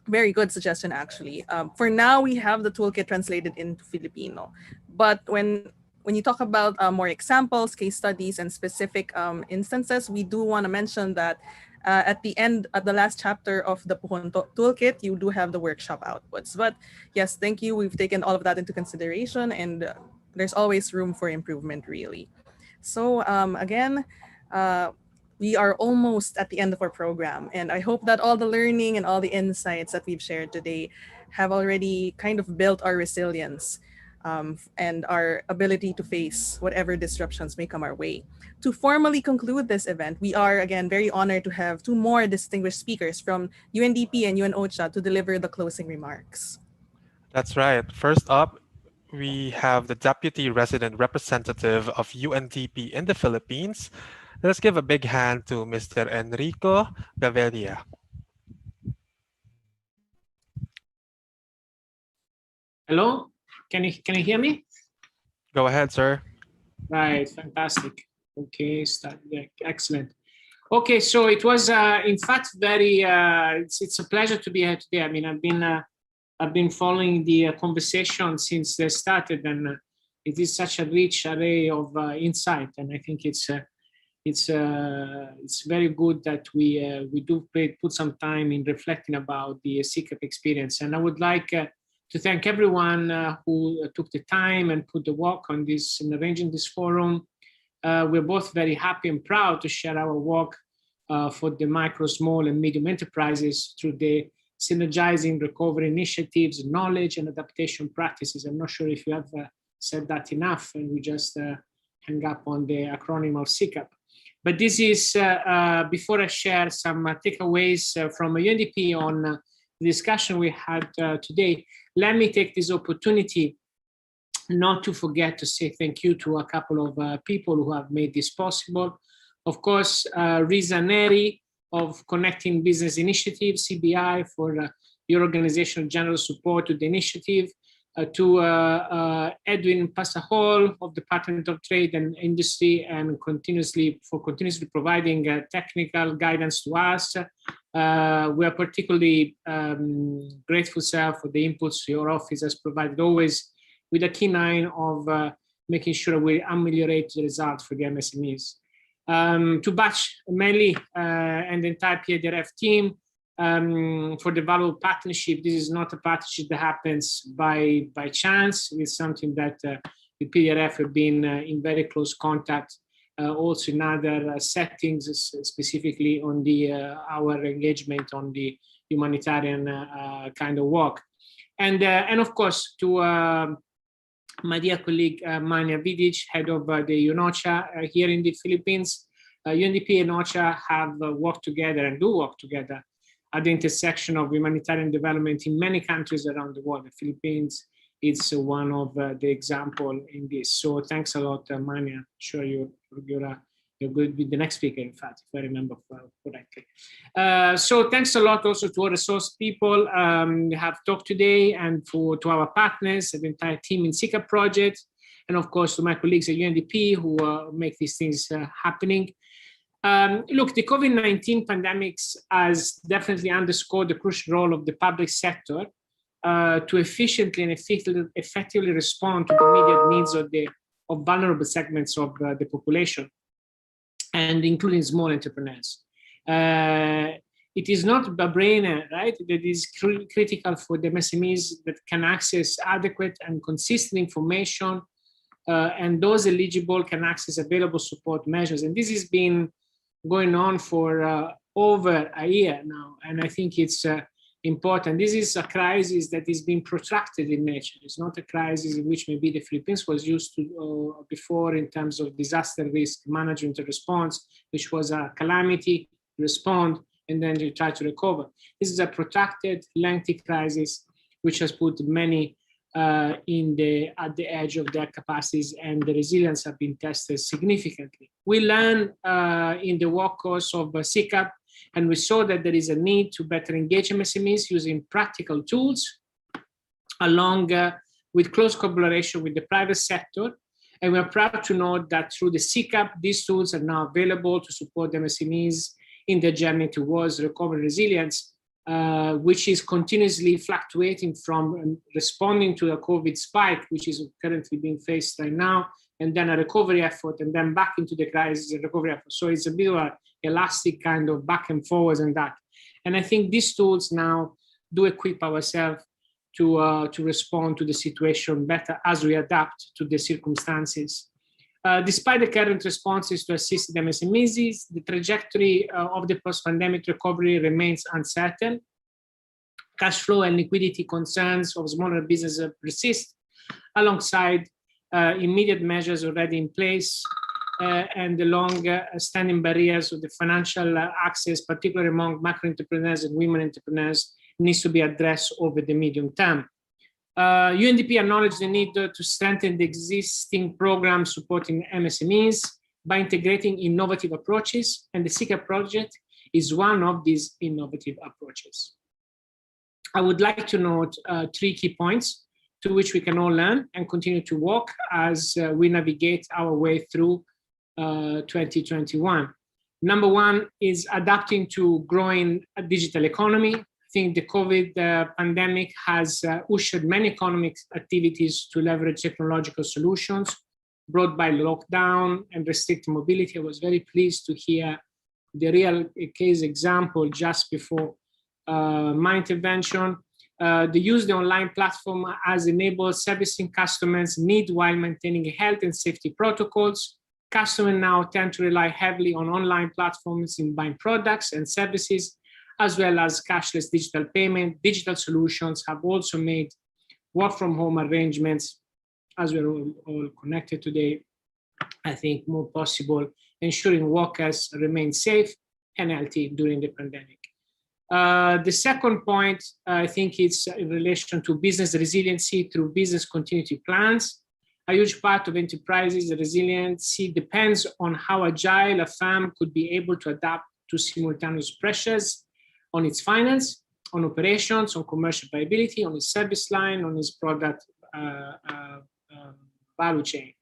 very good suggestion, actually. For now, we have the toolkit translated into Filipino, but when you talk about more examples, case studies, and specific instances, we do want to mention that at the last chapter of the Puhon toolkit, you do have the workshop outputs. But yes, thank you. We've taken all of that into consideration, and there's always room for improvement, really. So again, we are almost at the end of our program, and I hope that all the learning and all the insights that we've shared today have already kind of built our resilience and our ability to face whatever disruptions may come our way. To formally conclude this event, we are again very honored to have two more distinguished speakers from UNDP and OCHA to deliver the closing remarks. That's right. First up, we have the Deputy Resident Representative of UNDP in the Philippines. Let's give a big hand to Mr. Enrico Gaviria. Hello, can you hear me? Go ahead, sir. Right, fantastic. Okay, excellent. Okay, so it was in fact very. It's a pleasure to be here today. I mean, I've been following the conversation since they started, and it is such a rich array of insight, and I think it's very good that we do put some time in reflecting about the SIKAP experience. And I would like to thank everyone who took the time and put the work on this in arranging this forum. We're both very happy and proud to share our work for the micro, small, and medium enterprises through the synergizing recovery initiatives, knowledge, and adaptation practices. I'm not sure if you have said that enough, and we just hang up on the acronym of SIKAP. But this is, before I share some takeaways from UNDP on the discussion we had today, let me take this opportunity not to forget to say thank you to a couple of people who have made this possible. Of course, Riza Neri of Connecting Business Initiative, CBI, for your organizational general support to the initiative, to Edwin Pasahol of Department of Trade and Industry, and continuously providing technical guidance to us. We are particularly grateful, sir, for the inputs your office has provided, always with a keen eye of making sure we ameliorate the results for the MSMEs. To Batch Meli and the entire PDRF team for the valuable partnership. This is not a partnership that happens by chance. It's something that the PDRF have been in very close contact, also in other settings, specifically on the our engagement on the humanitarian kind of work. And of course, to my dear colleague Mania Vidic, head of the UNOCHA here in the Philippines. UNDP and OCHA have worked together and do work together at the intersection of humanitarian development in many countries around the world. The Philippines is one of the example in this. So thanks a lot, Mania. I'm sure you're good with the next speaker, in fact, if I remember correctly. So thanks a lot also to all the source people who have talked today, and to our partners, the entire team in SIKAP project, and of course to my colleagues at UNDP who make these things happening. Look, the COVID-19 pandemic has definitely underscored the crucial role of the public sector to efficiently and effectively respond to the immediate needs of vulnerable segments of the population, and including small entrepreneurs. It is not a brainer, right? That is critical for the MSMEs that can access adequate and consistent information, and those eligible can access available support measures. And this has been going on for over a year now, and I think it's important. This is a crisis that is being protracted in nature. It's not a crisis in which maybe the Philippines was used to before in terms of disaster risk management and response, which was a calamity, respond, and then you try to recover. This is a protracted, lengthy crisis which has put many at the edge of their capacities, and the resilience have been tested significantly. We learned in the work course of SIKAP, and we saw that there is a need to better engage MSMEs using practical tools, along with close collaboration with the private sector. And we're proud to note that through the SIKAP, these tools are now available to support the MSMEs in their journey towards recovery resilience, which is continuously fluctuating from responding to the COVID spike, which is currently being faced right now, and then a recovery effort, and then back into the crisis and recovery effort. So it's a bit of an elastic kind of back and forwards and that. And I think these tools now do equip ourselves to respond to the situation better as we adapt to the circumstances. Despite the current responses to assist the MSMEs, the trajectory of the post-pandemic recovery remains uncertain. Cash flow and liquidity concerns of smaller businesses persist, alongside immediate measures already in place and the long-standing barriers of the financial access, particularly among macro entrepreneurs and women entrepreneurs, needs to be addressed over the medium term. UNDP acknowledged the need to strengthen the existing programs supporting MSMEs by integrating innovative approaches, and the SIKAP project is one of these innovative approaches. I would like to note 3 key points to which we can all learn and continue to work as we navigate our way through 2021. Number 1 is adapting to growing digital economy. I think the COVID pandemic has ushered many economic activities to leverage technological solutions brought by lockdown and restricted mobility. I was very pleased to hear the real case example just before my intervention. The use of the online platform has enabled servicing customers' need while maintaining health and safety protocols. Customers now tend to rely heavily on online platforms in buying products and services, as well as cashless digital payment. Digital solutions have also made work from home arrangements, as we're all connected today, I think more possible, ensuring workers remain safe and healthy during the pandemic. The second point, I think it's in relation to business resiliency through business continuity plans. A huge part of enterprises' resiliency depends on how agile a firm could be able to adapt to simultaneous pressures on its finance, on operations, on commercial viability, on its service line, on its product value chain.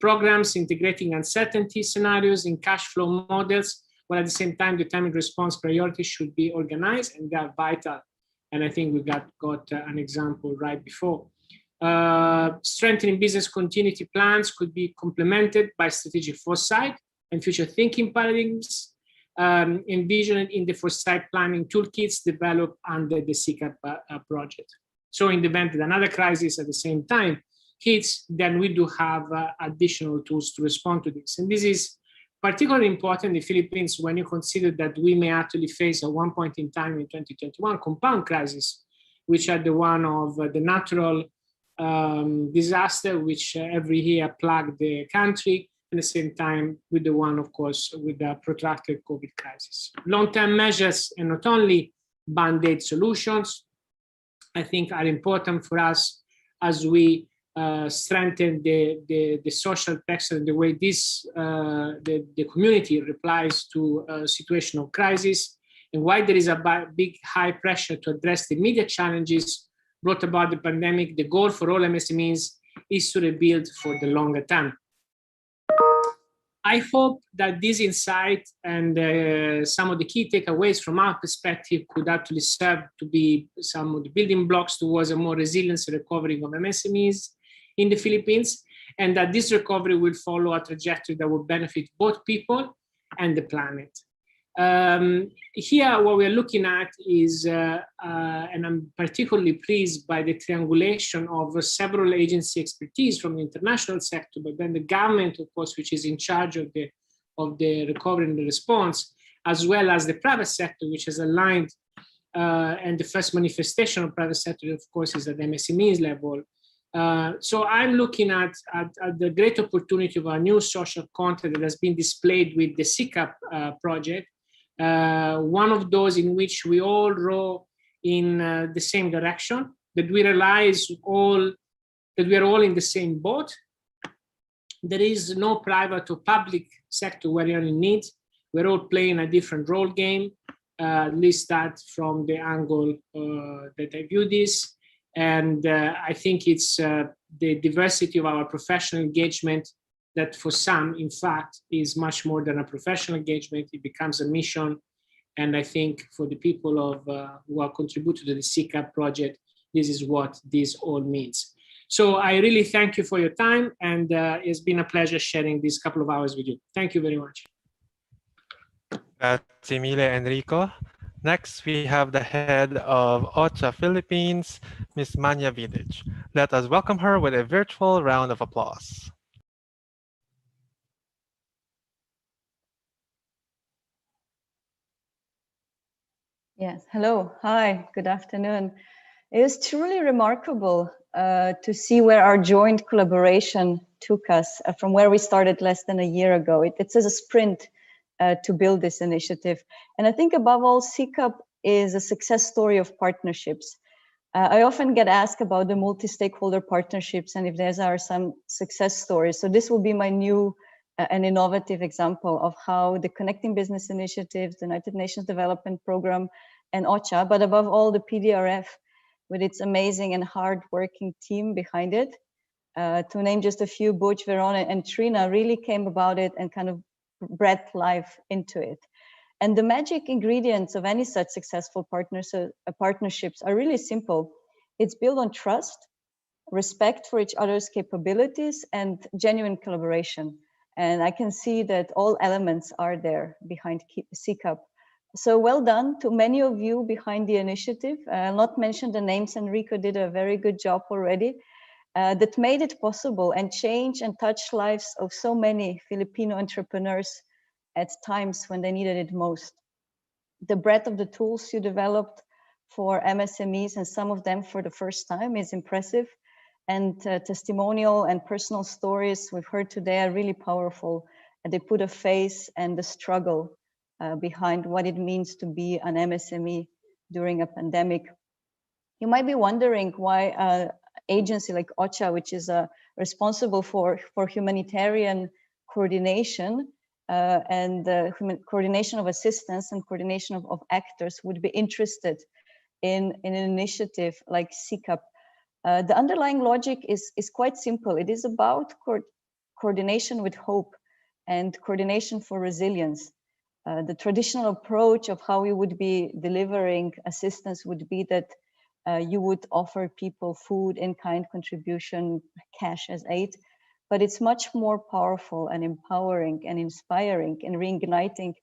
Programs integrating uncertainty scenarios in cash flow models, while at the same time determined response priorities should be organized, and they are vital. And I think we got an example right before. Strengthening business continuity plans could be complemented by strategic foresight and future thinking paradigms envisioned in the Foresight planning toolkits developed under the SIKAP project. So in the event that another crisis at the same time hits, then we do have additional tools to respond to this. And this is particularly important in the Philippines when you consider that we may actually face at one point in time in 2021 compound crisis, which are the one of the natural disaster, which every year plagued the country, at the same time with the one, of course, with the protracted COVID crisis. Long-term measures and not only band-aid solutions, I think are important for us as we strengthen the social texture and the way this the community replies to a situation of crisis, and why there is a big high pressure to address the immediate challenges brought about the pandemic. The goal for all MSMEs is to rebuild for the longer term. I hope that this insight and some of the key takeaways from our perspective could actually serve to be some of the building blocks towards a more resilient recovery of MSMEs in the Philippines, and that this recovery will follow a trajectory that will benefit both people and the planet. Here, what we're looking at is, and I'm particularly pleased by the triangulation of several agency expertise from the international sector, but then the government, of course, which is in charge of the recovery and the response, as well as the private sector, which is aligned, and the first manifestation of private sector, of course, is at the MSMEs level. So I'm looking at the great opportunity of a new social contract that has been displayed with the SIKAP project. One of those in which we all row in the same direction, that we realize that we are all in the same boat. There is no private or public sector where you're in need. We're all playing a different role game. At least that from the angle that I view this. And I think it's the diversity of our professional engagement that for some, in fact, is much more than a professional engagement. It becomes a mission. And I think for the people of who are contributing to the SIKAP project, this is what this all means. So I really thank you for your time, and it's been a pleasure sharing these couple of hours with you. Thank you very much. Grazie mille, Enrico. Next, we have the head of OCHA Philippines, Ms. Manya Vidic. Let us welcome her with a virtual round of applause. Yes, hello, hi, good afternoon. It is truly remarkable to see where our joint collaboration took us from where we started less than a year ago. It's as a sprint to build this initiative. And I think above all, SIKAP is a success story of partnerships. I often get asked about the multi-stakeholder partnerships and if there are some success stories. So this will be my new and innovative example of how the Connecting Business Initiative, the United Nations Development Program, and OCHA, but above all the PDRF, with its amazing and hard-working team behind it. To name just a few, Butch, Verona, and Trina really came about it and kind of brought life into it. And the magic ingredients of any such successful partnerships are really simple. It's built on trust, respect for each other's capabilities, and genuine collaboration. And I can see that all elements are there behind SIKAP. So well done to many of you behind the initiative. I'll not mention the names, Enrico did a very good job already, that made it possible and change and touch lives of so many Filipino entrepreneurs at times when they needed it most. The breadth of the tools you developed for MSMEs, and some of them for the first time, is impressive. And testimonial and personal stories we've heard today are really powerful. And they put a face and the struggle behind what it means to be an MSME during a pandemic. You might be wondering why an agency like OCHA, which is responsible for humanitarian coordination and coordination of assistance and coordination of actors, would be interested in an initiative like SIKAP. The underlying logic is quite simple. It is about coordination with hope and coordination for resilience. The traditional approach of how we would be delivering assistance would be that you would offer people food, in-kind contribution, cash as aid, but it's much more powerful and empowering and inspiring and reigniting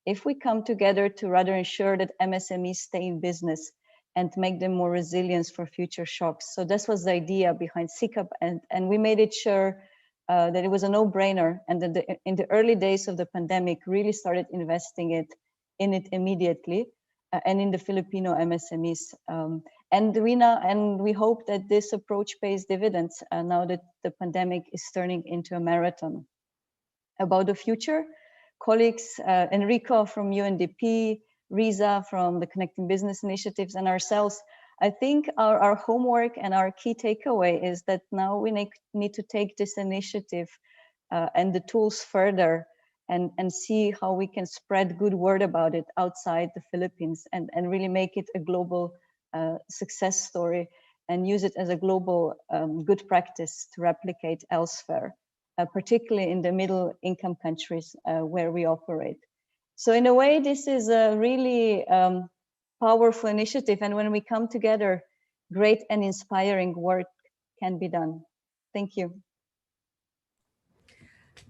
if we come together to rather ensure that MSMEs stay in business and make them more resilient for future shocks. So this was the idea behind SIKAP, and we made it sure that it was a no-brainer, and that in the early days of the pandemic really started investing in it immediately, and in the Filipino MSMEs. And we hope that this approach pays dividends now that the pandemic is turning into a marathon. About the future, colleagues Enrico from UNDP, Riza from the Connecting Business Initiatives, and ourselves, I think our homework and our key takeaway is that now we need to take this initiative and the tools further and see how we can spread good word about it outside the Philippines and really make it a global success story and use it as a global good practice to replicate elsewhere, particularly in the middle income countries where we operate. So in a way, this is a really powerful initiative. And when we come together, great and inspiring work can be done. Thank you.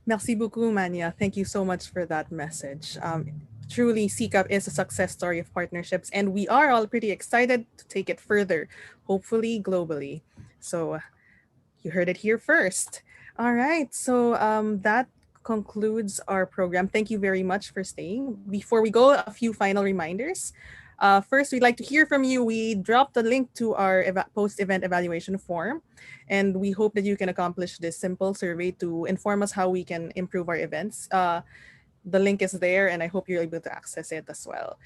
Merci beaucoup, Manya. Thank you so much for that message. Truly, SIKAP is a success story of partnerships, and we are all pretty excited to take it further, hopefully globally. So you heard it here first. All right, so that concludes our program. Thank you very much for staying. Before we go, a few final reminders. First, we'd like to hear from you. We dropped a link to our post-event evaluation form, and we hope that you can accomplish this simple survey to inform us how we can improve our events. The link is there, and I hope you're able to access it as well.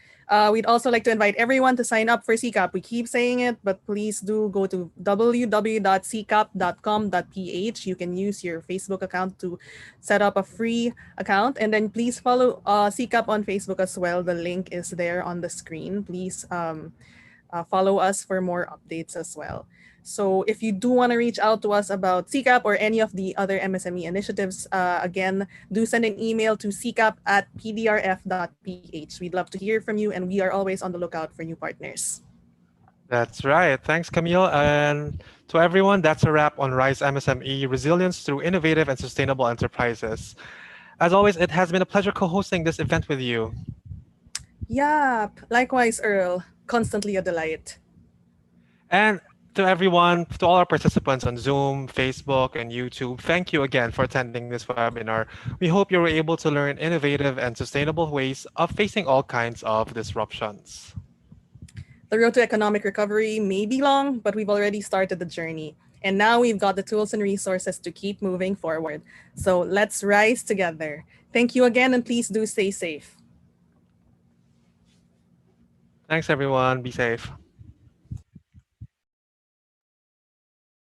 We'd also like to invite everyone to sign up for SIKAP. We keep saying it, but please do go to www.sikap.com.ph. You can use your Facebook account to set up a free account, and then please follow SIKAP on Facebook as well. The link is there on the screen. Please follow us for more updates as well. So if you do want to reach out to us about SIKAP or any of the other MSME initiatives, again, do send an email to sikap@pdrf.ph. We'd love to hear from you, and we are always on the lookout for new partners. That's right. Thanks, Camille. And to everyone, that's a wrap on RISE MSME, Resilience through Innovative and Sustainable Enterprises. As always, it has been a pleasure co-hosting this event with you. Yeah, likewise, Earl. Constantly a delight. And to everyone, to all our participants on Zoom, Facebook, and YouTube, thank you again for attending this webinar. We hope you were able to learn innovative and sustainable ways of facing all kinds of disruptions. The road to economic recovery may be long, but we've already started the journey. And now we've got the tools and resources to keep moving forward. So let's rise together. Thank you again, and please do stay safe. Thanks, everyone. Be safe.